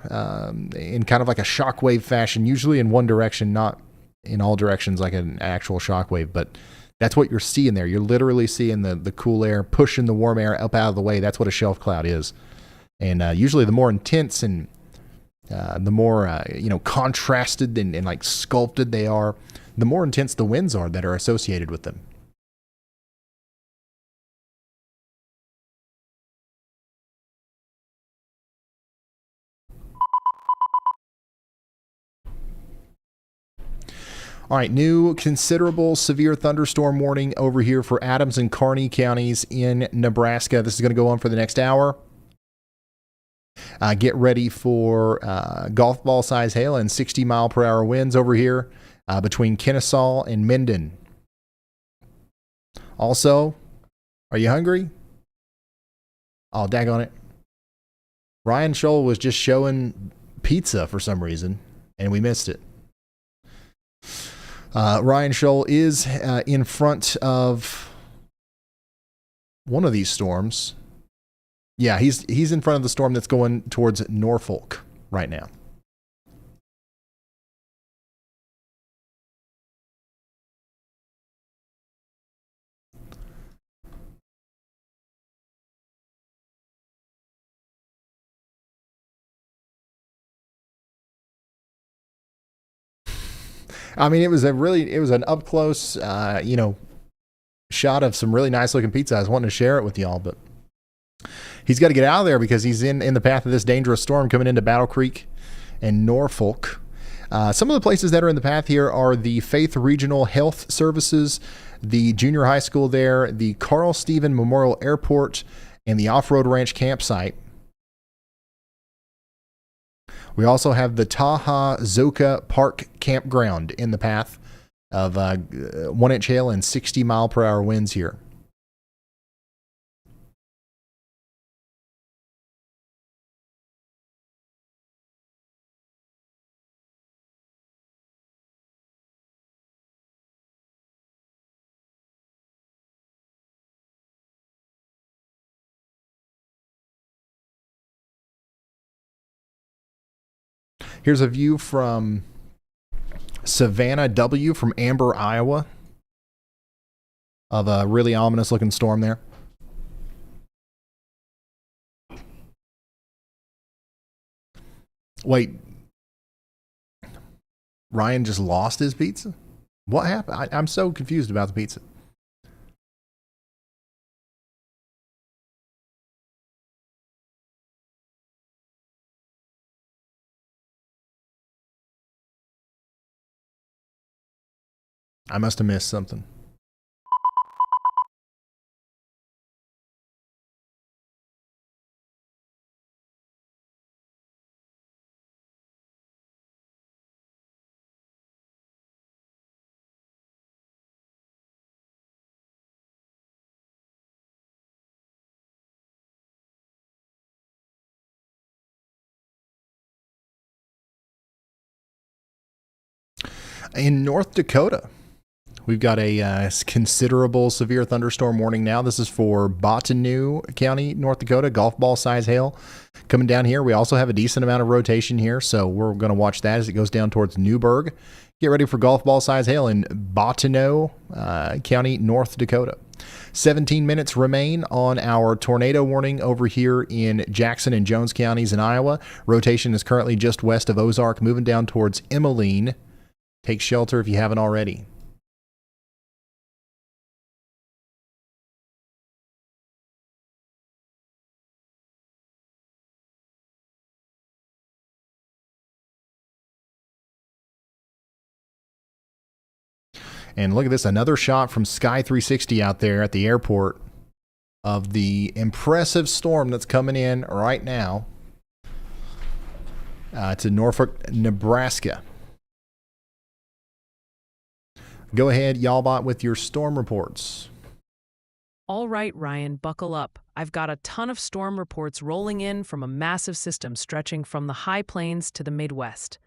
A: in kind of like a shockwave fashion, usually in one direction, not in all directions like an actual shockwave, but that's what you're seeing there. You're literally seeing the cool air pushing the warm air up out of the way. That's what a shelf cloud is. And usually the more intense and the more contrasted and like sculpted they are, the more intense the winds are that are associated with them. All right, new considerable severe thunderstorm warning over here for Adams and Kearney counties in Nebraska. This is going to go on for the next hour. Get ready for golf ball size hail and 60 mile per hour winds over here between Kennesaw and Minden. Also, are you hungry? Oh, daggone it. Ryan Scholl was just showing pizza for some reason, and we missed it. Ryan Scholl is in front of one of these storms. Yeah, he's in front of the storm that's going towards Norfolk right now. I mean, it was an up close, shot of some really nice looking pizza. I was wanting to share it with y'all, but he's got to get out of there because he's in the path of this dangerous storm coming into Battle Creek and Norfolk. Some of the places that are in the path here are the Faith Regional Health Services, the junior high school there, the Carl Stephen Memorial Airport, and the Off-Road Ranch campsite. We also have the Taha Zoka Park campground in the path of 1 inch hail and 60 mile per hour winds here. Here's a view from Savannah W from Amber, Iowa, of a really ominous looking storm there. Wait, Ryan just lost his pizza? What happened? I'm so confused about the pizza. I must have missed something. In North Dakota, We've got a considerable severe thunderstorm warning now. This is for Bottineau County, North Dakota, golf ball size hail coming down here. We also have a decent amount of rotation here, so we're going to watch that as it goes down towards Newburgh. Get ready for golf ball size hail in Bottineau County, North Dakota. 17 minutes remain on our tornado warning over here in Jackson and Jones counties in Iowa. Rotation is currently just west of Ozark, moving down towards Emmeline. Take shelter if you haven't already. And look at this, another shot from Sky 360 out there at the airport of the impressive storm that's coming in right now to Norfolk, Nebraska. Go ahead, Y'allbot, with your storm reports.
P: All right, Ryan, buckle up. I've got a ton of storm reports rolling in from a massive system stretching from the high plains to the Midwest.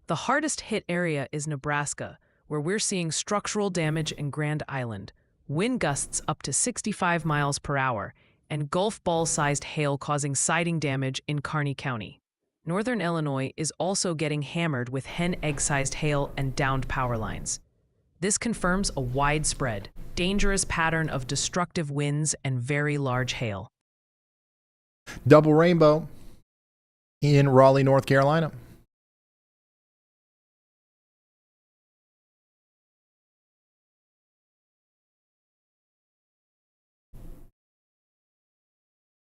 P: The hardest hit area is Nebraska, where we're seeing structural damage in Grand Island, wind gusts up to 65 miles per hour, and golf ball-sized hail causing siding damage in Kearney County. Northern Illinois is also getting hammered with hen egg-sized hail and downed power lines. This confirms a widespread, dangerous pattern of destructive winds and very large hail.
A: Double rainbow in Raleigh, North Carolina.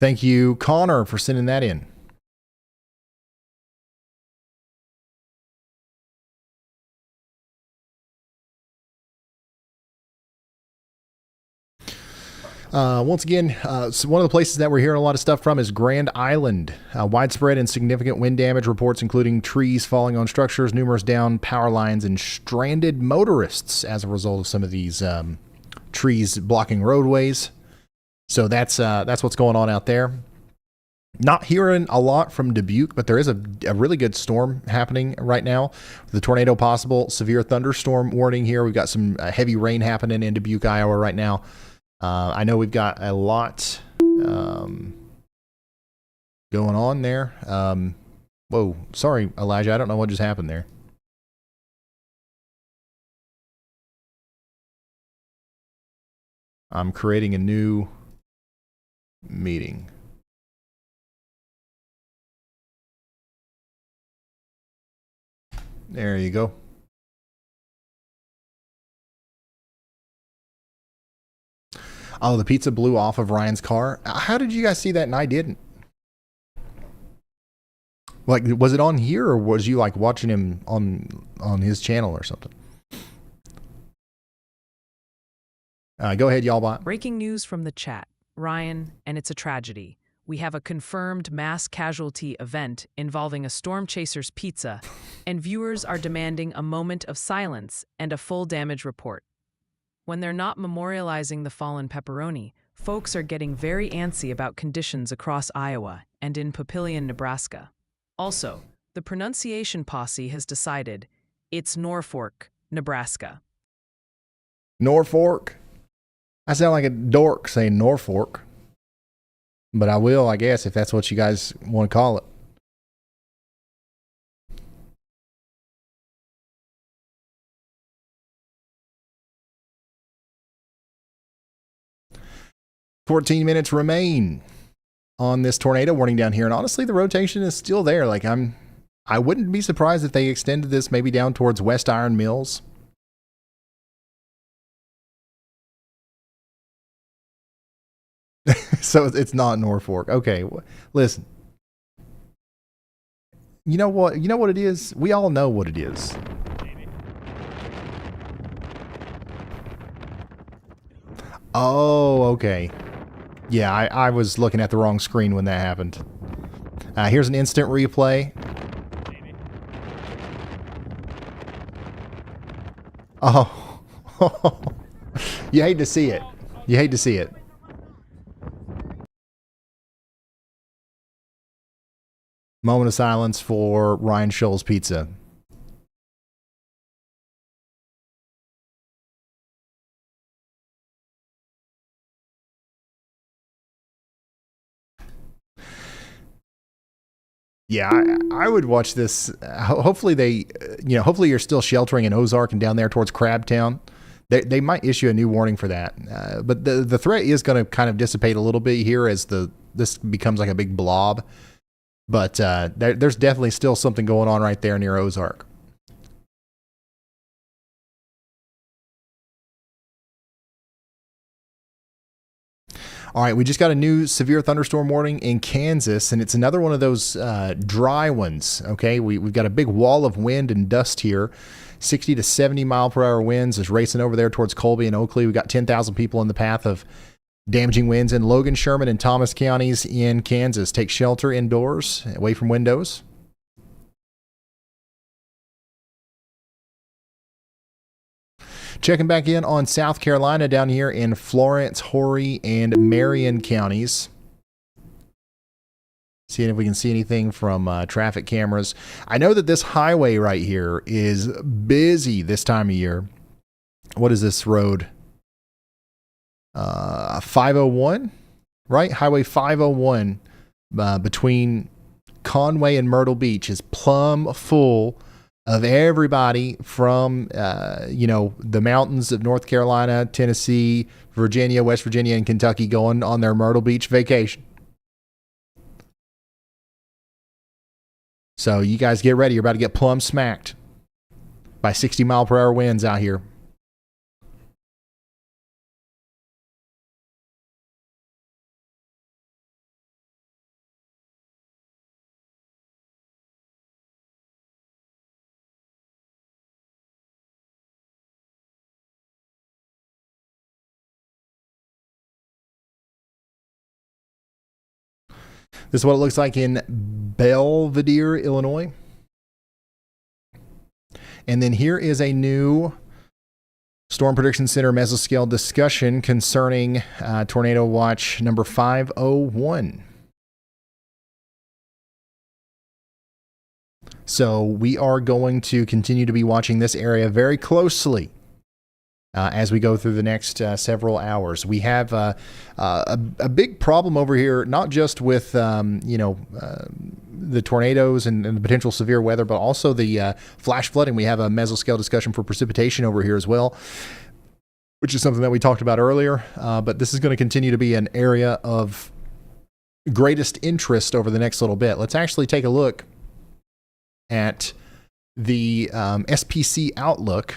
A: Thank you, Connor, for sending that in. Once again, so one of the places that we're hearing a lot of stuff from is Grand Island. Widespread and significant wind damage reports, including trees falling on structures, numerous down power lines, and stranded motorists as a result of some of these trees blocking roadways. So that's what's going on out there. Not hearing a lot from Dubuque, but there is a really good storm happening right now. The tornado possible, severe thunderstorm warning here. We've got some heavy rain happening in Dubuque, Iowa right now. I know we've got a lot going on there. Whoa, sorry, Elijah. I don't know what just happened there. I'm creating a new meeting. There you go. Oh, the pizza blew off of Ryan's car. How did you guys see that and I didn't? Like, was it on here or was you like watching him on his channel or something? Go ahead, Y'allbot.
P: Breaking news from the chat. Ryan, and it's a tragedy. We have a confirmed mass casualty event involving a Storm Chasers pizza, and viewers are demanding a moment of silence and a full damage report. When they're not memorializing the fallen pepperoni, folks are getting very antsy about conditions across Iowa and in Papillion, Nebraska. Also, the pronunciation posse has decided it's Norfolk, Nebraska.
A: Norfolk? I sound like a dork saying Norfolk. But I will, I guess, if that's what you guys want to call it. "14 minutes remain on this tornado warning down here, and honestly, the rotation is still there. Like I wouldn't be surprised if they extended this maybe down towards West Iron Mills. So it's not Norfolk. Okay, listen. You know what? You know what it is? We all know what it is. Oh, okay. Yeah, I was looking at the wrong screen when that happened. Here's an instant replay. Oh. You hate to see it. You hate to see it. Moment of silence for Ryan Scholl's pizza. Yeah, I would watch this. Hopefully hopefully you're still sheltering in Ozark and down there towards Crabtown. They might issue a new warning for that. But the threat is going to kind of dissipate a little bit here as this becomes like a big blob. But there's definitely still something going on right there near Ozark. All right, we just got a new severe thunderstorm warning in Kansas, and it's another one of those dry ones, okay? We've got a big wall of wind and dust here. 60 to 70 mile per hour winds is racing over there towards Colby and Oakley. We've got 10,000 people in the path of damaging winds in Logan, Sherman, and Thomas counties in Kansas. Take shelter indoors, away from windows. Checking back in on South Carolina down here in Florence, Horry, and Marion counties. Seeing if we can see anything from traffic cameras. I know that this highway right here is busy this time of year. What is this road? 501, right? Highway 501 between Conway and Myrtle Beach is plumb full of everybody from, the mountains of North Carolina, Tennessee, Virginia, West Virginia, and Kentucky going on their Myrtle Beach vacation. So you guys get ready. You're about to get plumb smacked by 60 mile per hour winds out here. This is what it looks like in Belvidere, Illinois. And then here is a new Storm Prediction Center mesoscale discussion concerning Tornado Watch number 501. So we are going to continue to be watching this area very closely as we go through the next several hours. We have a big problem over here, not just with the tornadoes and the potential severe weather, but also the flash flooding. We have a mesoscale discussion for precipitation over here as well, which is something that we talked about earlier. But this is going to continue to be an area of greatest interest over the next little bit. Let's actually take a look at the SPC outlook.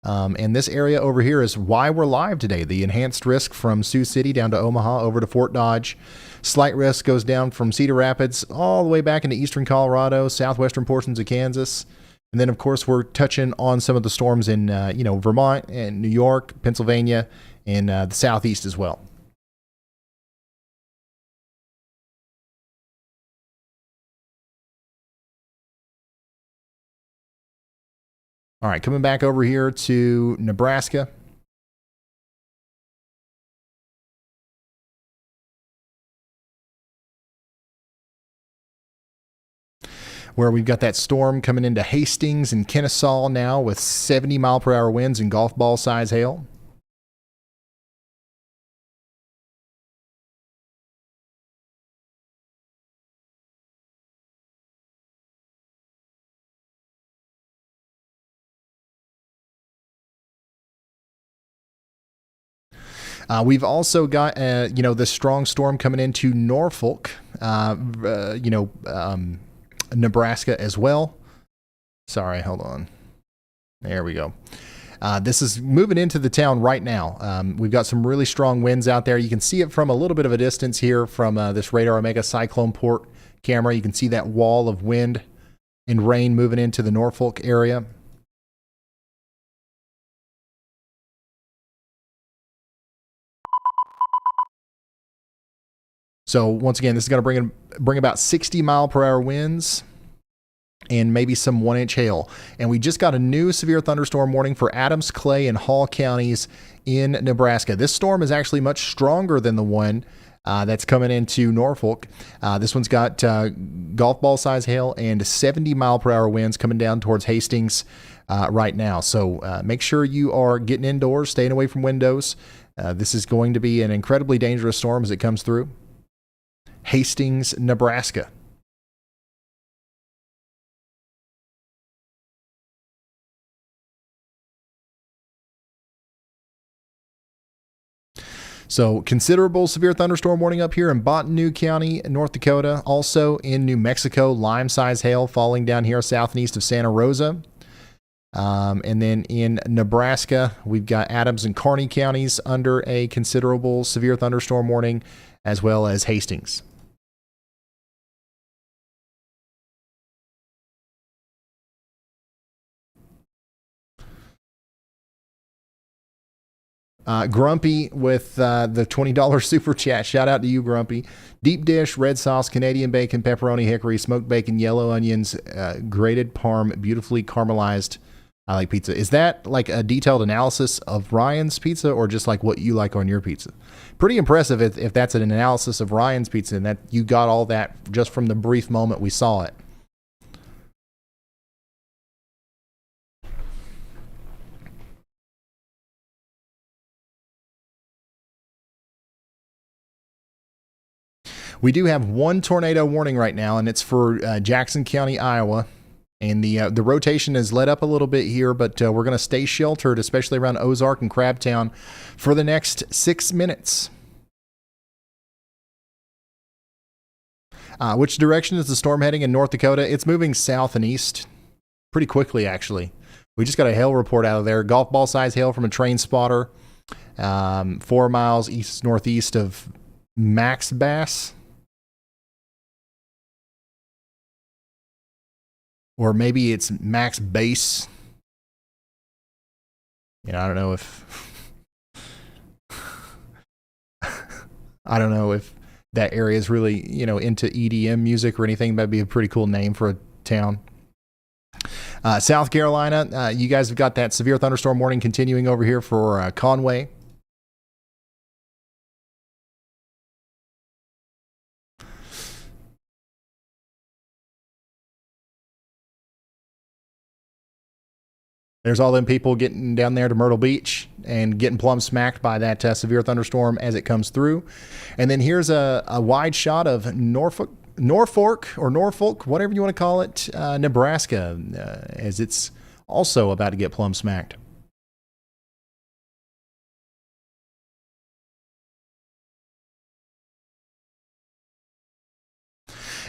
A: And this area over here is why we're live today. The enhanced risk from Sioux City down to Omaha over to Fort Dodge. Slight risk goes down from Cedar Rapids all the way back into eastern Colorado, southwestern portions of Kansas. And then, of course, we're touching on some of the storms in, Vermont and New York, Pennsylvania, and the southeast as well. All right, coming back over here to Nebraska. Where we've got that storm coming into Hastings and Kennesaw now with 70 mile per hour winds and golf ball size hail. We've also got, this strong storm coming into Norfolk, Nebraska as well. Sorry, hold on. There we go. This is moving into the town right now. We've got some really strong winds out there. You can see it from a little bit of a distance here from this Radar Omega Cyclone Port camera. You can see that wall of wind and rain moving into the Norfolk area. So once again, this is going to bring about 60 mile per hour winds and maybe some 1-inch hail. And we just got a new severe thunderstorm warning for Adams, Clay, and Hall counties in Nebraska. This storm is actually much stronger than the one that's coming into Norfolk. This one's got golf ball size hail and 70 mile per hour winds coming down towards Hastings right now. So make sure you are getting indoors, staying away from windows. This is going to be an incredibly dangerous storm as it comes through Hastings, Nebraska. So considerable severe thunderstorm warning up here in Bottineau County, North Dakota. Also in New Mexico, lime-size hail falling down here south and east of Santa Rosa. And then in Nebraska, we've got Adams and Kearney counties under a considerable severe thunderstorm warning, as well as Hastings. Grumpy with the $20 super chat. Shout out to you, Grumpy. Deep dish, red sauce, Canadian bacon, pepperoni, hickory, smoked bacon, yellow onions, grated parm, beautifully caramelized. I like pizza. Is that like a detailed analysis of Ryan's pizza or just like what you like on your pizza? Pretty impressive if that's an analysis of Ryan's pizza and that you got all that just from the brief moment we saw it. We do have one tornado warning right now, and it's for Jackson County, Iowa. And the rotation is let up a little bit here, but we're going to stay sheltered, especially around Ozark and Crabtown, for the next 6 minutes. Which direction is the storm heading in North Dakota? It's moving south and east pretty quickly, actually. We just got a hail report out of there. Golf ball size hail from a train spotter, 4 miles east-northeast of Max Bass. Or maybe it's Max Base. You know, I don't know if that area is really, into EDM music or anything. That'd be a pretty cool name for a town. South Carolina, you guys have got that severe thunderstorm warning continuing over here for Conway. There's all them people getting down there to Myrtle Beach and getting plumb smacked by that severe thunderstorm as it comes through. And then here's a wide shot of Norfolk, whatever you want to call it, Nebraska, as it's also about to get plumb smacked.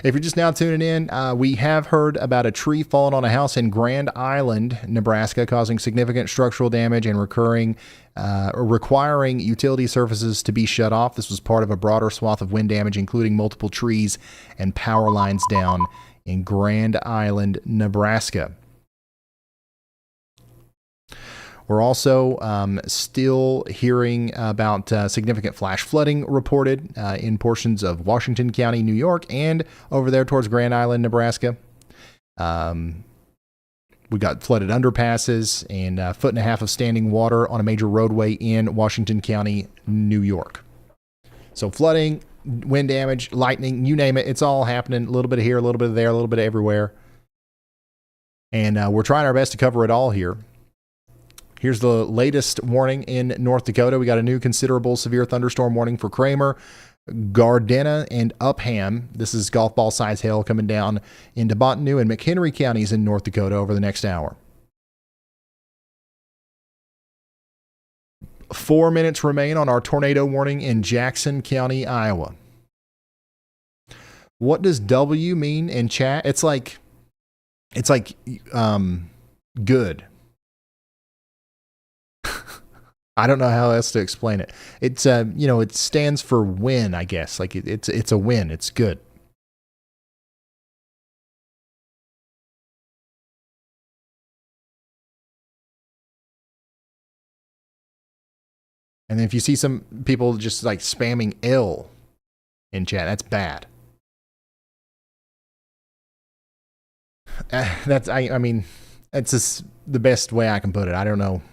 A: If you're just now tuning in, we have heard about a tree falling on a house in Grand Island, Nebraska, causing significant structural damage and requiring utility services to be shut off. This was part of a broader swath of wind damage, including multiple trees and power lines down in Grand Island, Nebraska. We're also still hearing about significant flash flooding reported in portions of Washington County, New York, and over there towards Grand Island, Nebraska. We got flooded underpasses and a foot and a half of standing water on a major roadway in Washington County, New York. So flooding, wind damage, lightning, you name it, it's all happening. A little bit of here, a little bit of there, a little bit of everywhere. And we're trying our best to cover it all here. Here's the latest warning in North Dakota. We got a new considerable severe thunderstorm warning for Kramer, Gardena, and Upham. This is golf ball size hail coming down into Bottineau and McHenry counties in North Dakota over the next hour. 4 minutes remain on our tornado warning in Jackson County, Iowa. What does W mean in chat? It's like good. I don't know how else to explain it. It's it stands for win, I guess. Like it's a win. It's good. And then if you see some people just like spamming L in chat, that's bad. I mean, that's just the best way I can put it. I don't know.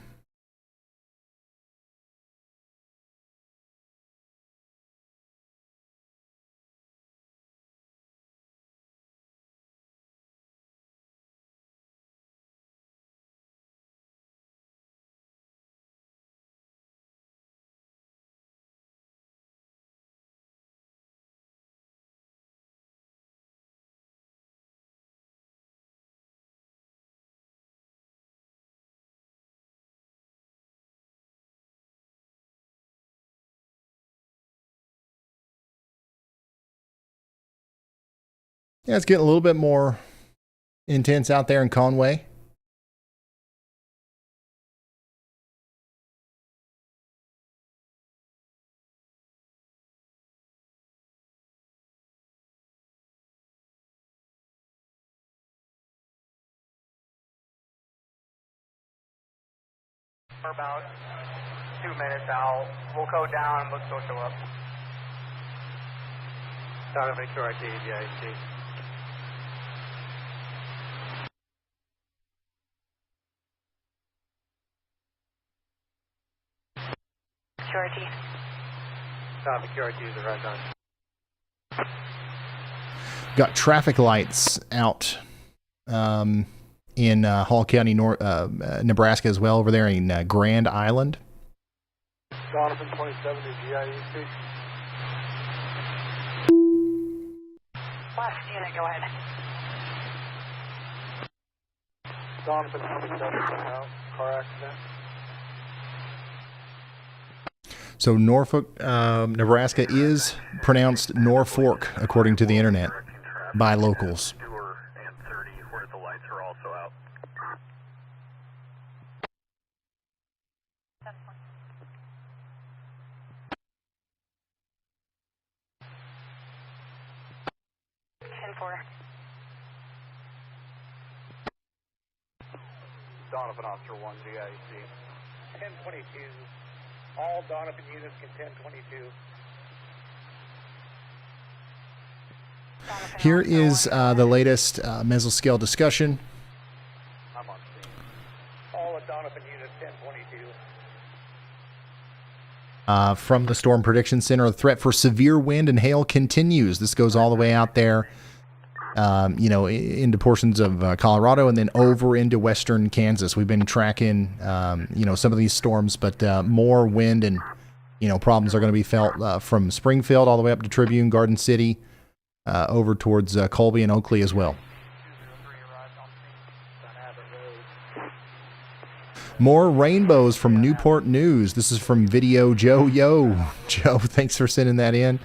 A: Yeah, it's getting a little bit more intense out there in Conway.
Q: For about 2 minutes out. We'll go down and look social up. Down to make sure I see GIC.
R: QRT.
Q: Down to QRT is the red zone.
A: Got traffic lights out in Hall County, Nebraska as well, over there in Grand Island.
Q: Donovan 27 to GIEC.
R: Last unit, go ahead.
Q: Donovan 27 out. Car accident.
A: So Norfolk, Nebraska is pronounced Norfolk, according to the internet, by locals.
Q: And 30, where the lights are also out. Donovan Officer 1, GIC. 1022. All Donovan units can 1022.
A: Here is the latest mesoscale discussion.
Q: I'm on scene. All of Donovan units 1022.
A: From the Storm Prediction Center, the threat for severe wind and hail continues. This goes all the way out there, into portions of Colorado and then over into western Kansas. We've been tracking, some of these storms, but more wind and, problems are going to be felt from Springfield all the way up to Tribune, Garden City, over towards Colby and Oakley as well. More rainbows from Newport News. This is from Video Joe. Yo, Joe, thanks for sending that in.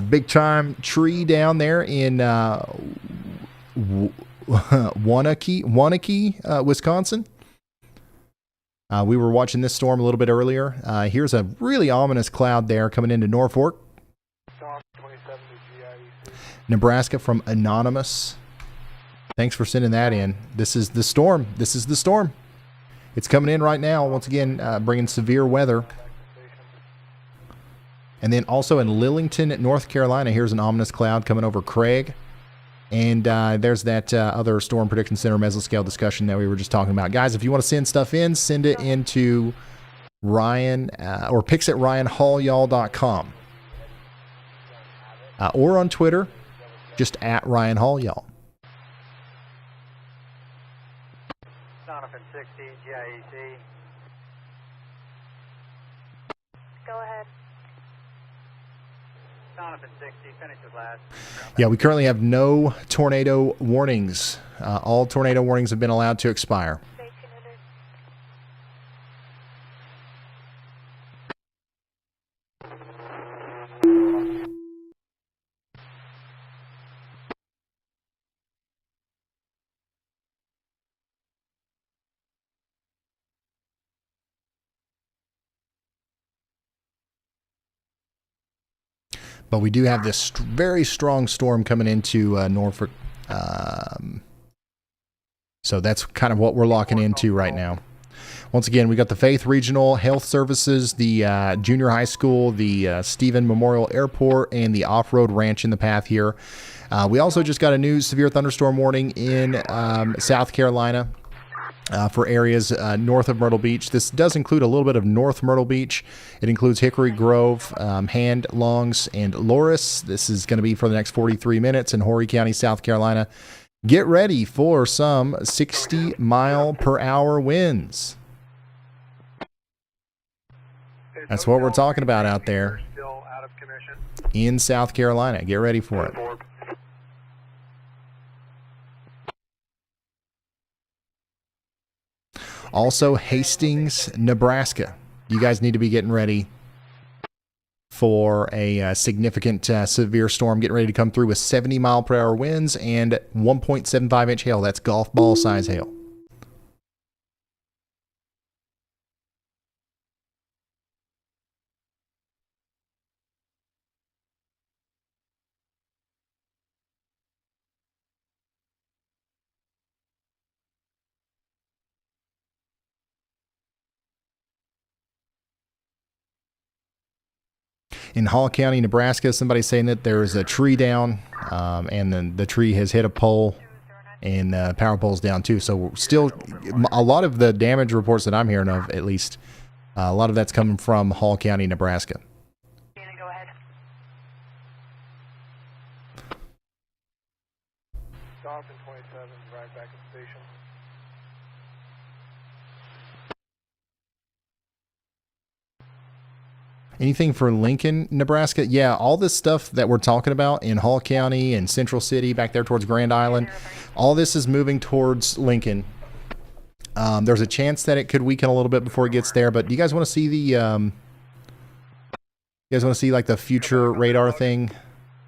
A: Big time tree down there in Waunakee, Wisconsin. We were watching this storm a little bit earlier. Here's a really ominous cloud there coming into Norfolk, Nebraska from Anonymous. Thanks for sending that in. This is the storm. It's coming in right now. Once again, bringing severe weather. And then also in Lillington, North Carolina, here's an ominous cloud coming over Craig. And there's that other Storm Prediction Center mesoscale discussion that we were just talking about. Guys, if you want to send stuff in, send it into Ryan or pics at ryanhallyall.com. Or on Twitter, just at Ryan Hall, y'all.
Q: Donovan 60, GIEC.
R: Go ahead.
Q: Donovan 60, finishes last.
A: Yeah, we currently have no tornado warnings. All tornado warnings have been allowed to expire. But we do have this very strong storm coming into Norfolk. So that's kind of what we're locking into right now. Once again, we got the Faith Regional Health Services, the junior high school, the Stephen Memorial Airport, and the off-road ranch in the path here. We also just got a new severe thunderstorm warning in South Carolina. For areas north of Myrtle Beach. This does include a little bit of North Myrtle Beach. It includes Hickory Grove, Hand, Longs, and Loris. This is going to be for the next 43 minutes in Horry County, South Carolina. Get ready for some 60-mile-per-hour winds. That's what we're talking about out there in South Carolina. Get ready for it. Also, Hastings, Nebraska. You guys need to be getting ready for a significant severe storm getting ready to come through with 70-mile-per-hour winds and 1.75-inch hail. That's golf ball size hail. In Hall County, Nebraska, somebody's saying that there's a tree down, and then the tree has hit a pole, and power pole's down too. So still, a lot of the damage reports that I'm hearing of, at least, a lot of that's coming from Hall County, Nebraska.
R: Go ahead.
Q: Dolphin 27, right back at station.
A: Anything for Lincoln, Nebraska? Yeah, all this stuff that we're talking about in Hall County and Central City, back there towards Grand Island, all this is moving towards Lincoln. There's a chance that it could weaken a little bit before it gets there, but do you guys want to see the, you guys want to see like the future radar thing,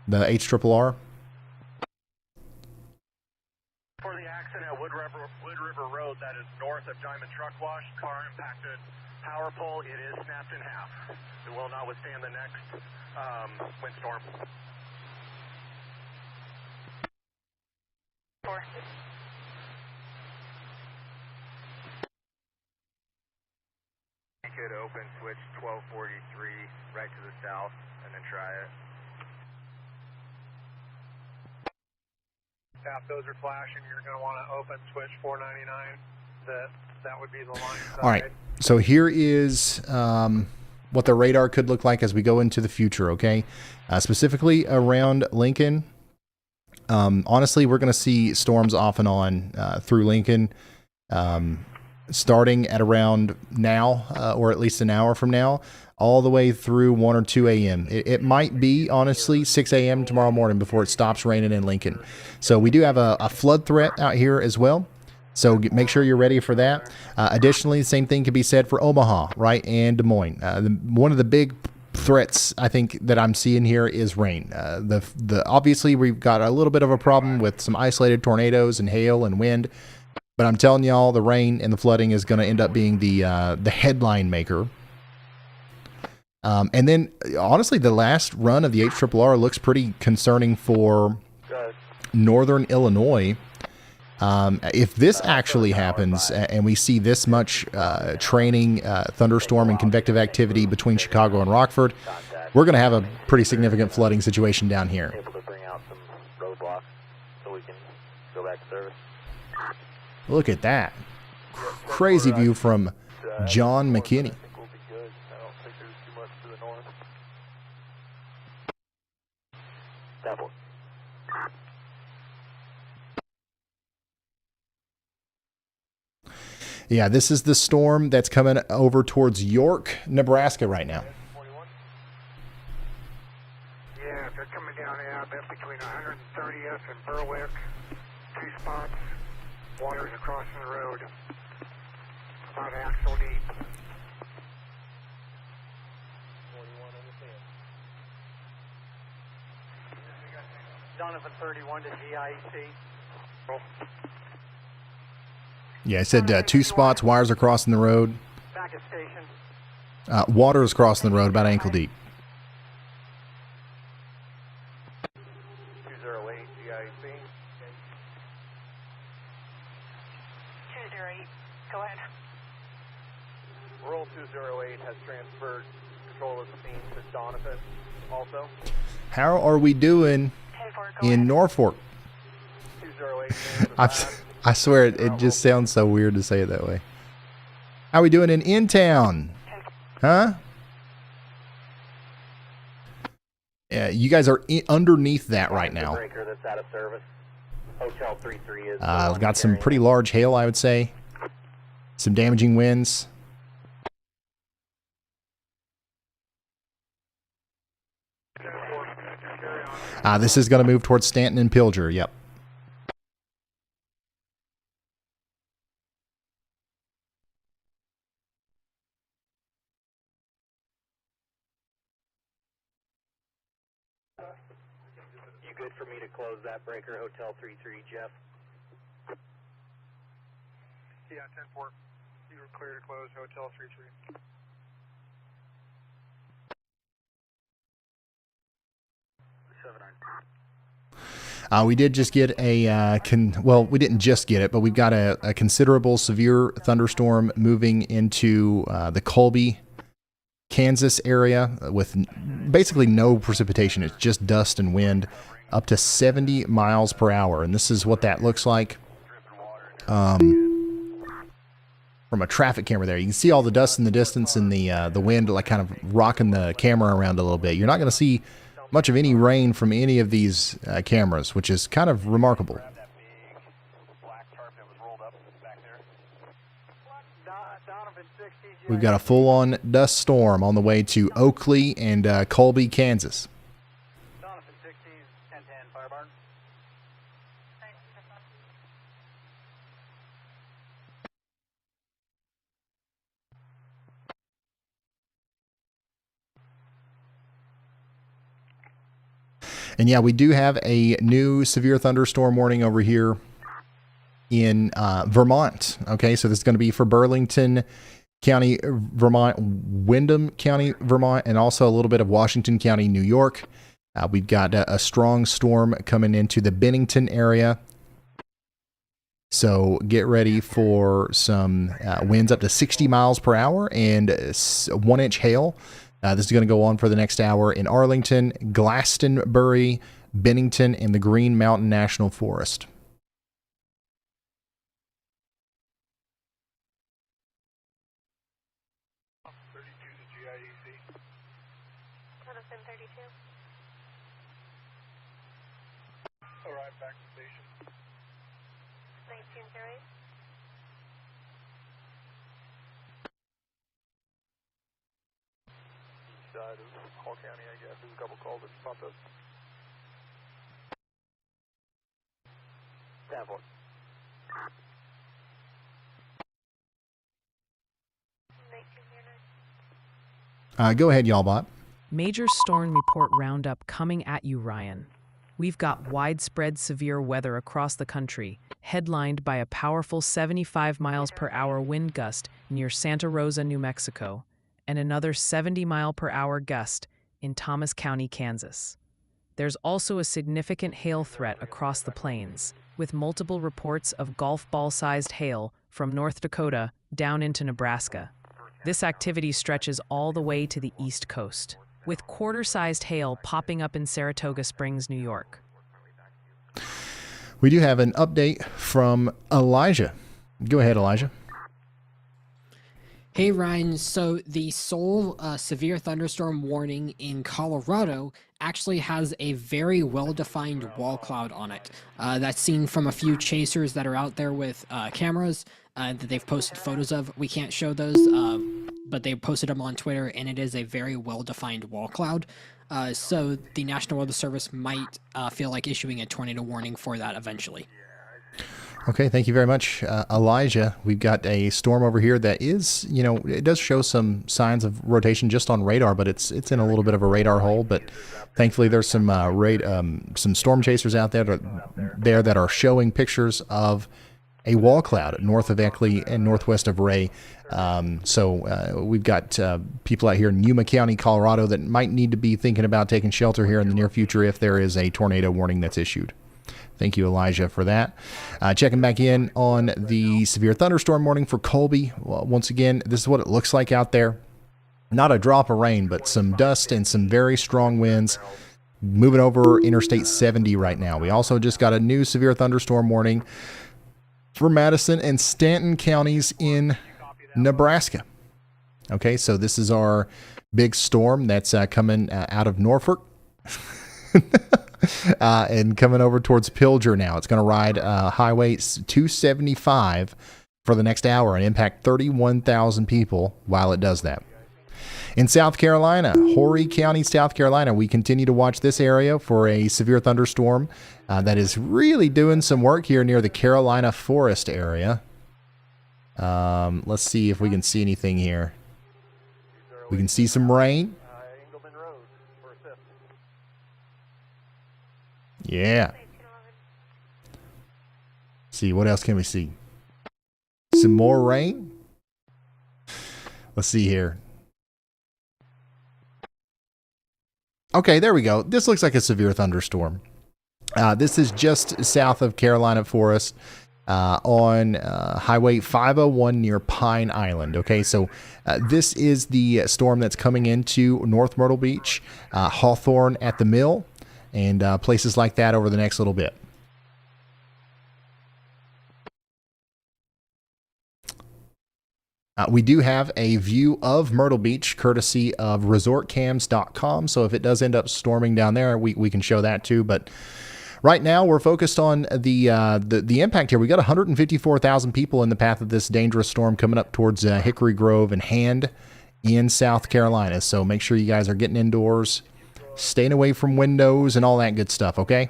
A: the HRRR?
Q: For the accident at Wood River Road, that is north of Diamond Truck Wash, car impacted power pole. It is snapped in half. It will not withstand the next windstorm. You could open switch 1243 right to the south and then try it. If those are flashing, you're going to want to open switch 499. That would be the line side.
A: All right, so here is what the radar could look like as we go into the future, okay? Specifically around Lincoln. Honestly, we're going to see storms off and on through Lincoln, starting at around now, or at least an hour from now, all the way through 1 or 2 a.m. It might be, honestly, 6 a.m. tomorrow morning before it stops raining in Lincoln. So we do have a flood threat out here as well. So make sure you're ready for that. Additionally, the same thing can be said for Omaha, right, and Des Moines. One of the big threats I think that I'm seeing here is rain. Obviously we've got a little bit of a problem with some isolated tornadoes and hail and wind, but I'm telling y'all, the rain and the flooding is going to end up being the headline maker. And then honestly, the last run of the HRRR looks pretty concerning for northern Illinois. If this actually happens and we see this much training, thunderstorm, and convective activity between Chicago and Rockford, we're going to have a pretty significant flooding situation down here.
G: Able to bring out some roadblocks so we can go back to service.
A: Look at that. Crazy view from John McKinney. Yeah, this is the storm that's coming over towards York, Nebraska right now.
Q: Yeah, they're coming down out between 130th and Berwick. 2 spots. Water's across the road. About axle deep. Donovan 31 to GIEC.
A: Yeah, I said 2 spots, wires are crossing the road.
Q: Back at station.
A: Water is crossing the road about ankle deep.
Q: 208 GIEC.
R: 208, go ahead.
Q: Rural 208 has transferred control of the scene to Donovan also.
A: How are we doing in Norfolk?
Q: 208.
A: I swear it just sounds so weird to say it that way. How we doing in town? Huh? Yeah, you guys are underneath that right now.
G: That's out of service. Hotel 33 is
A: got some pretty large hail, I would say. Some damaging winds. This is going to move towards Stanton and Pilger. Yep.
G: You good for me to close that breaker, Hotel 33, Jeff?
C: Yeah, 10-4. You were clear to close Hotel 33.
A: We did just get a, well, we didn't just get it, but we've got a considerable severe thunderstorm moving into the Colby, Kansas area with basically no precipitation. It's just dust and wind up to 70 miles per hour. And this is what that looks like from a traffic camera there. You can see all the dust in the distance and the wind like kind of rocking the camera around a little bit. You're not going to see much of any rain from any of these cameras, which is kind of remarkable. We've got a full-on dust storm on the way to Oakley and Colby, Kansas. And yeah, we do have a new severe thunderstorm warning over here in Vermont. Okay, so this is going to be for Burlington County, Vermont, Windham County, Vermont, and also a little bit of Washington County, New York. We've got a strong storm coming into the Bennington area. So get ready for some winds up to 60 miles per hour and 1-inch hail. This is going to go on for the next hour in Arlington, Glastonbury, Bennington, and the Green Mountain National Forest.
C: Arrive back to station.
R: 1908.
C: Side of Hall County, I guess. There's a couple calls that popped up.
G: Stanford.
A: Go ahead, y'all bot.
P: Major storm report roundup coming at you, Ryan. We've got widespread severe weather across the country, headlined by a powerful 75 miles per hour wind gust near Santa Rosa, New Mexico, and another 70 mile per hour gust in Thomas County, Kansas. There's also a significant hail threat across the plains, with multiple reports of golf ball-sized hail from North Dakota down into Nebraska. This activity stretches all the way to the East Coast, with quarter-sized hail popping up in Saratoga Springs, New York.
A: We do have an update from Elijah. Go ahead, Elijah.
S: Hey, Ryan. So the sole severe thunderstorm warning in Colorado actually has a very well-defined wall cloud on it. That's seen from a few chasers that are out there with cameras that they've posted photos of. We can't show those, but they posted them on Twitter, and it is a very well-defined wall cloud. So the National Weather Service might feel like issuing a tornado warning for that eventually.
A: Okay, thank you very much, Elijah. We've got a storm over here that is, it does show some signs of rotation just on radar, but it's in a little bit of a radar hole. But thankfully, there's some some storm chasers out there that are showing pictures of a wall cloud north of Eckley and northwest of Ray. So we've got people out here in Yuma County, Colorado, that might need to be thinking about taking shelter here in the near future if there is a tornado warning that's issued. Thank you, Elijah, for that. Checking back in on the severe thunderstorm warning for Colby. Well, once again, this is what it looks like out there. Not a drop of rain, but some dust and some very strong winds moving over Interstate 70 right now. We also just got a new severe thunderstorm warning for Madison and Stanton counties in Nebraska. Okay, so this is our big storm that's coming out of Norfolk. And coming over towards Pilger now. It's going to ride Highway 275 for the next hour and impact 31,000 people while it does that. In South Carolina, Horry County, South Carolina, we continue to watch this area for a severe thunderstorm that is really doing some work here near the Carolina Forest area. Let's see if we can see anything here. We can see some rain. Yeah. See, what else can we see? Some more rain. Let's see here. Okay, there we go. This looks like a severe thunderstorm. This is just south of Carolina for us on Highway 501 near Pine Island. Okay, so this is the storm that's coming into North Myrtle Beach, Hawthorne at the Mill, and places like that over the next little bit. We do have a view of Myrtle Beach courtesy of resortcams.com. So if it does end up storming down there, we can show that too. But right now we're focused on the impact here. We got 154,000 people in the path of this dangerous storm coming up towards Hickory Grove and Hand in South Carolina. So make sure you guys are getting indoors, staying away from windows and all that good stuff. Okay.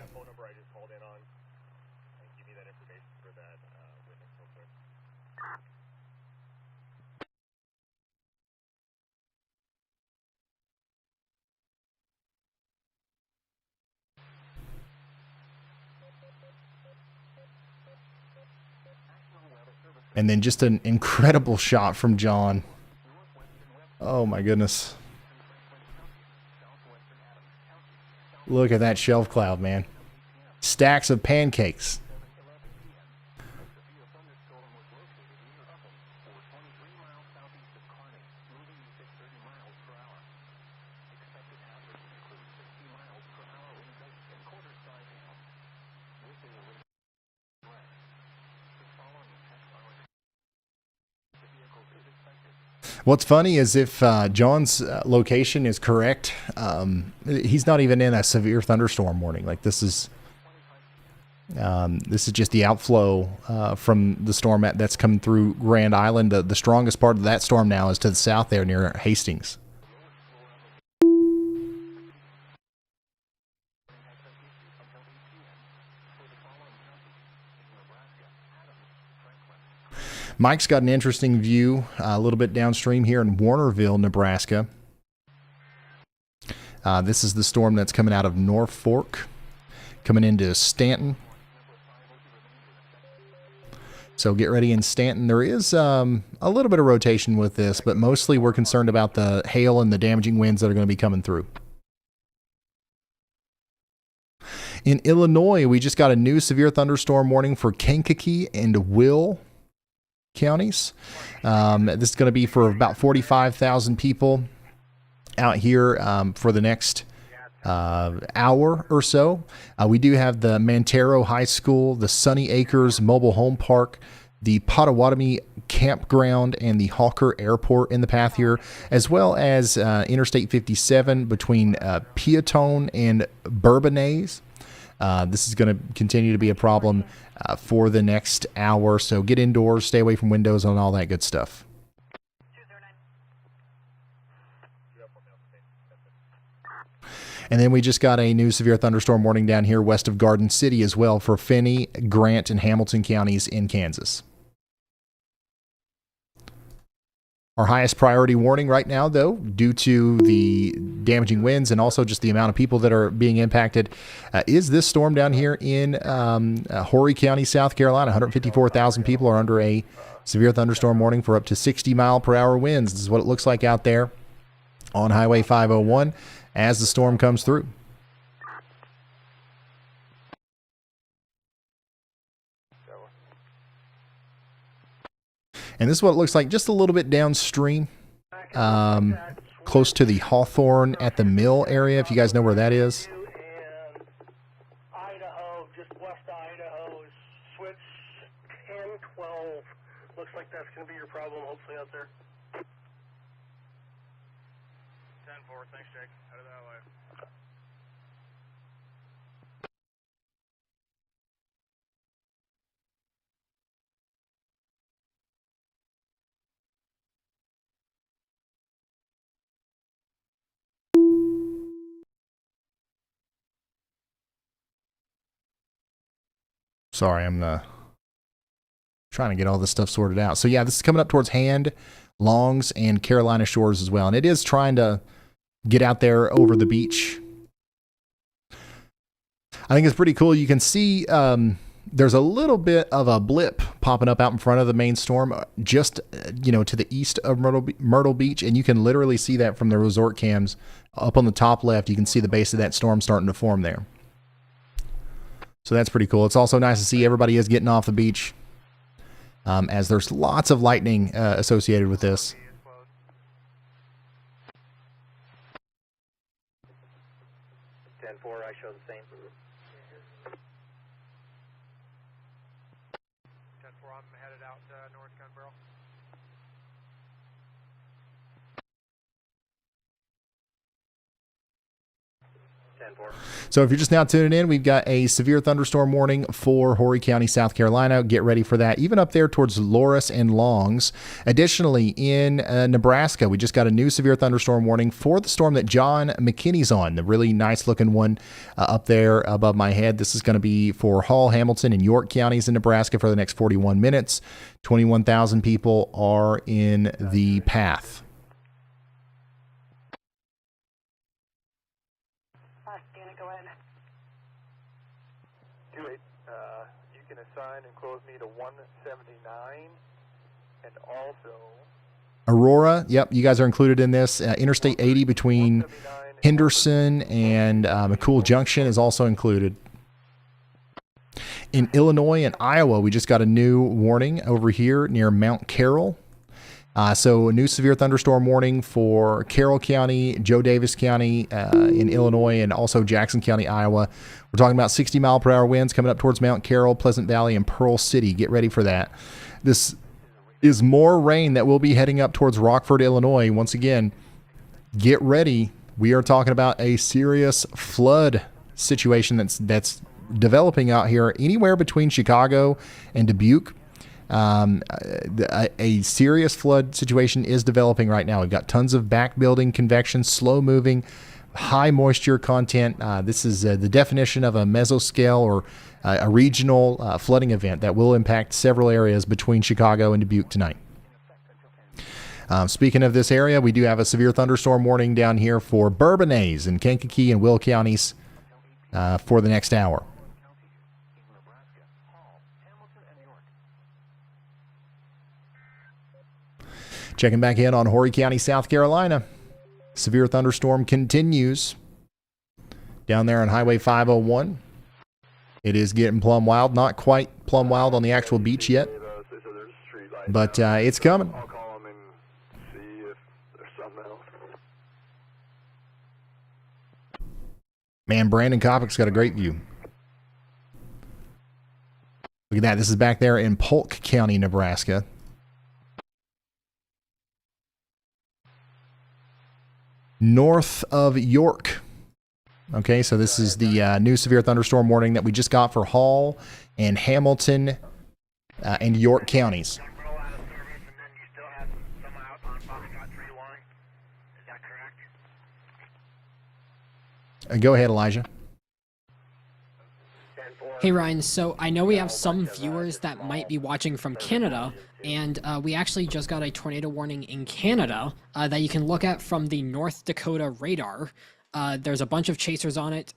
A: And then just an incredible shot from John. Oh my goodness. Look at that shelf cloud, man. Stacks of pancakes. What's funny is if John's location is correct, he's not even in a severe thunderstorm warning. Like this is just the outflow from the storm that's coming through Grand Island. The strongest part of that storm now is to the south there near Hastings. Mike's got an interesting view a little bit downstream here in Warnerville, Nebraska. This is the storm that's coming out of Norfolk, coming into Stanton. So get ready in Stanton. There is a little bit of rotation with this, but mostly we're concerned about the hail and the damaging winds that are going to be coming through. In Illinois, we just got a new severe thunderstorm warning for Kankakee and Will counties. This is going to be for about 45,000 people out here for the next hour or so. We do have the Mantero High School, the Sunny Acres Mobile Home Park, the Pottawatomie Campground, and the Hawker Airport in the path here, as well as Interstate 57 between Peatone and Bourbonnais. This is going to continue to be a problem for the next hour. So get indoors, stay away from windows and all that good stuff. And then we just got a new severe thunderstorm warning down here west of Garden City as well for Finney, Grant, and Hamilton counties in Kansas. Our highest priority warning right now, though, due to the damaging winds and also just the amount of people that are being impacted, is this storm down here in Horry County, South Carolina. 154,000 people are under a severe thunderstorm warning for up to 60-mile-per-hour winds. This is what it looks like out there on Highway 501 as the storm comes through. And this is what it looks like just a little bit downstream, close to the Hawthorne at the Mill area, if you guys know where that is.
Q: Idaho, just west of Idaho, switch 1012. Looks like that's going to be your problem, hopefully, out there. 10-4, thanks, Jake. Headed that way.
A: Sorry, I'm trying to get all this stuff sorted out. So yeah, this is coming up towards Hand, Longs, and Carolina Shores as well. And it is trying to get out there over the beach. I think it's pretty cool. You can see there's a little bit of a blip popping up out in front of the main storm, just to the east of Myrtle Beach, and you can literally see that from the resort cams up on the top left. You can see the base of that storm starting to form there. So that's pretty cool. It's also nice to see everybody is getting off the beach, as there's lots of lightning associated with this.
G: 10-4, I show the same.
F: 10-4, I'm headed out north gun barrel.
A: So if you're just now tuning in, we've got a severe thunderstorm warning for Horry County, South Carolina. Get ready for that, even up there towards Loris and Longs. Additionally, in Nebraska, we just got a new severe thunderstorm warning for the storm that John McKinney's on, the really nice looking one up there above my head. This is going to be for Hall, Hamilton, and York counties in Nebraska for the next 41 minutes. 21,000 people are in the path.
C: You can assign and close me to 179, and also
A: Aurora, yep, you guys are included in this. Interstate 80 between Henderson and McCool Junction is also included. In Illinois and Iowa, we just got a new warning over here near Mount Carroll. So a new severe thunderstorm warning for Carroll County, Joe Davis County in Illinois, and also Jackson County, Iowa. We're talking about 60-mile-per-hour winds coming up towards Mount Carroll, Pleasant Valley, and Pearl City. Get ready for that. This is more rain that will be heading up towards Rockford, Illinois. Once again, get ready. We are talking about a serious flood situation that's developing out here anywhere between Chicago and Dubuque. A serious flood situation is developing right now. We've got tons of back building convection, slow moving, high moisture content. This is the definition of a mesoscale or a regional flooding event that will impact several areas between Chicago and Dubuque tonight. Speaking of this area, we do have a severe thunderstorm warning down here for Bourbonnais in Kankakee and Will counties for the next hour. Checking back in on Horry County, South Carolina. Severe thunderstorm continues down there on Highway 501. It is getting plumb wild. Not quite plumb wild on the actual beach yet, but it's coming.
C: I'll call them and see if there's something else.
A: Man, Brandon Koppick's got a great view. Look at that. This is back there in Polk County, Nebraska. North of York. Okay, so this is the new severe thunderstorm warning that we just got for Hall and Hamilton and York counties. Go ahead, Elijah.
S: Hey Ryan, so I know we have some viewers that might be watching from Canada, and we actually just got a tornado warning in Canada that you can look at from the North Dakota radar. There's a bunch of chasers on it.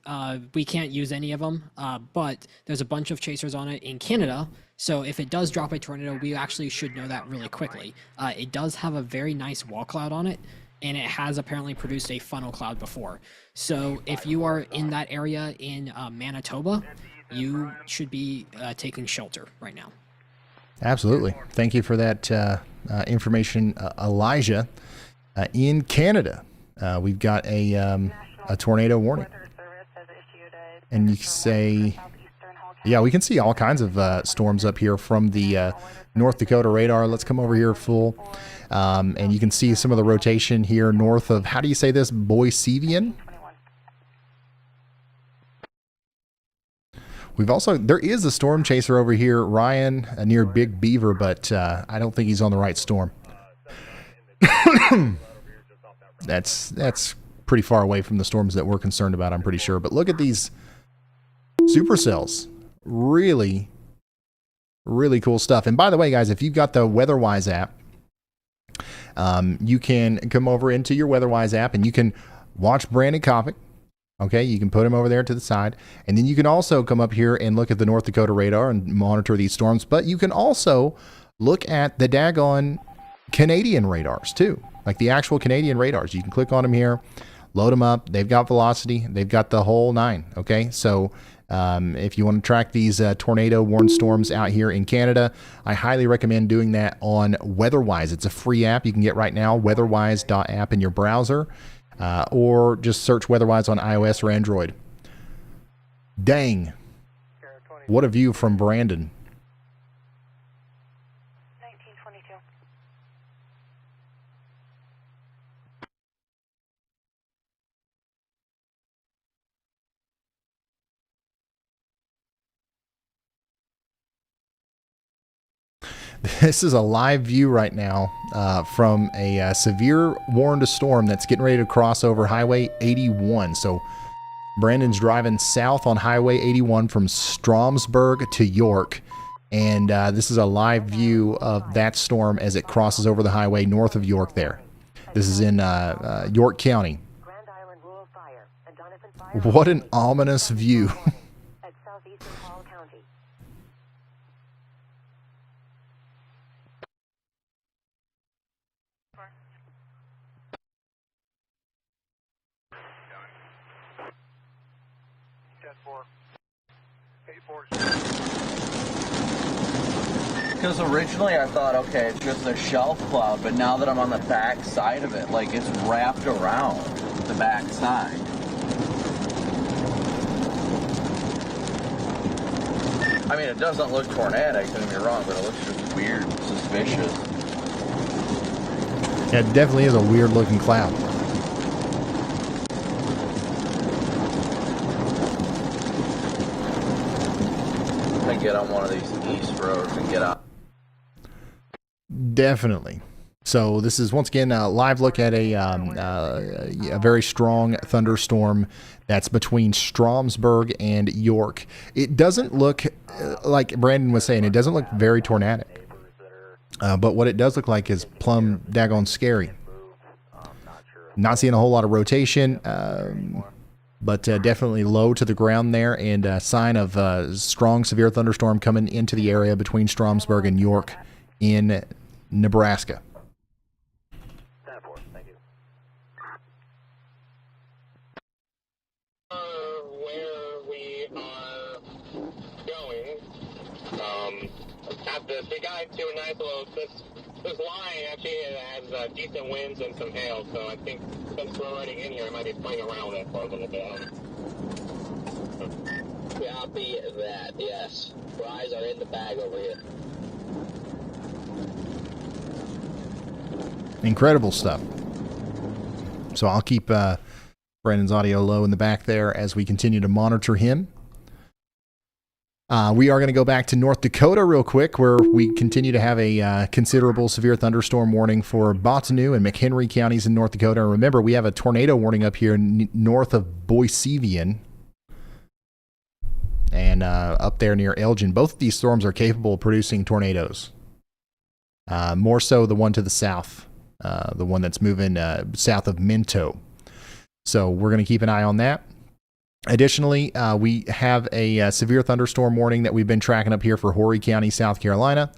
S: We can't use any of them, but there's a bunch of chasers on it in Canada. So if it does drop a tornado, we actually should know that really quickly. It does have a very nice wall cloud on it, and it has apparently produced a funnel cloud before. So if you are in that area in Manitoba, you should be taking shelter right now.
A: Absolutely. Thank you for that information, Elijah. In Canada, we've got a tornado warning. And you say, yeah, we can see all kinds of storms up here from the North Dakota radar. Let's come over here full. And you can see some of the rotation here north of, how do you say this, Boisevian? We've also, there is a storm chaser over here, Ryan, near Big Beaver, but I don't think he's on the right storm. That's pretty far away from the storms that we're concerned about, I'm pretty sure. But look at these supercells. Really, really cool stuff. And by the way, guys, if you've got the WeatherWise app, you can come over into your WeatherWise app and you can watch Brandon Koppick Okay, you can put them over there to the side. And then you can also come up here and look at the North Dakota radar and monitor these storms. But you can also look at the daggone Canadian radars too, like the actual Canadian radars. You can click on them here, load them up. They've got velocity. They've got the whole nine. Okay, so if you want to track these tornado warned storms out here in Canada, I highly recommend doing that on WeatherWise. It's a free app you can get right now, weatherwise.app in your browser. Or just search WeatherWise on iOS or Android. Dang. What a view from Brandon.
R: 1922.
A: This is a live view right now from a severe warned storm that's getting ready to cross over Highway 81. So Brandon's driving south on Highway 81 from Stromsburg to York. And this is a live view of that storm as it crosses over the highway north of York there. This is in York County. What an ominous view.
R: At southeastern Hall County.
T: Because originally I thought, okay, it's just a shelf cloud, but now that I'm on the back side of it, like it's wrapped around the back side. I mean, it doesn't look tornadic, don't get me wrong, but it looks just weird, suspicious.
A: Yeah, it definitely is a weird looking cloud.
T: I get on one of these east roads and get out.
A: Definitely. So this is once again a live look at a very strong thunderstorm that's between Stromsburg and York. It doesn't look like Brandon was saying. It doesn't look very tornadic, but what it does look like is plumb daggone scary. Not seeing a whole lot of rotation, but definitely low to the ground there, and a sign of strong severe thunderstorm coming into the area between Stromsburg and York in Nebraska.
U: Where we are going, at the Big Eye to a nice little, this line actually has decent winds and some hail, so I think since we're already in here, I might be playing around with it for a little bit. Copy that, yes. Fries are in the bag over here.
A: Incredible stuff. So I'll keep Brandon's audio low in the back there as we continue to monitor him. We are going to go back to North Dakota real quick, where we continue to have a considerable severe thunderstorm warning for Bottineau and McHenry counties in North Dakota. And remember, we have a tornado warning up here north of Boisevian and up there near Elgin. Both of these storms are capable of producing tornadoes. More so the one to the south, the one that's moving south of Minto. So we're going to keep an eye on that. Additionally, we have a severe thunderstorm warning that we've been tracking up here for Horry County, South Carolina,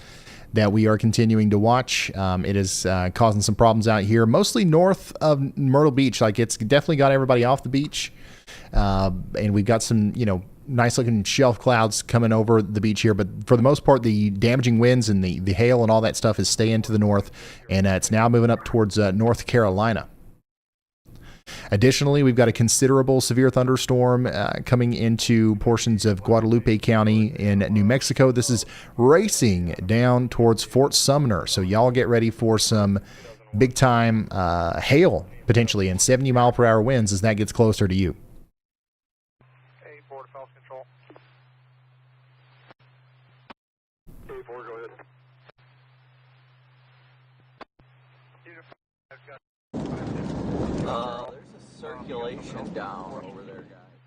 A: that we are continuing to watch. It is causing some problems out here, mostly north of Myrtle Beach. Like, it's definitely got everybody off the beach. And we've got some, nice looking shelf clouds coming over the beach here. But for the most part, the damaging winds and the hail and all that stuff is staying to the north. And it's now moving up towards North Carolina. Additionally, we've got a considerable severe thunderstorm coming into portions of Guadalupe County in New Mexico. This is racing down towards Fort Sumner. So y'all get ready for some big time hail potentially and 70-mile-per-hour winds as that gets closer to you.
C: A4 to False Control. A4, go ahead.
T: There's a circulation down over there, guys.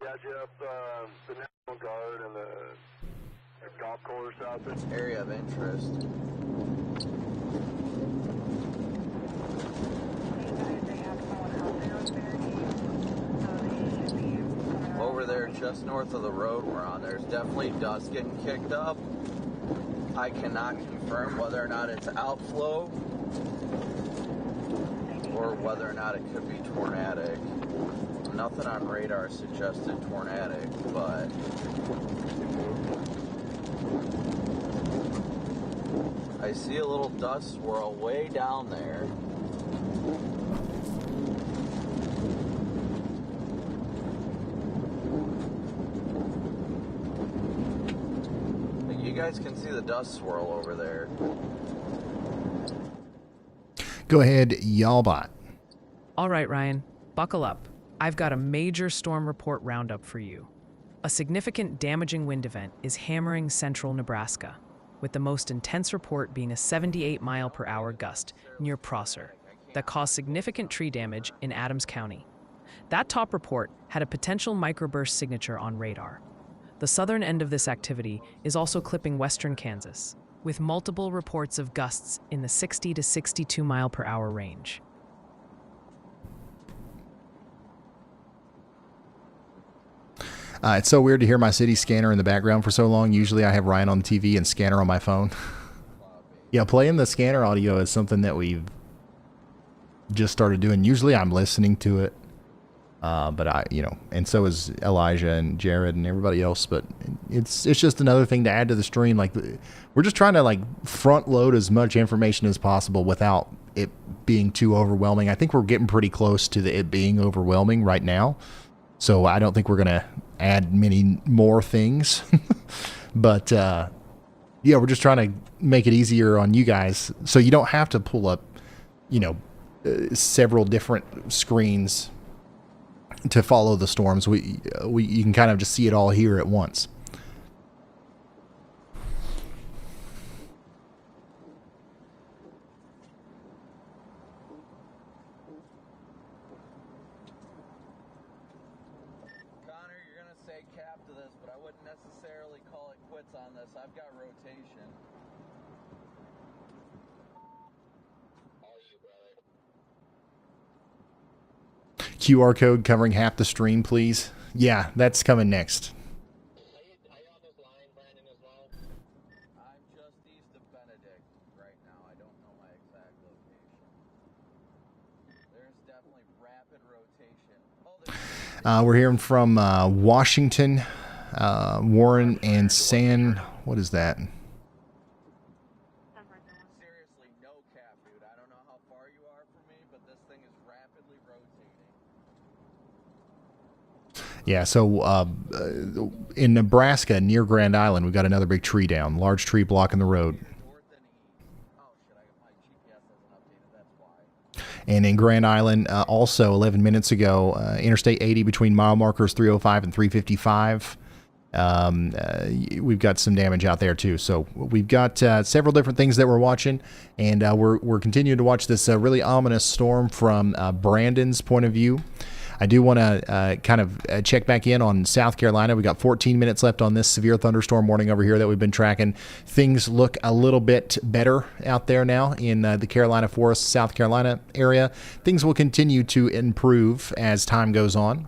C: Yeah, Jeff, the National Guard and the
I: Golf course out there.
T: Area of interest. Over there, just north of the road we're on, there's definitely dust getting kicked up. I cannot confirm whether or not it's outflow or whether or not it could be tornadic. Nothing on radar suggested tornadic, but I see a little dust swirl way down there. You guys can see the dust swirl over there.
A: Go ahead, y'all bot.
P: All right, Ryan, buckle up. I've got a major storm report roundup for you. A significant damaging wind event is hammering central Nebraska, with the most intense report being a 78-mile-per-hour gust near Prosser that caused significant tree damage in Adams County. That top report had a potential microburst signature on radar. The southern end of this activity is also clipping western Kansas, with multiple reports of gusts in the 60 to 62 mile per hour range.
A: It's so weird to hear my city scanner in the background for so long. Usually I have Ryan on the TV and scanner on my phone. Yeah, playing the scanner audio is something that we've just started doing. Usually I'm listening to it. But and so is Elijah and Jared and everybody else. But it's just another thing to add to the stream. Like, we're just trying to front load as much information as possible without it being too overwhelming. I think we're getting pretty close to it being overwhelming right now. So I don't think we're gonna add many more things. But yeah, we're just trying to make it easier on you guys, so you don't have to pull up, several different screens to follow the storms. You can kind of just see it all here at once.
T: Connor, you're gonna say cap to this, but I wouldn't necessarily call it quits on this. I've got rotation.
A: QR code covering half the stream, please. Yeah, that's coming next.
T: I'm just east of Benedict right now. I don't know my exact location. There's definitely rapid rotation.
A: We're hearing from Washington, Warren, and San. What is that?
T: Seriously, no cap, dude. I don't know how far you are from me, but this thing is rapidly rotating.
A: Yeah, so in Nebraska, near Grand Island, we've got another big tree down. Large tree blocking the road. And in Grand Island, also 11 minutes ago, Interstate 80 between mile markers 305 and 355. We've got some damage out there too. So we've got several different things that we're watching, and we're continuing to watch this really ominous storm from Brandon's point of view. I do want to kind of check back in on South Carolina. We got 14 minutes left on this severe thunderstorm warning over here that we've been tracking. Things look a little bit better out there now in the Carolina Forest, South Carolina area. Things will continue to improve as time goes on.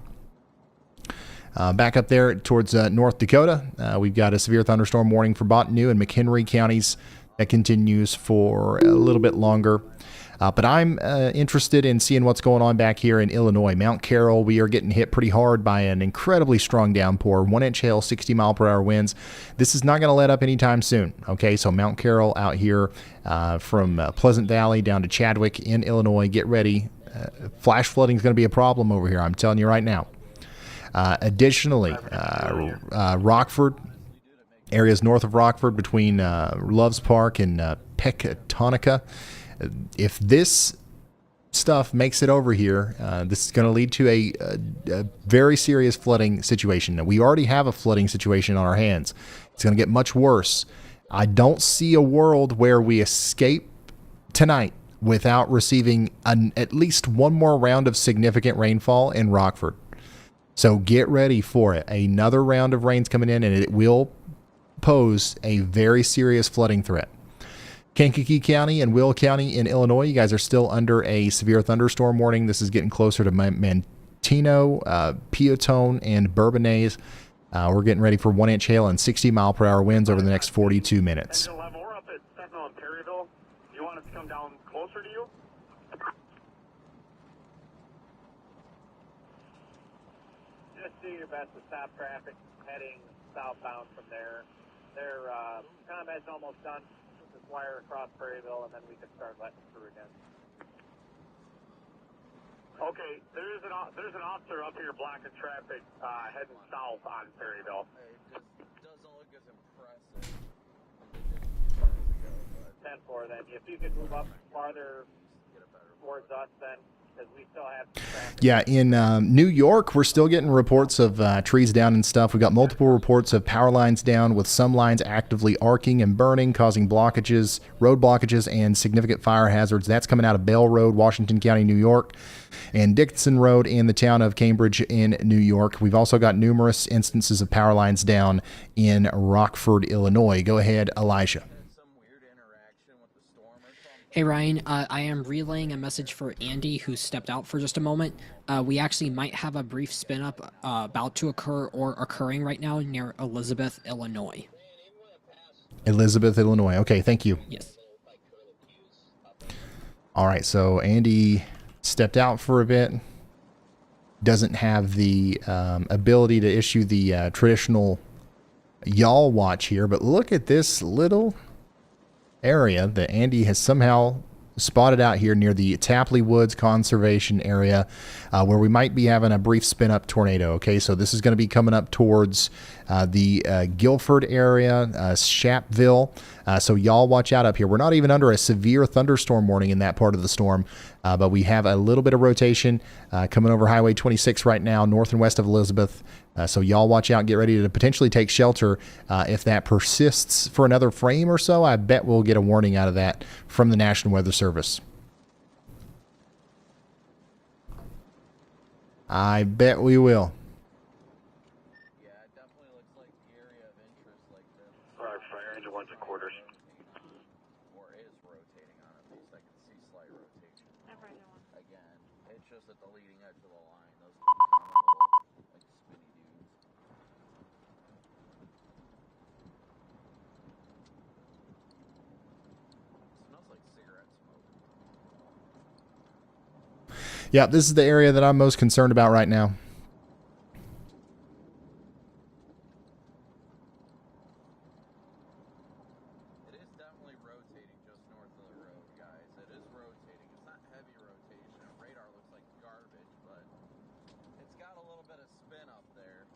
A: Back up there towards North Dakota, we've got a severe thunderstorm warning for Bottineau and McHenry counties that continues for a little bit longer. But I'm interested in seeing what's going on back here in Illinois. Mount Carroll, we are getting hit pretty hard by an incredibly strong downpour. 1-inch hail, 60 mile per hour winds. This is not going to let up anytime soon. Okay, so Mount Carroll out here from Pleasant Valley down to Chadwick in Illinois. Get ready. Flash flooding is going to be a problem over here. I'm telling you right now. Additionally, Rockford, areas north of Rockford between Loves Park and Pecatonica. If this stuff makes it over here, this is going to lead to a very serious flooding situation. Now, we already have a flooding situation on our hands. It's going to get much worse. I don't see a world where we escape tonight without receiving at least one more round of significant rainfall in Rockford. So get ready for it. Another round of rain's coming in, and it will pose a very serious flooding threat. Kankakee County and Will County in Illinois, you guys are still under a severe thunderstorm warning. This is getting closer to Mantino, Piatone, and Bourbonnais. We're getting ready for 1-inch hail and 60-mile-per-hour winds over the next 42 minutes.
C: We're up at Sentinel and Perryville. Do you want us to come down closer to you? Just do your best to stop traffic heading southbound from there. Their combat's almost done. Just wire across Perryville, and then we can start letting through again. Okay, there's an officer up here blocking traffic heading south on Perryville.
T: It doesn't look as impressive.
C: 10-4 then. If you could move up farther towards us then, because we still have traffic.
A: Yeah, in New York, we're still getting reports of trees down and stuff. We've got multiple reports of power lines down, with some lines actively arcing and burning, causing blockages, road blockages, and significant fire hazards. That's coming out of Bell Road, Washington County, New York, and Dixon Road in the town of Cambridge in New York. We've also got numerous instances of power lines down in Rockford, Illinois. Go ahead, Elijah.
S: Hey Ryan, I am relaying a message for Andy, who stepped out for just a moment. We actually might have a brief spin up about to occur or occurring right now near Elizabeth, Illinois.
A: Elizabeth, Illinois. Okay, thank you.
S: Yes.
A: All right, so Andy stepped out for a bit. Doesn't have the ability to issue the traditional yawl watch here, but look at this little area that Andy has somehow spotted out here near the Tapley Woods Conservation Area, where we might be having a brief spin-up tornado. Okay, so this is going to be coming up towards the Guilford area, Shapville. So y'all watch out up here. We're not even under a severe thunderstorm warning in that part of the storm, but we have a little bit of rotation coming over Highway 26 right now, north and west of Elizabeth. So y'all watch out, get ready to potentially take shelter. If that persists for another frame or so, I bet we'll get a warning out of that from the National Weather Service. I bet we will.
C: Alright, fire engine 1 2/4.
T: Or is rotating on it, at least I can see slight rotation. Again, it's just at the leading edge of the line. Those little, like, spinny dudes. Smells like cigarette smoke.
A: Yeah, this is the area that I'm most concerned about right now.
T: It is definitely rotating just north of the road, guys. It is rotating. It's not heavy rotation. Radar looks like garbage, but it's got a little bit of spin up there.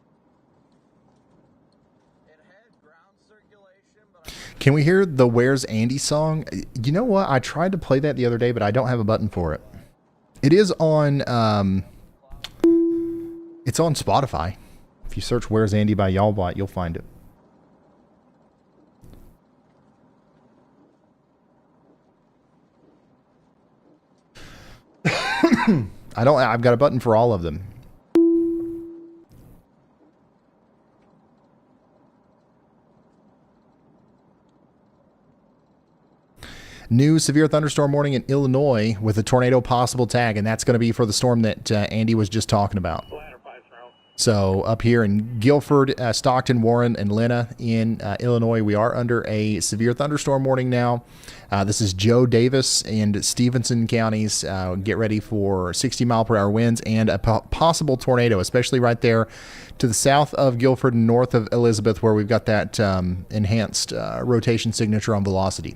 T: It had ground circulation, but
A: Can we hear the Where's Andy song? You know what? I tried to play that the other day, but I don't have a button for it. It is on it's on Spotify. If you search Where's Andy by Y'allbot, you'll find it. I've got a button for all of them. New severe thunderstorm warning in Illinois with a tornado possible tag, and that's going to be for the storm that Andy was just talking about. So up here in Guilford, Stockton, Warren, and Lena in Illinois, we are under a severe thunderstorm warning now. This is Joe Davis and Stevenson counties. Get ready for 60-mile-per-hour winds and a possible tornado, especially right there to the south of Guilford and north of Elizabeth, where we've got that enhanced rotation signature on velocity.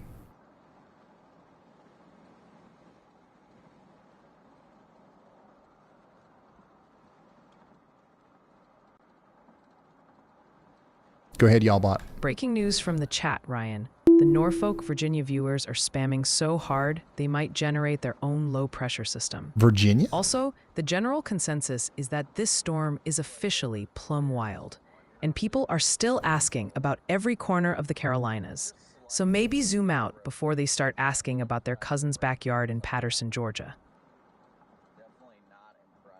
A: Go ahead, Y'allbot.
P: Breaking news from the chat, Ryan. The Norfolk, Virginia viewers are spamming so hard they might generate their own low-pressure system.
A: Virginia?
P: Also, the general consensus is that this storm is officially plumb wild, and people are still asking about every corner of the Carolinas. So maybe zoom out before they start asking about their cousin's backyard in Patterson, Georgia.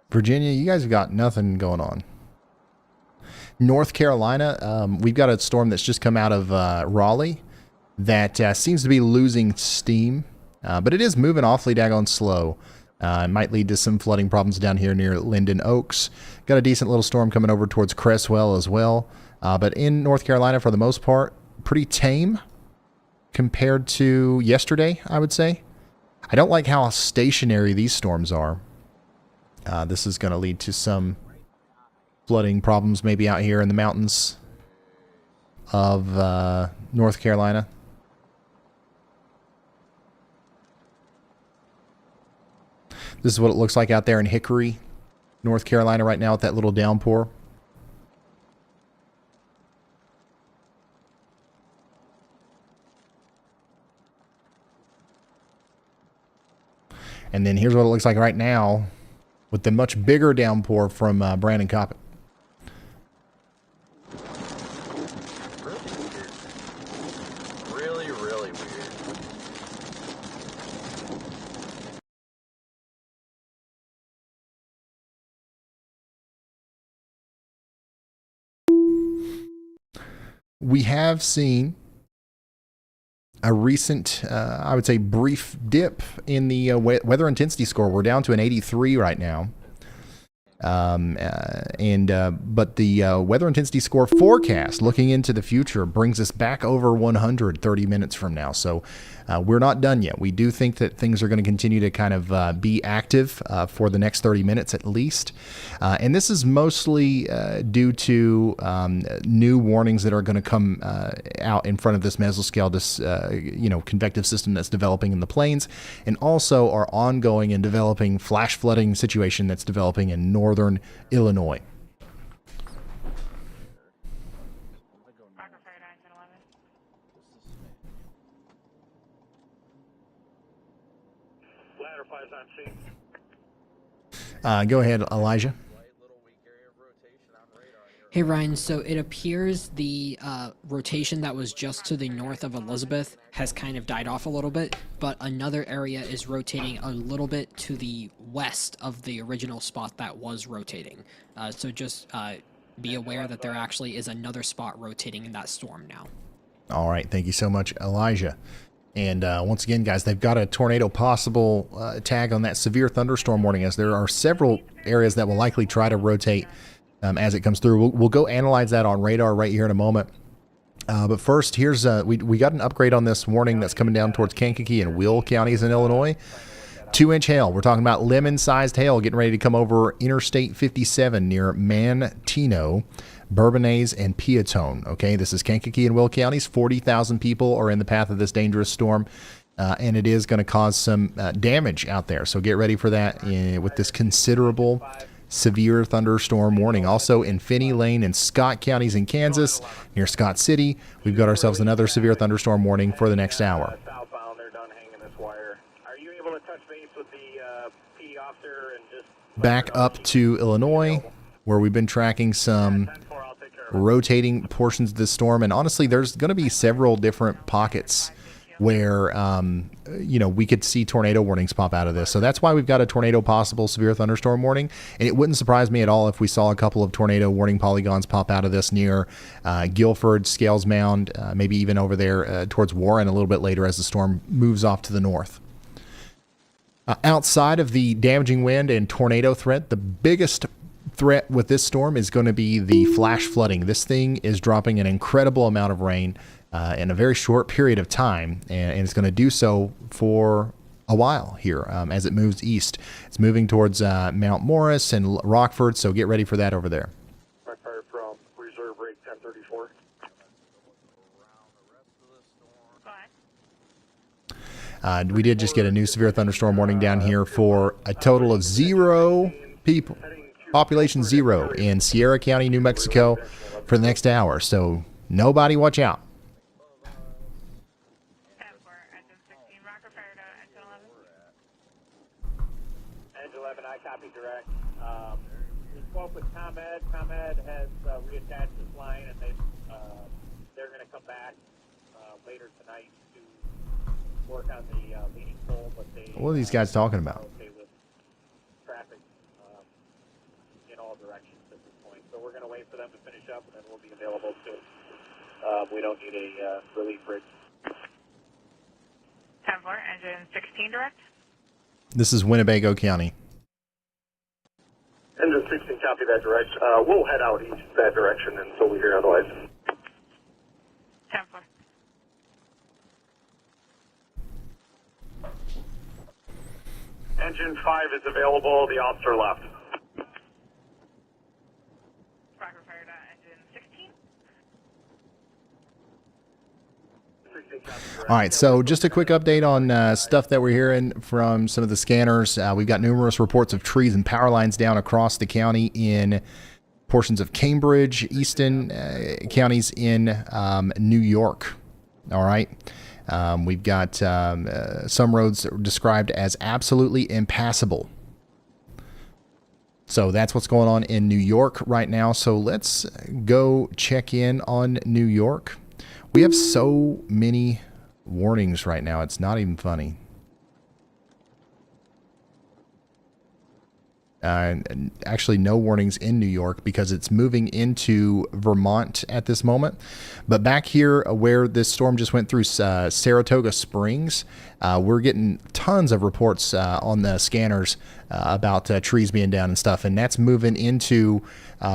A: Virginia, you guys have got nothing going on. North Carolina, we've got a storm that's just come out of Raleigh that seems to be losing steam, but it is moving awfully daggone slow. It might lead to some flooding problems down here near Linden Oaks. Got a decent little storm coming over towards Cresswell as well. But in North Carolina, for the most part, pretty tame compared to yesterday, I would say. I don't like how stationary these storms are. This is going to lead to some flooding problems maybe out here in the mountains of North Carolina. This is what it looks like out there in Hickory, North Carolina right now with that little downpour. And then here's what it looks like right now with the much bigger downpour from Brandon Coppin.
T: Really, really weird.
A: We have seen a recent, I would say, brief dip in the weather intensity score. We're down to an 83 right now. But the weather intensity score forecast looking into the future brings us back over 100 30 minutes from now. So we're not done yet. We do think that things are going to continue to kind of be active for the next 30 minutes at least. And this is mostly due to new warnings that are going to come out in front of this mesoscale, this convective system that's developing in the plains, and also our ongoing and developing flash flooding situation that's developing in northern Illinois. Go ahead, Elijah.
S: Hey Ryan, so it appears the rotation that was just to the north of Elizabeth has kind of died off a little bit, but another area is rotating a little bit to the west of the original spot that was rotating. So just be aware that there actually is another spot rotating in that storm now.
A: All right, thank you so much, Elijah. And once again, guys, they've got a tornado possible tag on that severe thunderstorm warning, as there are several areas that will likely try to rotate as it comes through. We'll go analyze that on radar right here in a moment. But first, here's we got an upgrade on this warning that's coming down towards Kankakee and Will counties in Illinois. 2-inch hail. We're talking about lemon-sized hail getting ready to come over Interstate 57 near Manteno, Bourbonnais, and Piatone. Okay, this is Kankakee and Will counties. 40,000 people are in the path of this dangerous storm, and it is going to cause some damage out there. So get ready for that with this considerable severe thunderstorm warning. Also in Finney Lane and Scott counties in Kansas, near Scott City, we've got ourselves another severe thunderstorm warning for the next hour.
C: Southbound, they're done hanging this wire. Are you able to touch base with the PD officer and just
A: back up to Illinois, where we've been tracking some rotating portions of this storm? And honestly, there's going to be several different pockets where we could see tornado warnings pop out of this. So that's why we've got a tornado possible severe thunderstorm warning. And it wouldn't surprise me at all if we saw a couple of tornado warning polygons pop out of this near Guilford, Scales Mound, maybe even over there towards Warren a little bit later as the storm moves off to the north. Outside of the damaging wind and tornado threat, the biggest threat with this storm is going to be the flash flooding. This thing is dropping an incredible amount of rain in a very short period of time, and it's going to do so for a while here as it moves east. It's moving towards Mount Morris and Rockford, so get ready for that over there.
C: fire from reserve rate 1034?
A: We did just get a new severe thunderstorm warning down here for a total of 0 people. Population 0 in Sierra County, New Mexico for the next hour. So nobody watch out.
C: Engine 11, I copy direct. We spoke with ComEd. ComEd has reattached this line, and they're going to come back later tonight to work on the leading pole. But they
A: What are these guys talking about?
C: okay with traffic, all directions at this point. So we're going to wait for them to finish up, and then we'll be available soon. We don't need a relief bridge.
B: 10-4, engine 16 direct.
A: This is Winnebago County.
U: Engine 16, copy that direction. We'll head out east that direction until we hear otherwise.
B: 10-4.
U: Engine 5 is available. The officer left.
B: Roger fired engine 16.
A: All right, so just a quick update on stuff that we're hearing from some of the scanners. We've got numerous reports of trees and power lines down across the county in portions of Cambridge, Easton counties in New York. All right. We've got some roads described as absolutely impassable. So that's what's going on in New York right now. So let's go check in on New York. We have so many warnings right now. It's not even funny. Actually, no warnings in New York because it's moving into Vermont at this moment. But back here where this storm just went through Saratoga Springs, we're getting tons of reports on the scanners about trees being down and stuff. And that's moving into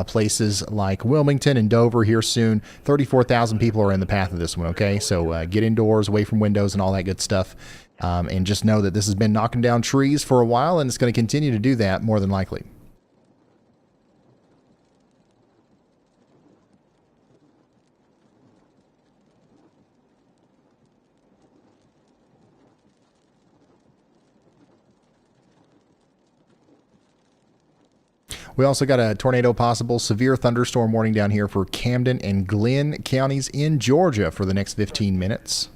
A: places like Wilmington and Dover here soon. 34,000 people are in the path of this one, okay? So get indoors, away from windows and all that good stuff. And just know that this has been knocking down trees for a while, and it's going to continue to do that more than likely. We also got a tornado possible, severe thunderstorm warning down here for Camden and Glenn counties in Georgia for the next 15 minutes.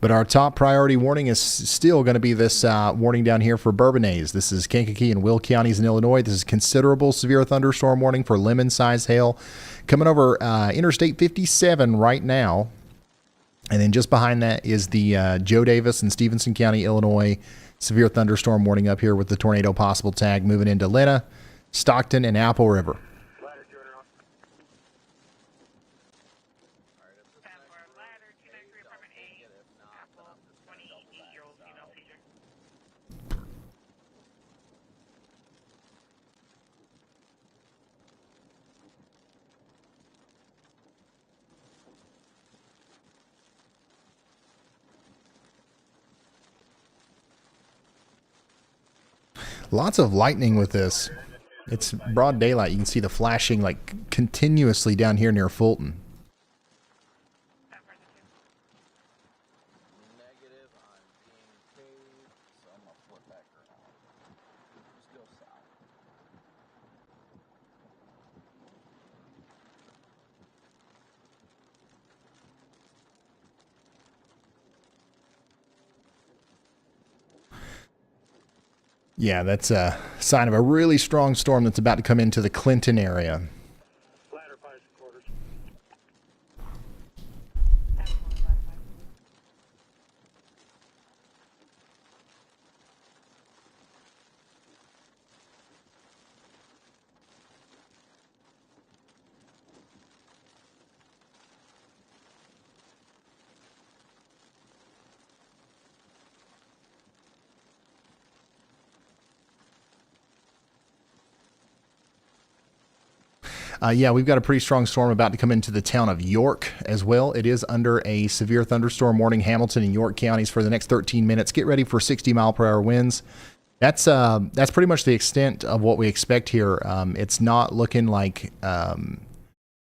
A: But our top priority warning is still going to be this warning down here for Bourbonnais. This is Kankakee and Will counties in Illinois. This is considerable severe thunderstorm warning for lemon-sized hail coming over Interstate 57 right now. And then just behind that is the Joe Davis and Stevenson County, Illinois, severe thunderstorm warning up here with the tornado possible tag moving into Lena, Stockton, and Apple River. Lots of lightning with this. It's broad daylight. You can see the flashing like continuously down here near Fulton. Yeah, that's a sign of a really strong storm that's about to come into the Clinton area. Yeah, we've got a pretty strong storm about to come into the town of York as well. It is under a severe thunderstorm warning, Hamilton and York counties for the next 13 minutes. Get ready for 60-mile-per-hour winds. That's pretty much the extent of what we expect here. It's not looking like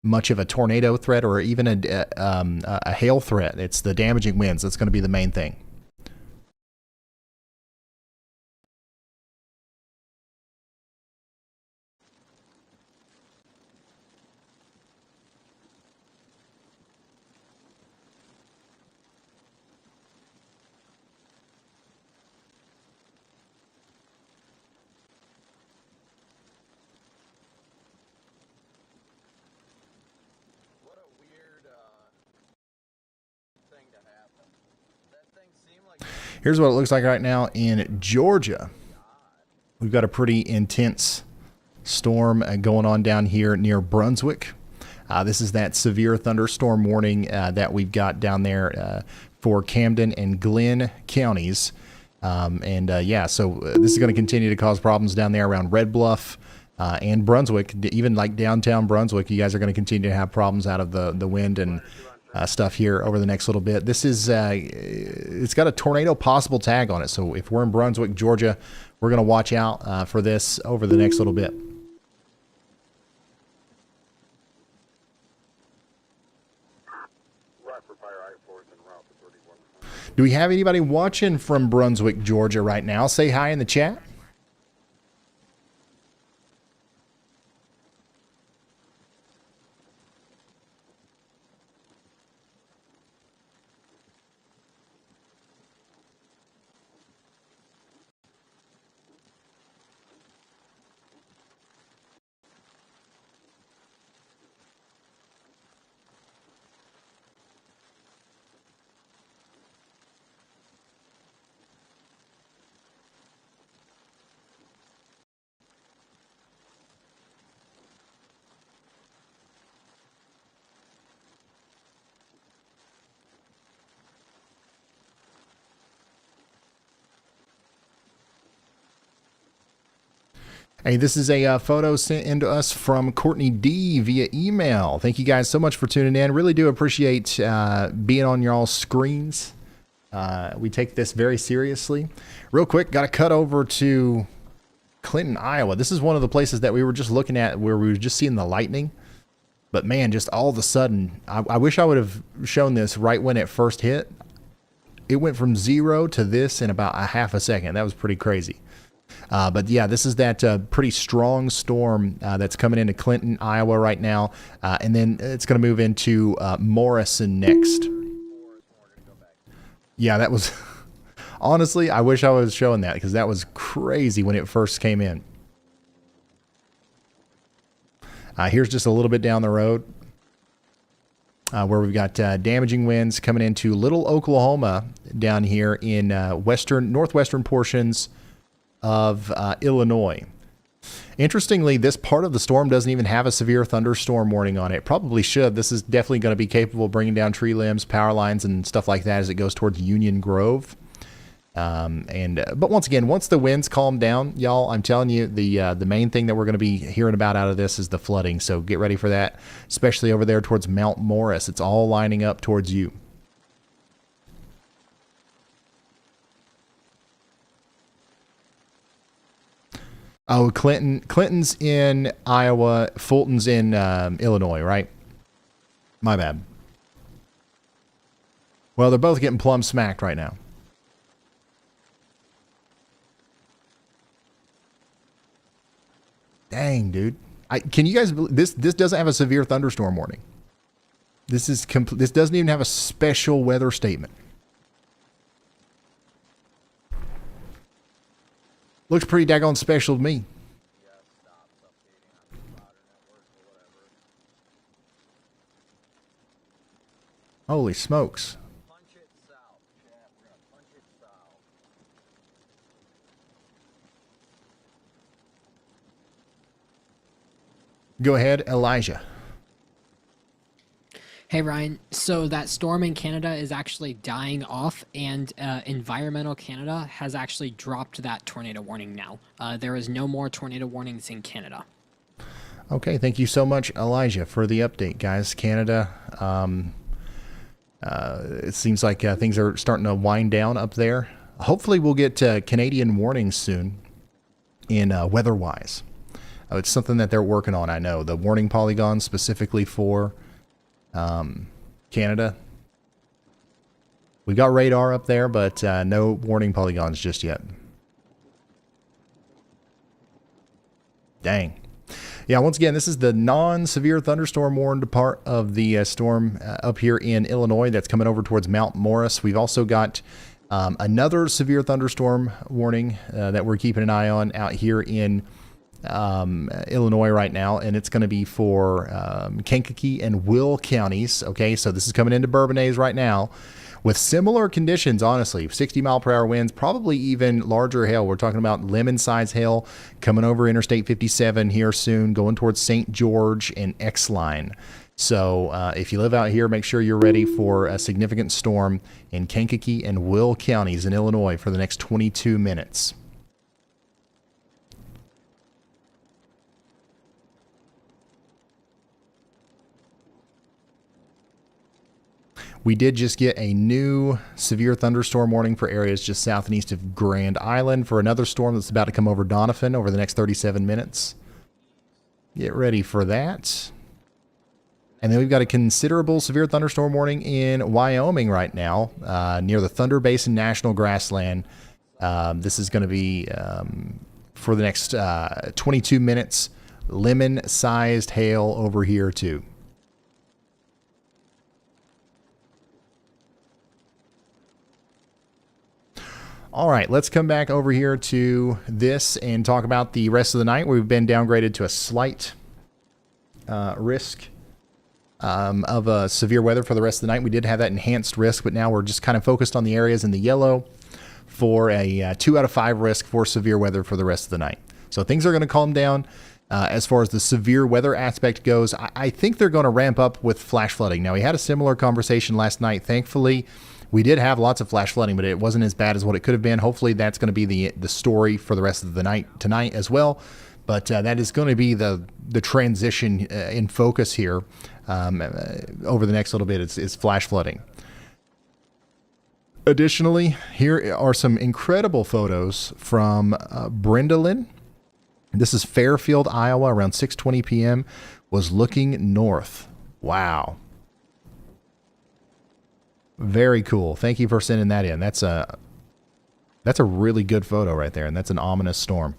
A: much of a tornado threat or even a hail threat. It's the damaging winds that's going to be the main thing.
T: What a weird thing to happen. That
A: Here's what it looks like right now in Georgia. We've got a pretty intense storm going on down here near Brunswick. This is that severe thunderstorm warning that we've got down there for Camden and Glenn counties. So this is going to continue to cause problems down there around Red Bluff and Brunswick, even like downtown Brunswick. You guys are going to continue to have problems out of the wind and stuff here over the next little bit. This is it's got a tornado possible tag on it. So if we're in Brunswick, Georgia, we're going to watch out for this over the next little bit. Do we have anybody watching from Brunswick, Georgia right now? Say hi in the chat. Hey, this is a photo sent in to us from Courtney D via email. Thank you guys so much for tuning in. Really do appreciate being on y'all's screens. We take this very seriously. Real quick, got to cut over to Clinton, Iowa. This is one of the places that we were just looking at where we were just seeing the lightning. But man, just all of a sudden, I wish I would have shown this right when it first hit. It went from 0 to this in about a half a second. That was pretty crazy. But yeah, this is that pretty strong storm that's coming into Clinton, Iowa right now. And then it's going to move into Morrison next. Yeah, that was... Honestly, I wish I was showing that because that was crazy when it first came in. Here's just a little bit down the road where we've got damaging winds coming into Little Oklahoma down here in northwestern portions of Illinois. Interestingly, this part of the storm doesn't even have a severe thunderstorm warning on it. It probably should. This is definitely going to be capable of bringing down tree limbs, power lines, and stuff like that as it goes towards Union Grove. But once again, once the winds calm down, y'all, I'm telling you, the main thing that we're going to be hearing about out of this is the flooding. So get ready for that, especially over there towards Mount Morris. It's all lining up towards you. Oh, Clinton's in Iowa, Fulton's in Illinois, right? My bad. Well, they're both getting plumb smacked right now. Dang, dude. Can you guys believe this doesn't have a severe thunderstorm warning. This doesn't even have a special weather statement. Looks pretty daggone special to me. Holy smokes. Go ahead, Elijah.
S: Hey, Ryan. So that storm in Canada is actually dying off, and Environmental Canada has actually dropped that tornado warning now. There is no more tornado warnings in Canada.
A: Okay, thank you so much, Elijah, for the update, guys. Canada, it seems like things are starting to wind down up there. Hopefully we'll get Canadian warnings soon in weather-wise. It's something that they're working on, I know. The warning polygons specifically for Canada. We've got radar up there, but no warning polygons just yet. Dang. Yeah, once again, this is the non-severe thunderstorm warned part of the storm up here in Illinois that's coming over towards Mount Morris. We've also got another severe thunderstorm warning that we're keeping an eye on out here in Illinois right now, and it's going to be for Kankakee and Will counties. Okay, so this is coming into Bourbonnais right now. with similar conditions, honestly, 60-mile-per-hour winds, probably even larger hail. We're talking about lemon-sized hail coming over Interstate 57 here soon, going towards St. George and X-Line. So if you live out here, make sure you're ready for a significant storm in Kankakee and Will counties in Illinois for the next 22 minutes. We did just get a new severe thunderstorm warning for areas just south and east of Grand Island for another storm that's about to come over Donovan over the next 37 minutes. Get ready for that. And then we've got a considerable severe thunderstorm warning in Wyoming right now, near the Thunder Basin National Grassland. This is going to be for the next 22 minutes. Lemon-sized hail over here too. All right, let's come back over here to this and talk about the rest of the night. We've been downgraded to a slight risk of severe weather for the rest of the night. We did have that enhanced risk, but now we're just kind of focused on the areas in the yellow for a 2 out of 5 risk for severe weather for the rest of the night. So things are going to calm down. As far as the severe weather aspect goes, I think they're going to ramp up with flash flooding. Now, we had a similar conversation last night. Thankfully, we did have lots of flash flooding, but it wasn't as bad as what it could have been. Hopefully, that's going to be the story for the rest of the night tonight as well. But that is going to be the transition in focus here over the next little bit is flash flooding. Additionally, here are some incredible photos from Brindalin. This is Fairfield, Iowa, around 6:20 p.m. was looking north. Wow. Very cool. Thank you for sending that in. That's a really good photo right there, and that's an ominous storm.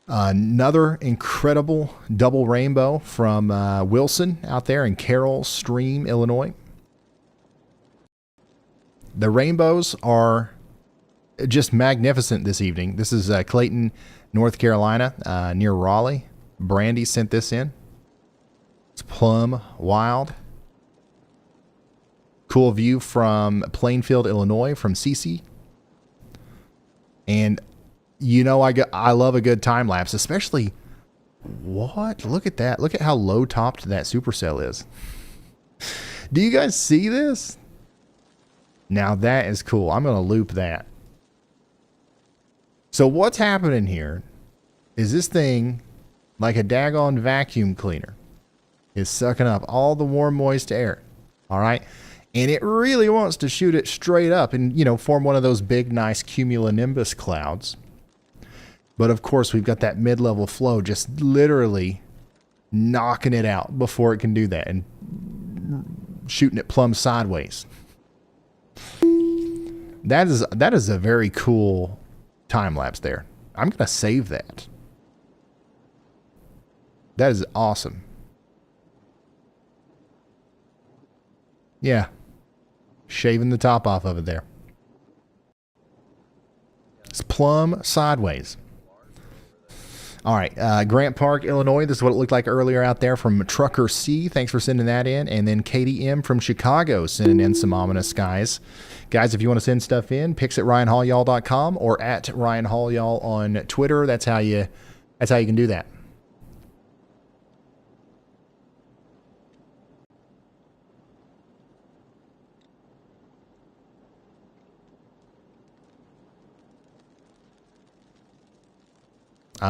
A: Another incredible double rainbow from Wilson out there in Carroll Stream, Illinois. The rainbows are just magnificent this evening. This is Clayton, North Carolina, near Raleigh. Brandy sent this in. It's plumb wild. Cool view from Plainfield, Illinois, from Cece. And you know, I love a good time lapse, especially what? Look at that. Look at how low topped that supercell is. Do you guys see this? Now that is cool. I'm going to loop that. So what's happening here is this thing, like a daggone vacuum cleaner, is sucking up all the warm, moist air. All right. And it really wants to shoot it straight up and, you know, form one of those big, nice cumulonimbus clouds. But of course, we've got that mid-level flow just literally knocking it out before it can do that and shooting it plumb sideways. That is a very cool time lapse there. I'm going to save that. That is awesome. Yeah. Shaving the top off of it there. It's plumb sideways. All right, Grant Park, Illinois. This is what it looked like earlier out there from Trucker C. Thanks for sending that in. And then Katie M. from Chicago sending in some ominous skies. Guys, if you want to send stuff in, pics at RyanHallYall.com or at RyanHallYall on Twitter. That's how you can do that.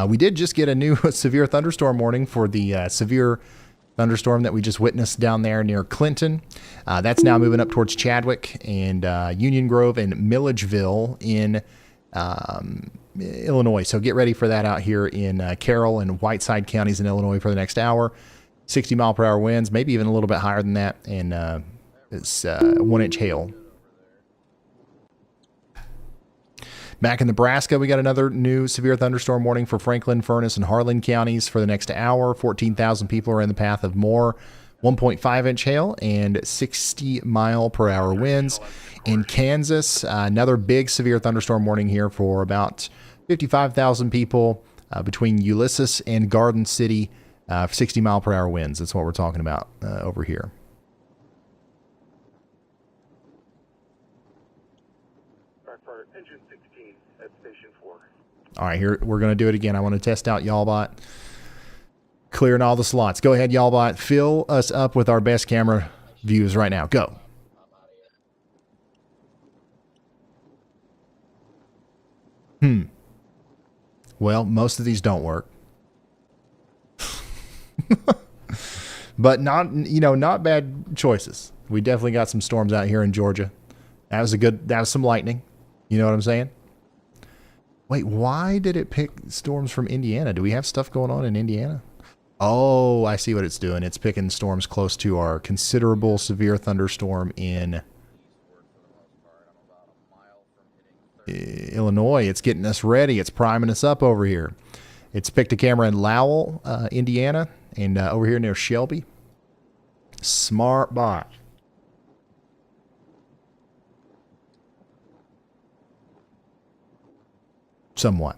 A: We did just get a new severe thunderstorm warning for the severe thunderstorm that we just witnessed down there near Clinton. That's now moving up towards Chadwick and Union Grove and Milledgeville in Illinois. So get ready for that out here in Carroll and Whiteside counties in Illinois for the next hour. 60-mile-per-hour winds, maybe even a little bit higher than that, and it's 1-inch hail. Back in Nebraska, we got another new severe thunderstorm warning for Franklin, Furnace, and Harlan counties for the next hour. 14,000 people are in the path of more 1.5-inch hail and 60-mile-per-hour winds. In Kansas, another big severe thunderstorm warning here for about 55,000 people between Ulysses and Garden City 60-mile-per-hour winds. That's what we're talking about over here.
C: For engine 16 at station 4.
A: All right, here we're going to do it again. I want to test out YAWLBot. Clearing all the slots. Go ahead, YAWLBot. Fill us up with our best camera views right now. Go. Well, most of these don't work. But not bad choices. We definitely got some storms out here in Georgia. That was some lightning. You know what I'm saying? Wait, why did it pick storms from Indiana? Do we have stuff going on in Indiana? Oh, I see what it's doing. It's picking storms close to our considerable severe thunderstorm in Illinois. It's getting us ready. It's priming us up over here. It's picked a camera in Lowell, Indiana, and over here near Shelby. Smart bot. Somewhat.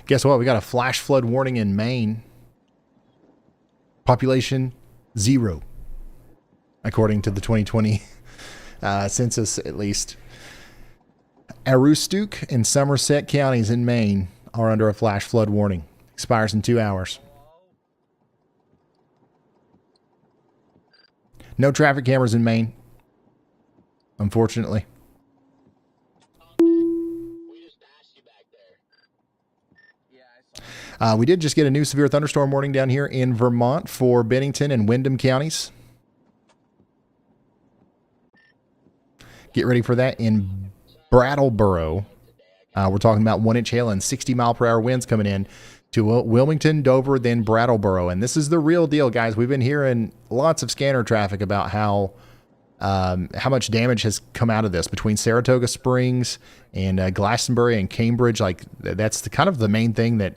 A: Guess what? We got a flash flood warning in Maine. Population 0, according to the 2020 census, at least. Aroostook and Somerset counties in Maine are under a flash flood warning. Expires in 2 hours. No traffic cameras in Maine, unfortunately. We did just get a new severe thunderstorm warning down here in Vermont for Bennington and Windham counties. Get ready for that in Brattleboro. We're talking about 1-inch hail and 60-mile-per-hour winds coming in to Wilmington, Dover, then Brattleboro. And this is the real deal, guys. We've been hearing lots of scanner traffic about how much damage has come out of this between Saratoga Springs and Glastonbury and Cambridge. Like, that's kind of the main thing that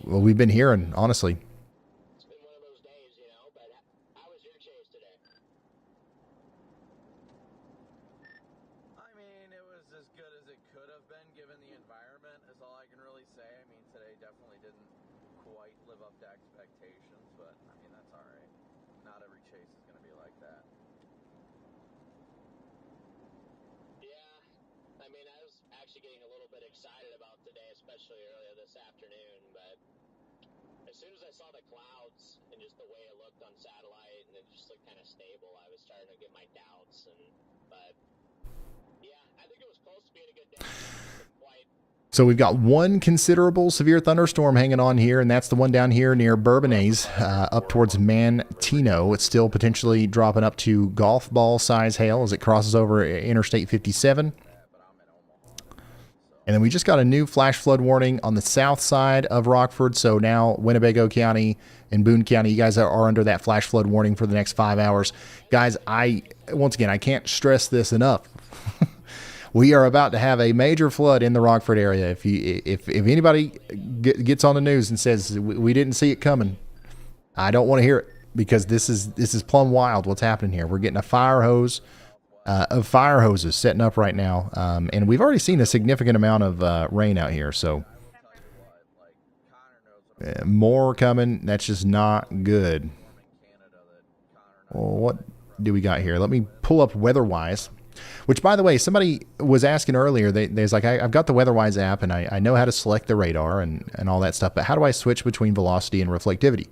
A: we've been hearing, honestly.
U: It's been one of those days, but how was your chase today?
T: I mean, it was as good as it could have been given the environment, is all I can really say. I mean, today definitely didn't quite live up to expectations, but I mean, that's all right. Not every chase is going to be like that.
U: Yeah, I mean, I was actually getting a little bit excited about today, especially earlier this afternoon, but as soon as I saw the clouds and just the way it looked on satellite and it just looked kind of stable, I was starting to get my doubts. But yeah, I think it was close to being a good day.
A: So we've got one considerable severe thunderstorm hanging on here, and that's the one down here near Bourbonnais, up towards Manteno. It's still potentially dropping up to golf ball size hail as it crosses over Interstate 57. And then we just got a new flash flood warning on the south side of Rockford. So now Winnebago County and Boone County, you guys are under that flash flood warning for the next 5 hours. Guys, once again, I can't stress this enough. We are about to have a major flood in the Rockford area. If anybody gets on the news and says we didn't see it coming, I don't want to hear it, because this is plumb wild what's happening here. We're getting a fire hose of fire hoses setting up right now, and we've already seen a significant amount of rain out here. So more coming. That's just not good. Well, what do we got here? Let me pull up WeatherWise. Which, by the way, somebody was asking earlier. There's like, I've got the WeatherWise app, and I know how to select the radar and all that stuff. But how do I switch between velocity and reflectivity?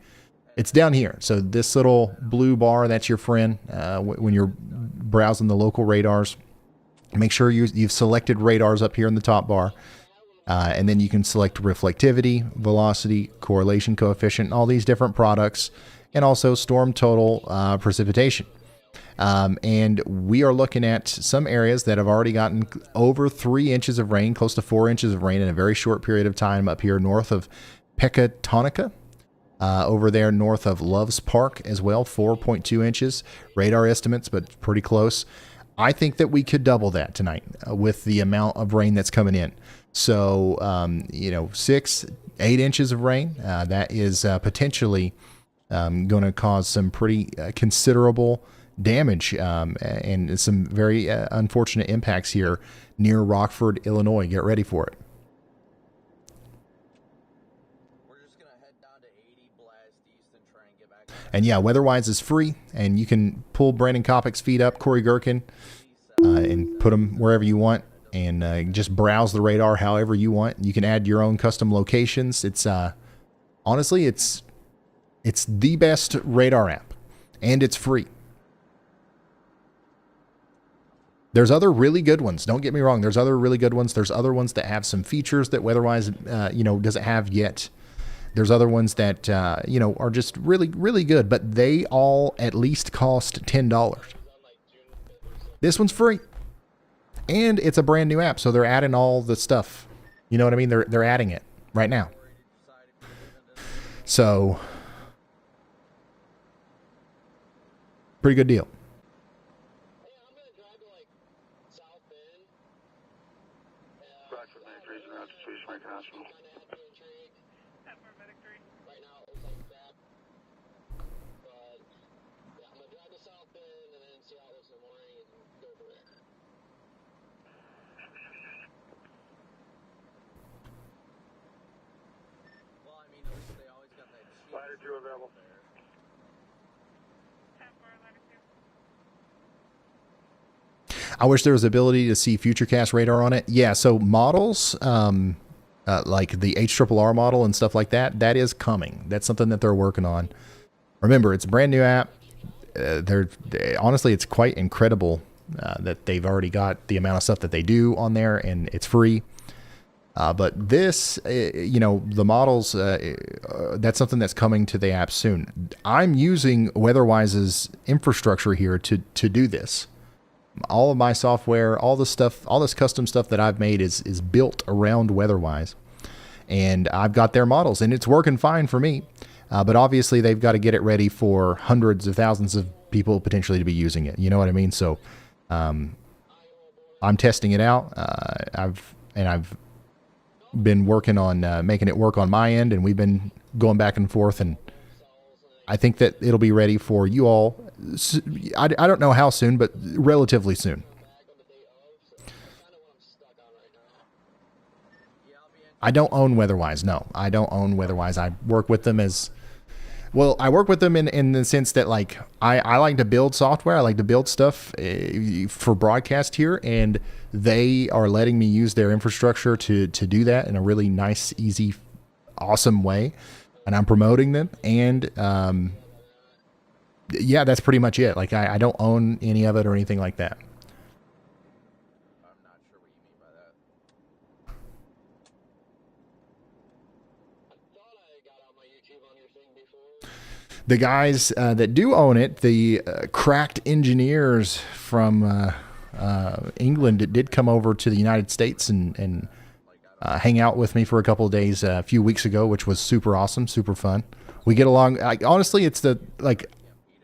A: It's down here. So this little blue bar, that's your friend when you're browsing the local radars. Make sure you've selected radars up here in the top bar. And then you can select reflectivity, velocity, correlation coefficient, all these different products, and also storm total precipitation. And we are looking at some areas that have already gotten over 3 inches of rain, close to 4 inches of rain in a very short period of time up here north of Pecatonica. Over there north of Loves Park as well, 4.2 inches. Radar estimates, but pretty close. I think that we could double that tonight with the amount of rain that's coming in. So, 6-8 inches of rain, that is potentially going to cause some pretty considerable damage and some very unfortunate impacts here near Rockford, Illinois. Get ready for it. And yeah, WeatherWise is free, and you can pull Brandon Kopic's feed up, Corey Gherkin, and put them wherever you want, and just browse the radar however you want. You can add your own custom locations. It's honestly, it's the best radar app, and it's free. There's other really good ones. Don't get me wrong. There's other really good ones. There's other ones that have some features that WeatherWise, doesn't have yet. There's other ones that, are just really, really good, but they all at least cost $10. This one's free, and it's a brand new app, so they're adding all the stuff. You know what I mean? They're adding it right now. So, pretty good deal.
C: Ladder 2 available.
A: I wish there was the ability to see Futurecast radar on it. Yeah, so models, like the HRRR model and stuff like that, that is coming. That's something that they're working on. Remember, it's a brand new app. Honestly, it's quite incredible that they've already got the amount of stuff that they do on there, and it's free. But this, the models, that's something that's coming to the app soon. I'm using WeatherWise's infrastructure here to do this. All of my software, all this custom stuff that I've made is built around WeatherWise. And I've got their models, and it's working fine for me. But obviously, they've got to get it ready for hundreds of thousands of people potentially to be using it. You know what I mean? So I'm testing it out. I've been working on making it work on my end, and we've been going back and forth, and I think that it'll be ready for you all. I don't know how soon, but relatively soon. I don't own WeatherWise. No, I don't own WeatherWise. I work with them I work with them in the sense that, like, I like to build software. I like to build stuff for broadcast here, and they are letting me use their infrastructure to do that in a really nice, easy, awesome way. And I'm promoting them. And yeah, that's pretty much it. Like, I don't own any of it or anything like that. The guys that do own it, the cracked engineers from England, did come over to the United States and hang out with me for a couple of days a few weeks ago, which was super awesome, super fun. We get along. Honestly, it's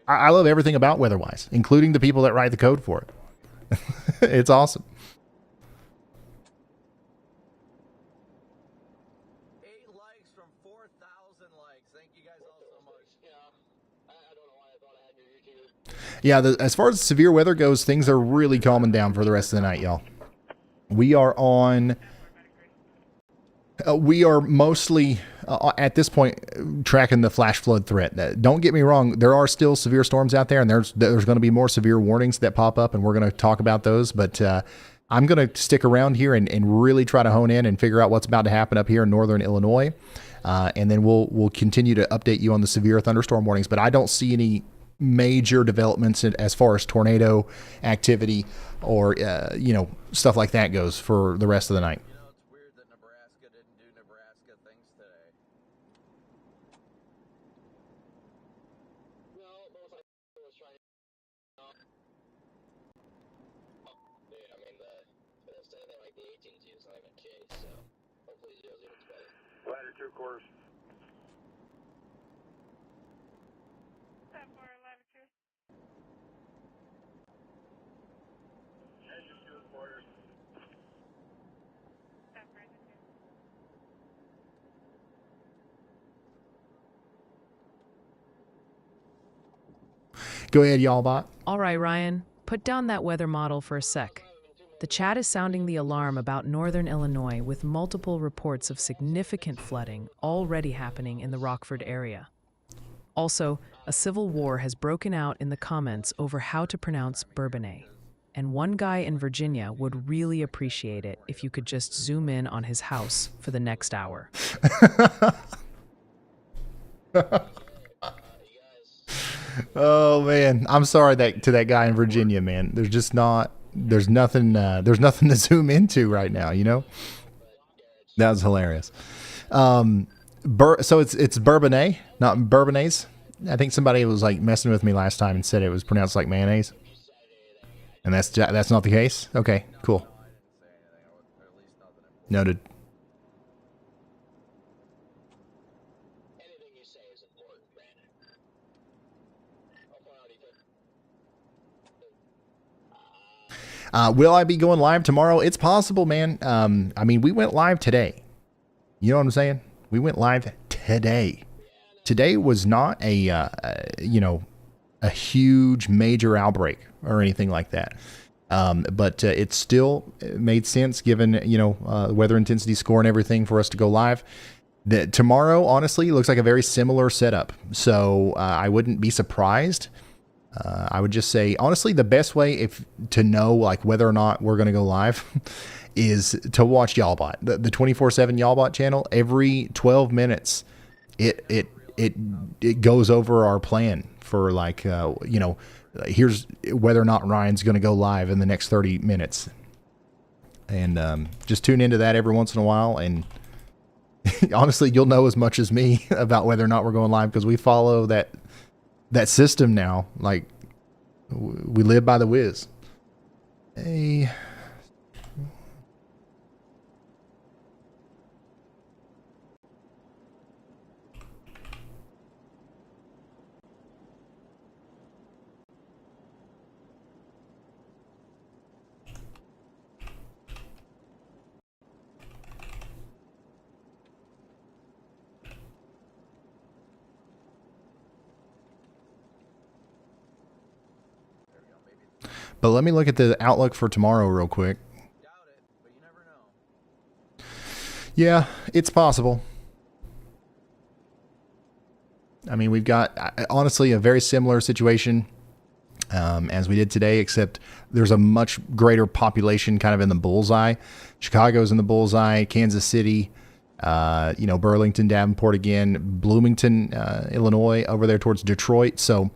A: I love everything about WeatherWise, including the people that write the code for it. It's awesome. Yeah, as far as severe weather goes, things are really calming down for the rest of the night, y'all. We are mostly, at this point, tracking the flash flood threat. Don't get me wrong, there are still severe storms out there, and there's going to be more severe warnings that pop up, and we're going to talk about those. But I'm going to stick around here and really try to hone in and figure out what's about to happen up here in northern Illinois. And then we'll continue to update you on the severe thunderstorm warnings. But I don't see any major developments as far as tornado activity or stuff like that goes for the rest of the night.
C: Ladder 2 course.
A: Go ahead, y'all bot.
P: All right, Ryan, put down that weather model for a sec. The chat is sounding the alarm about northern Illinois with multiple reports of significant flooding already happening in the Rockford area. Also, a civil war has broken out in the comments over how to pronounce Bourbonnais. And one guy in Virginia would really appreciate it if you could just zoom in on his house for the next hour.
A: Oh man, I'm sorry to that guy in Virginia, man. There's nothing to zoom into right now, you know? That was hilarious. So it's Bourbonnais, not Bourbonnais. I think somebody was like messing with me last time and said it was pronounced like mayonnaise. And that's not the case? Okay, cool. Noted. Will I be going live tomorrow? It's possible, man. I mean, we went live today. You know what I'm saying? We went live today. Today was not a huge major outbreak or anything like that. But it still made sense given, weather intensity score and everything for us to go live. That tomorrow, honestly, looks like a very similar setup. So I wouldn't be surprised. I would just say, honestly, the best way to know like whether or not we're going to go live is to watch Y'allbot, the 24/7 Y'allbot channel. Every 12 minutes, it goes over our plan for like, here's whether or not Ryan's going to go live in the next 30 minutes. And just tune into that every once in a while. And honestly, you'll know as much as me about whether or not we're going live because we follow that system now. Like, we live by the whiz. Hey. But let me look at the outlook for tomorrow real quick. Yeah, it's possible. I mean, we've got, honestly, a very similar situation as we did today, except there's a much greater population kind of in the bullseye. Chicago's in the bullseye, Kansas City, Burlington, Davenport again, Bloomington, Illinois, over there towards Detroit. So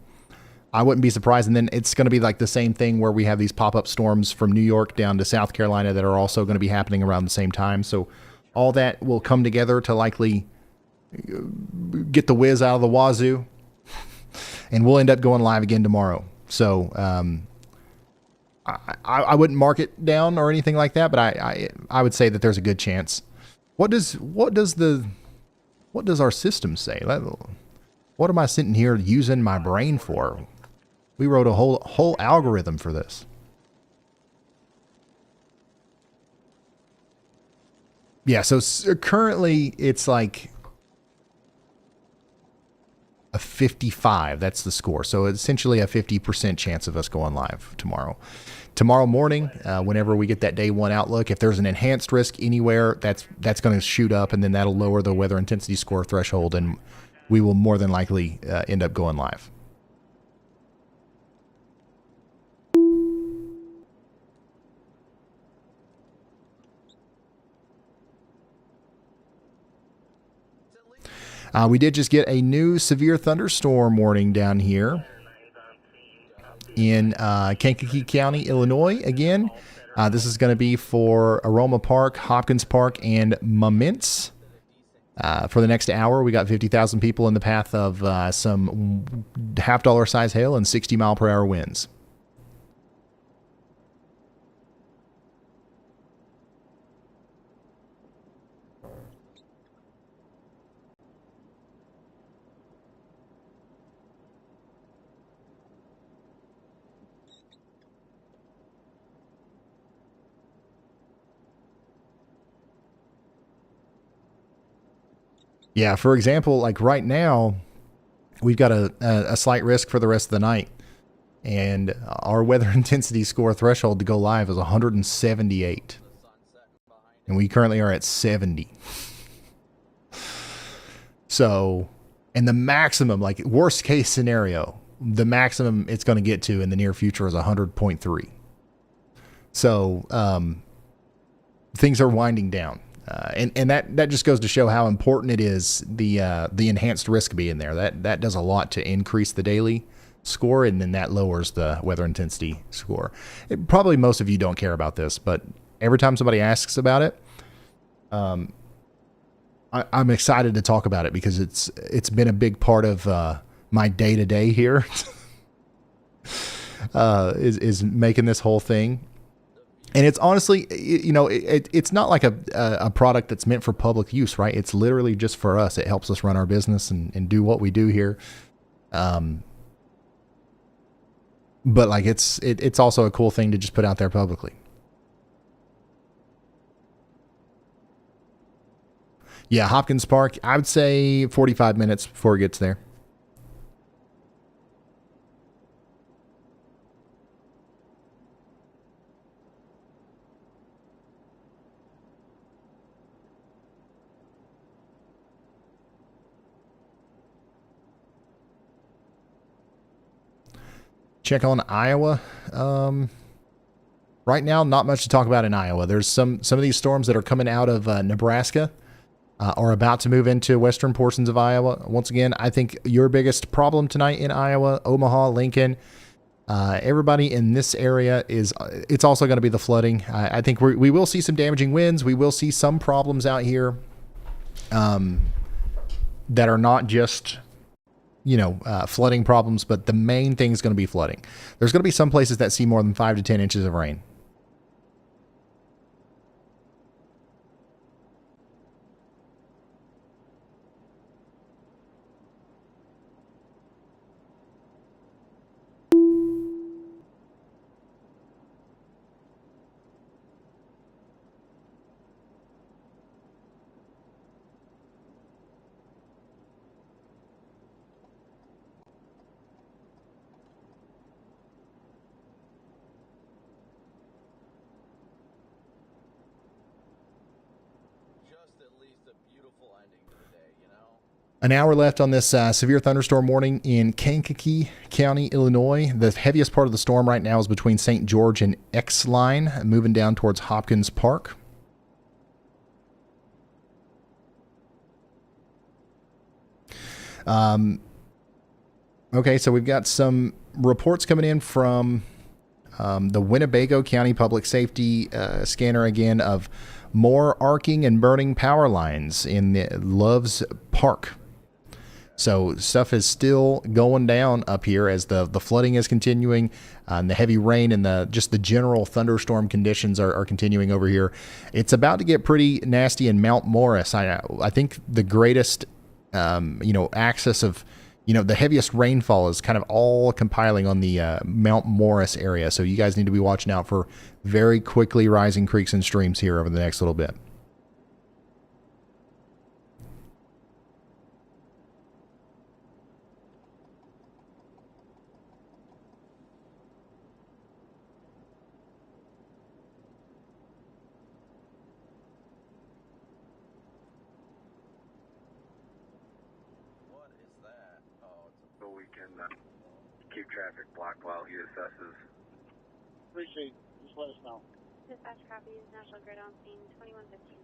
A: I wouldn't be surprised. And then it's going to be like the same thing where we have these pop-up storms from New York down to South Carolina that are also going to be happening around the same time. So all that will come together to likely get the whiz out of the wazoo. And we'll end up going live again tomorrow. So I wouldn't mark it down or anything like that, but I would say that there's a good chance. What does our system say? What am I sitting here using my brain for? We wrote a whole algorithm for this. Yeah, so currently it's like a 55. That's the score. So essentially a 50% chance of us going live tomorrow. Tomorrow morning, whenever we get that day one outlook, if there's an enhanced risk anywhere, that's going to shoot up, and then that'll lower the weather intensity score threshold, and we will more than likely end up going live. We did just get a new severe thunderstorm warning down here in Kankakee County, Illinois. Again, this is going to be for Aroma Park, Hopkins Park, and Moments. For the next hour, we got 50,000 people in the path of some $50 size hail and 60-mile-per-hour winds. Yeah, for example, like right now, we've got a slight risk for the rest of the night. and our weather intensity score threshold to go live is 178. And we currently are at 70. So, and the maximum, like worst case scenario, the maximum it's going to get to in the near future is 100.3. So, things are winding down. And that just goes to show how important it is, the enhanced risk being there. That does a lot to increase the daily score, and then that lowers the weather intensity score. Probably most of you don't care about this, but every time somebody asks about it, I'm excited to talk about it because it's been a big part of my day-to-day here, is making this whole thing. And it's honestly, it's not like a product that's meant for public use, right? It's literally just for us. It helps us run our business and do what we do here. But like it's also a cool thing to just put out there publicly. Yeah, Hopkins Park, I would say 45 minutes before it gets there. Check on Iowa. Right now, not much to talk about in Iowa. There's some of these storms that are coming out of Nebraska are about to move into western portions of Iowa. Once again, I think your biggest problem tonight in Iowa, Omaha, Lincoln, everybody in this area it's also going to be the flooding. I think we will see some damaging winds. We will see some problems out here that are not just flooding problems, but the main thing is going to be flooding. There's going to be some places that see more than 5 to 10 inches of rain. An hour left on this severe thunderstorm warning in Kankakee County, Illinois. The heaviest part of the storm right now is between St. George and X-Line, moving down towards Hopkins Park. Okay, so we've got some reports coming in from the Winnebago County Public Safety scanner again of more arcing and burning power lines in the Loves Park. So stuff is still going down up here as the flooding is continuing, and the heavy rain and just the general thunderstorm conditions are continuing over here. It's about to get pretty nasty in Mount Morris. I think the greatest, axis of, the heaviest rainfall is kind of all compiling on the Mount Morris area. So you guys need to be watching out for very quickly rising creeks and streams here over the next little bit.
J: Keep traffic blocked while he assesses.
K: Appreciate it. Just let us know.
H: Dispatch copies, National Grid on scene, 2115.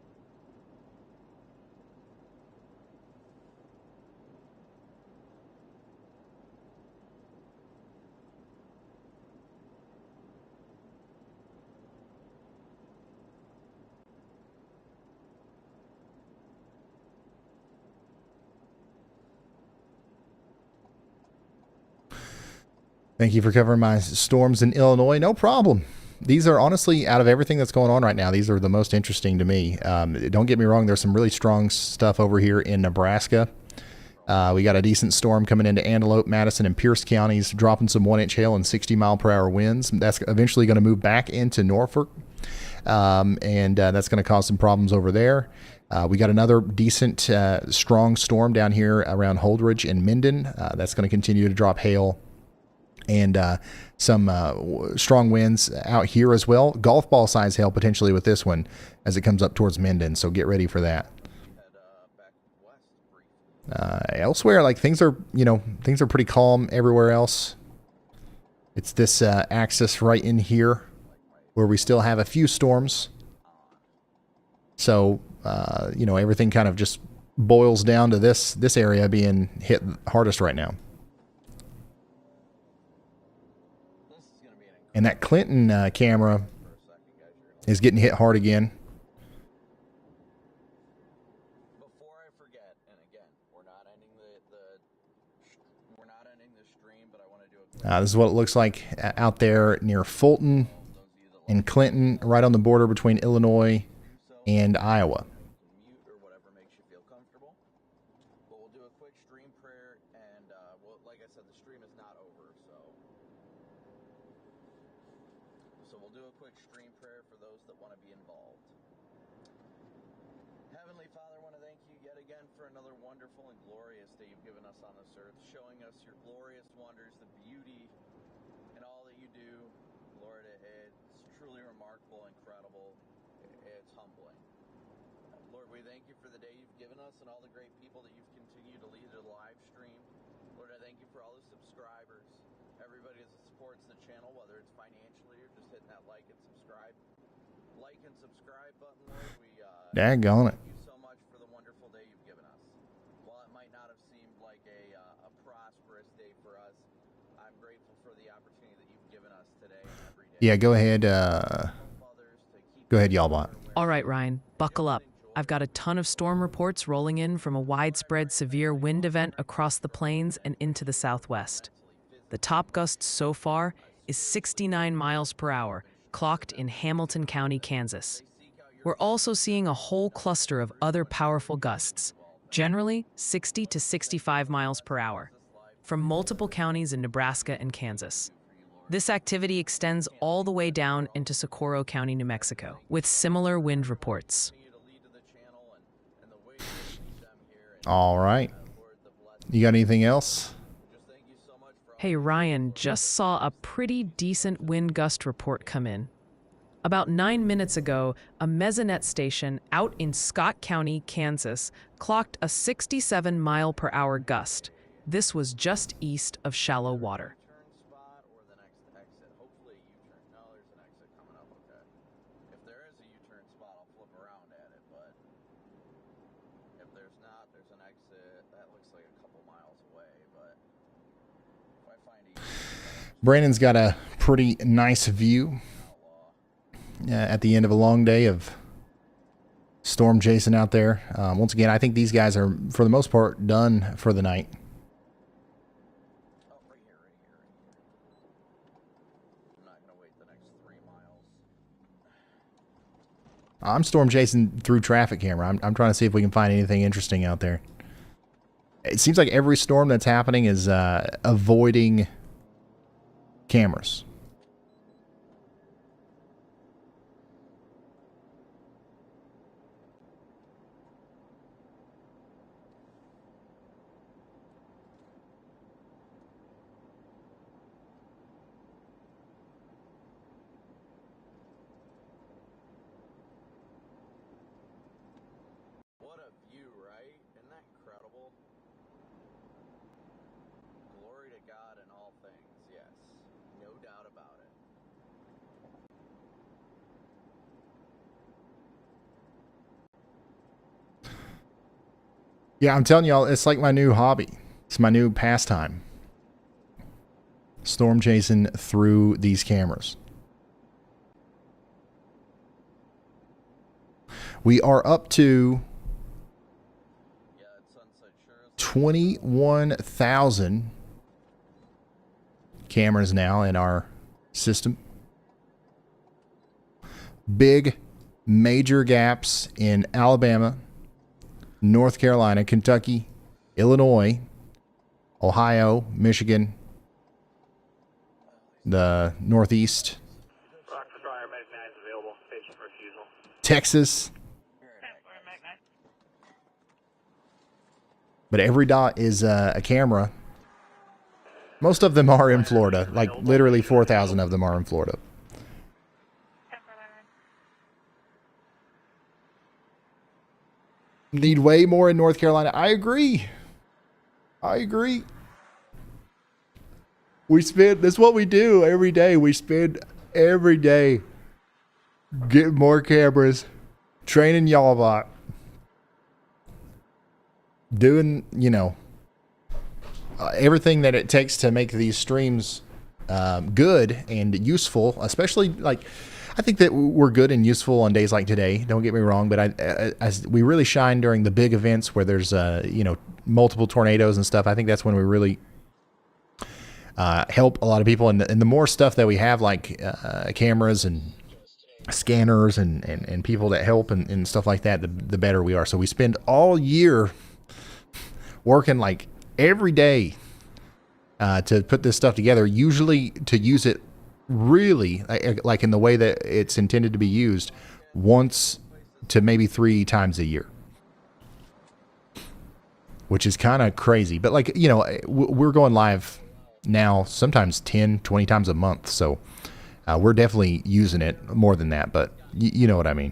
A: Thank you for covering my storms in Illinois. No problem. These are honestly, out of everything that's going on right now, these are the most interesting to me. Don't get me wrong. There's some really strong stuff over here in Nebraska. We got a decent storm coming into Antelope, Madison, and Pierce counties, dropping some 1-inch hail and 60-mile-per-hour winds. That's eventually going to move back into Norfolk, and that's going to cause some problems over there. We got another decent, strong storm down here around Holdridge and Minden. That's going to continue to drop hail and some strong winds out here as well. Golf ball size hail potentially with this one as it comes up towards Minden, so get ready for that. Elsewhere, like things are pretty calm everywhere else. It's this axis right in here where we still have a few storms. So, everything kind of just boils down to this area being hit hardest right now. And that Clinton camera is getting hit hard again.
T: Before I forget, and again, we're not ending the stream, but I want to do a
A: This is what it looks like out there near Fulton and Clinton, right on the border between Illinois and Iowa.
T: mute or whatever makes you feel comfortable. But we'll do a quick stream prayer, and like I said, the stream is not over, so we'll do a quick stream prayer for those that want to be involved. Heavenly Father, I want to thank you yet again for another wonderful and glorious day you've given us on this earth, showing us your glorious wonders, the beauty in all that you do. Lord, it's truly remarkable, incredible. It's humbling. Lord, we thank you for the day you've given us and all the great people that you've continued to lead to the live stream. Lord, I thank you for all the subscribers, everybody that supports the channel, whether it's financially or just hitting that like and subscribe button, Lord.
A: Daggone it.
T: Thank you so much for the wonderful day you've given us. While it might not have seemed like a prosperous day for us, I'm grateful for the opportunity that you've given us today and every day.
A: Yeah, go ahead. Go ahead, y'all bot.
P: All right, Ryan, buckle up. I've got a ton of storm reports rolling in from a widespread severe wind event across the plains and into the southwest. The top gust so far is 69 miles per hour, clocked in Hamilton County, Kansas. We're also seeing a whole cluster of other powerful gusts, generally 60 to 65 miles per hour, from multiple counties in Nebraska and Kansas. This activity extends all the way down into Socorro County, New Mexico, with similar wind reports.
A: All right. You got anything else?
P: Hey, Ryan, just saw a pretty decent wind gust report come in. About 9 minutes ago, a mesonet station out in Scott County, Kansas, clocked a 67 mile per hour gust. This was just east of shallow water.
A: Brandon's got a pretty nice view at the end of a long day of storm chasing out there. Once again, I think these guys are, for the most part, done for the night. I'm storm chasing through traffic camera. I'm trying to see if we can find anything interesting out there. It seems like every storm that's happening is avoiding cameras.
T: What a view, right? Isn't that incredible? Glory to God in all things, yes. No doubt about it.
A: Yeah, I'm telling y'all, it's like my new hobby. It's my new pastime. Storm chasing through these cameras. We are up to 21,000 cameras now in our system. Big, major gaps in Alabama, North Carolina, Kentucky, Illinois, Ohio, Michigan, the Northeast, Texas. But every dot is a camera. Most of them are in Florida. Like literally 4,000 of them are in Florida. Need way more in North Carolina. I agree. That's what we do every day. We spend every day getting more cameras, training y'all about doing, everything that it takes to make these streams good and useful, especially I think that we're good and useful on days like today. Don't get me wrong, but as we really shine during the big events where there's multiple tornadoes and stuff. I think that's when we really help a lot of people. And the more stuff that we have, like cameras and scanners and people that help and stuff like that, the better we are. So we spend all year working like every day to put this stuff together, usually to use it really like in the way that it's intended to be used, once to maybe 3 times a year, which is kind of crazy. But we're going live now sometimes 10, 20 times a month. So we're definitely using it more than that, but you know what I mean.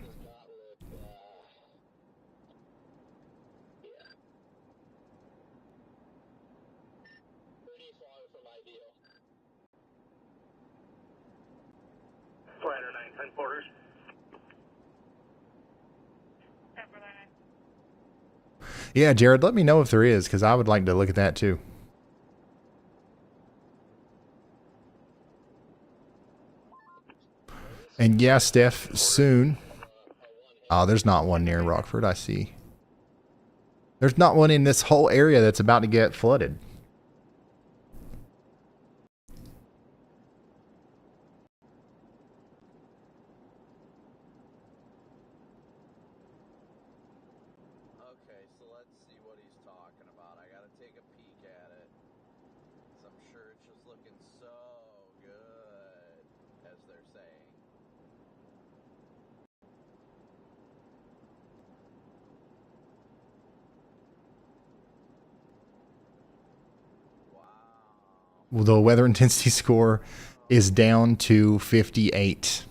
A: Yeah, Jared, let me know if there is, because I would like to look at that too. And yeah, Steph, soon. Oh, there's not one near Rockford, I see. There's not one in this whole area that's about to get flooded.
T: Okay, so let's see what he's talking about. I gotta take a peek at it. 'Cause I'm sure it's just looking so good, as they're saying.
A: Well, the weather intensity score is down to 58.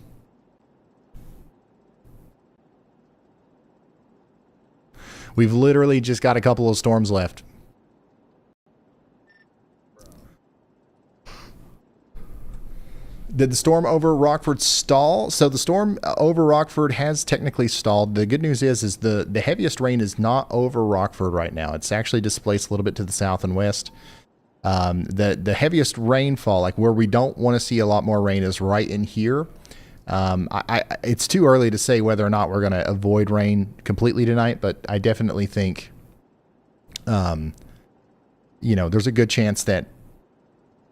A: We've literally just got a couple of storms left. Did the storm over Rockford stall? So the storm over Rockford has technically stalled. The good news is the heaviest rain is not over Rockford right now. It's actually displaced a little bit to the south and west. The heaviest rainfall, like where we don't want to see a lot more rain, is right in here. It's too early to say whether or not we're going to avoid rain completely tonight, but I definitely think, there's a good chance that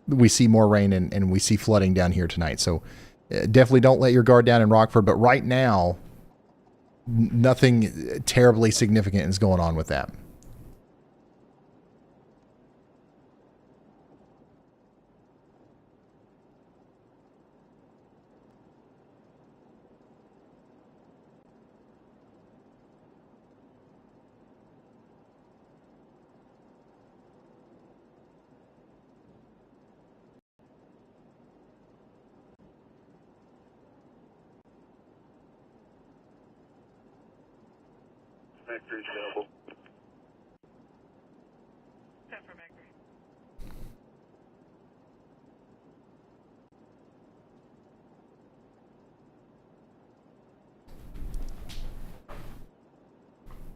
A: we see more rain and we see flooding down here tonight. So definitely don't let your guard down in Rockford. But right now, nothing terribly significant is going on with that.
C: Victory's available.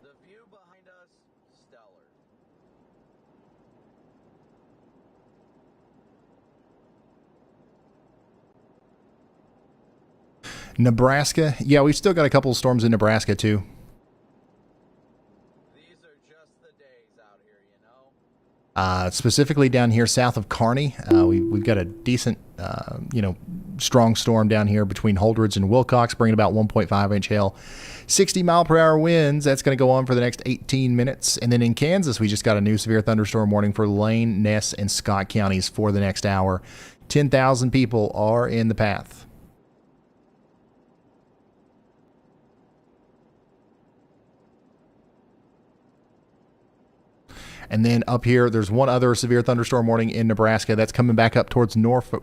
T: The view behind us, stellar.
A: Nebraska. Yeah, we've still got a couple of storms in Nebraska too.
T: These are just the days out here, you know?
A: Specifically down here south of Kearney, we've got a decent, strong storm down here between Holdrege and Wilcox, bringing about 1.5-inch hail, 60-mile-per-hour winds. That's going to go on for the next 18 minutes. And then in Kansas, we just got a new severe thunderstorm warning for Lane, Ness, and Scott counties for the next hour. 10,000 people are in the path. And then up here, there's one other severe thunderstorm warning in Nebraska. That's coming back up towards Norfolk.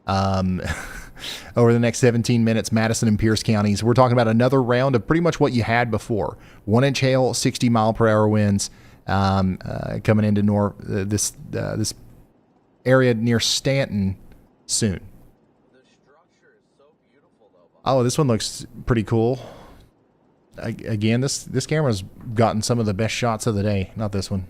A: Over the next 17 minutes, Madison and Pierce counties. We're talking about another round of pretty much what you had before. 1-inch hail, 60-mile-per-hour winds coming into this area near Stanton soon. Oh, this one looks pretty cool. Again, this camera's gotten some of the best shots of the day. Not this one.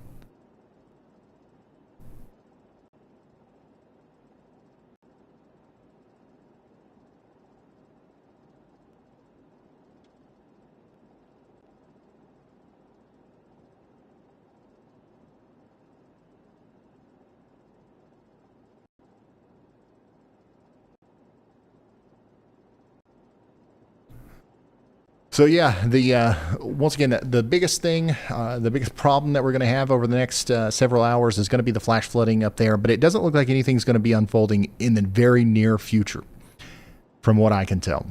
A: So yeah, once again, the biggest thing, the biggest problem that we're going to have over the next several hours is going to be the flash flooding up there, but it doesn't look like anything's going to be unfolding in the very near future, from what I can tell.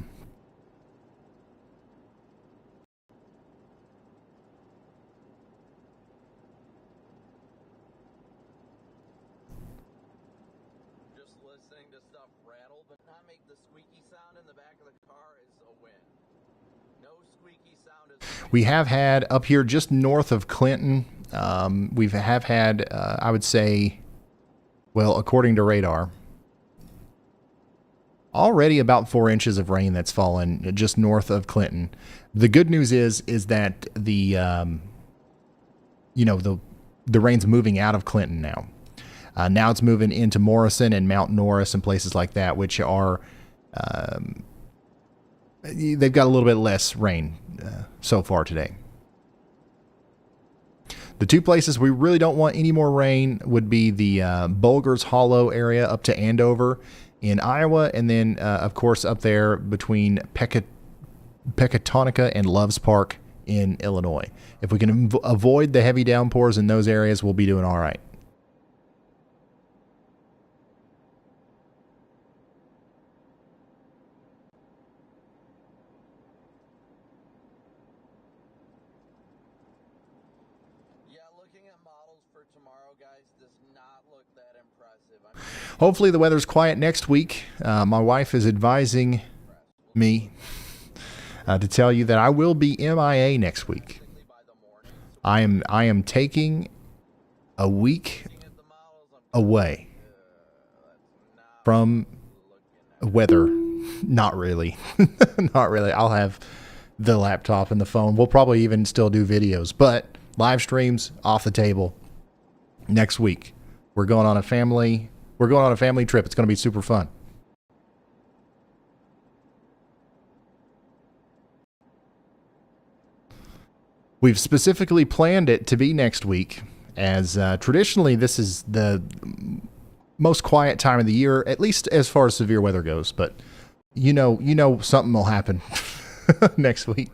T: Just listening to stuff rattle but not make the squeaky sound in the back of the car is a win. No squeaky sound is...
A: We have had up here just north of Clinton, we have had, I would say, well, according to radar, already about 4 inches of rain that's fallen just north of Clinton. The good news is that the rain's moving out of Clinton now. Now it's moving into Morrison and Mount Norris and places like that, which are they've got a little bit less rain so far today. The two places we really don't want any more rain would be the Bulgars Hollow area up to Andover in Iowa, and then, of course, up there between Pecatonica and Loves Park in Illinois. If we can avoid the heavy downpours in those areas, we'll be doing all right. Hopefully the weather's quiet next week. My wife is advising me to tell you that I will be MIA next week. I am taking a week away from weather. Not really. Not really. I'll have the laptop and the phone. We'll probably even still do videos, but live streams off the table next week. We're going on a family trip. It's going to be super fun. We've specifically planned it to be next week, as traditionally this is the most quiet time of the year, at least as far as severe weather goes. But you know something will happen next week.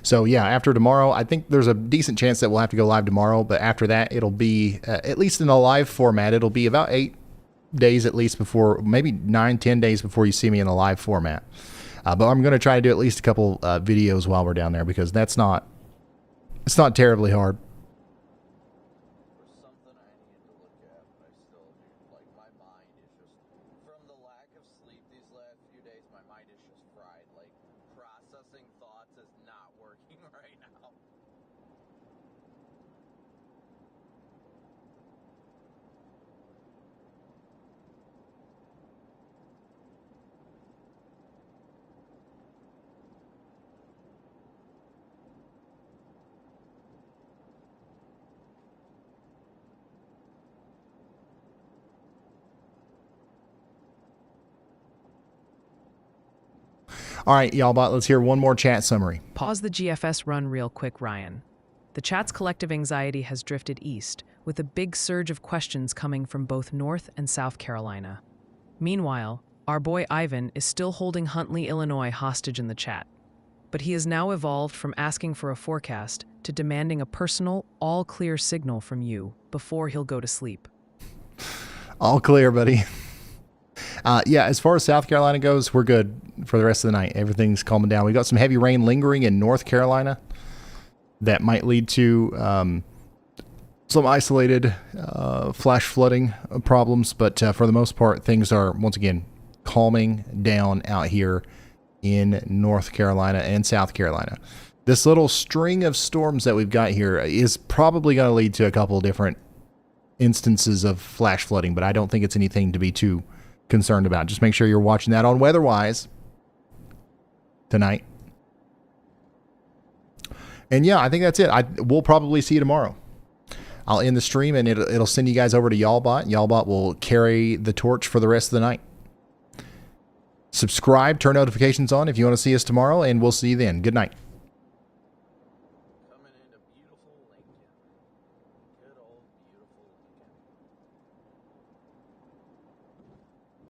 A: So yeah, after tomorrow, I think there's a decent chance that we'll have to go live tomorrow. But after that, it'll be, at least in the live format, it'll be about 8 days at least before, maybe 9-10 days before you see me in a live format. But I'm going to try to do at least a couple videos while we're down there, because it's not terribly hard. All right, y'all, let's hear one more chat summary.
P: Pause the GFS run real quick, Ryan. The chat's collective anxiety has drifted east, with a big surge of questions coming from both North and South Carolina. Meanwhile, our boy Ivan is still holding Huntley, Illinois hostage in the chat. but he has now evolved from asking for a forecast to demanding a personal, all-clear signal from you before he'll go to sleep.
A: All clear, buddy. Yeah, as far as South Carolina goes, we're good for the rest of the night. Everything's calming down. We got some heavy rain lingering in North Carolina that might lead to some isolated flash flooding problems, but for the most part, things are, once again, calming down out here in North Carolina and South Carolina. This little string of storms that we've got here is probably going to lead to a couple of different instances of flash flooding, but I don't think it's anything to be too concerned about. Just make sure you're watching that on WeatherWise tonight. And yeah, I think that's it. We'll probably see you tomorrow. I'll end the stream and it'll send you guys over to Y'allbot. Y'allbot will carry the torch for the rest of the night. Subscribe, turn notifications on if you want to see us tomorrow, and we'll see you then. Good night.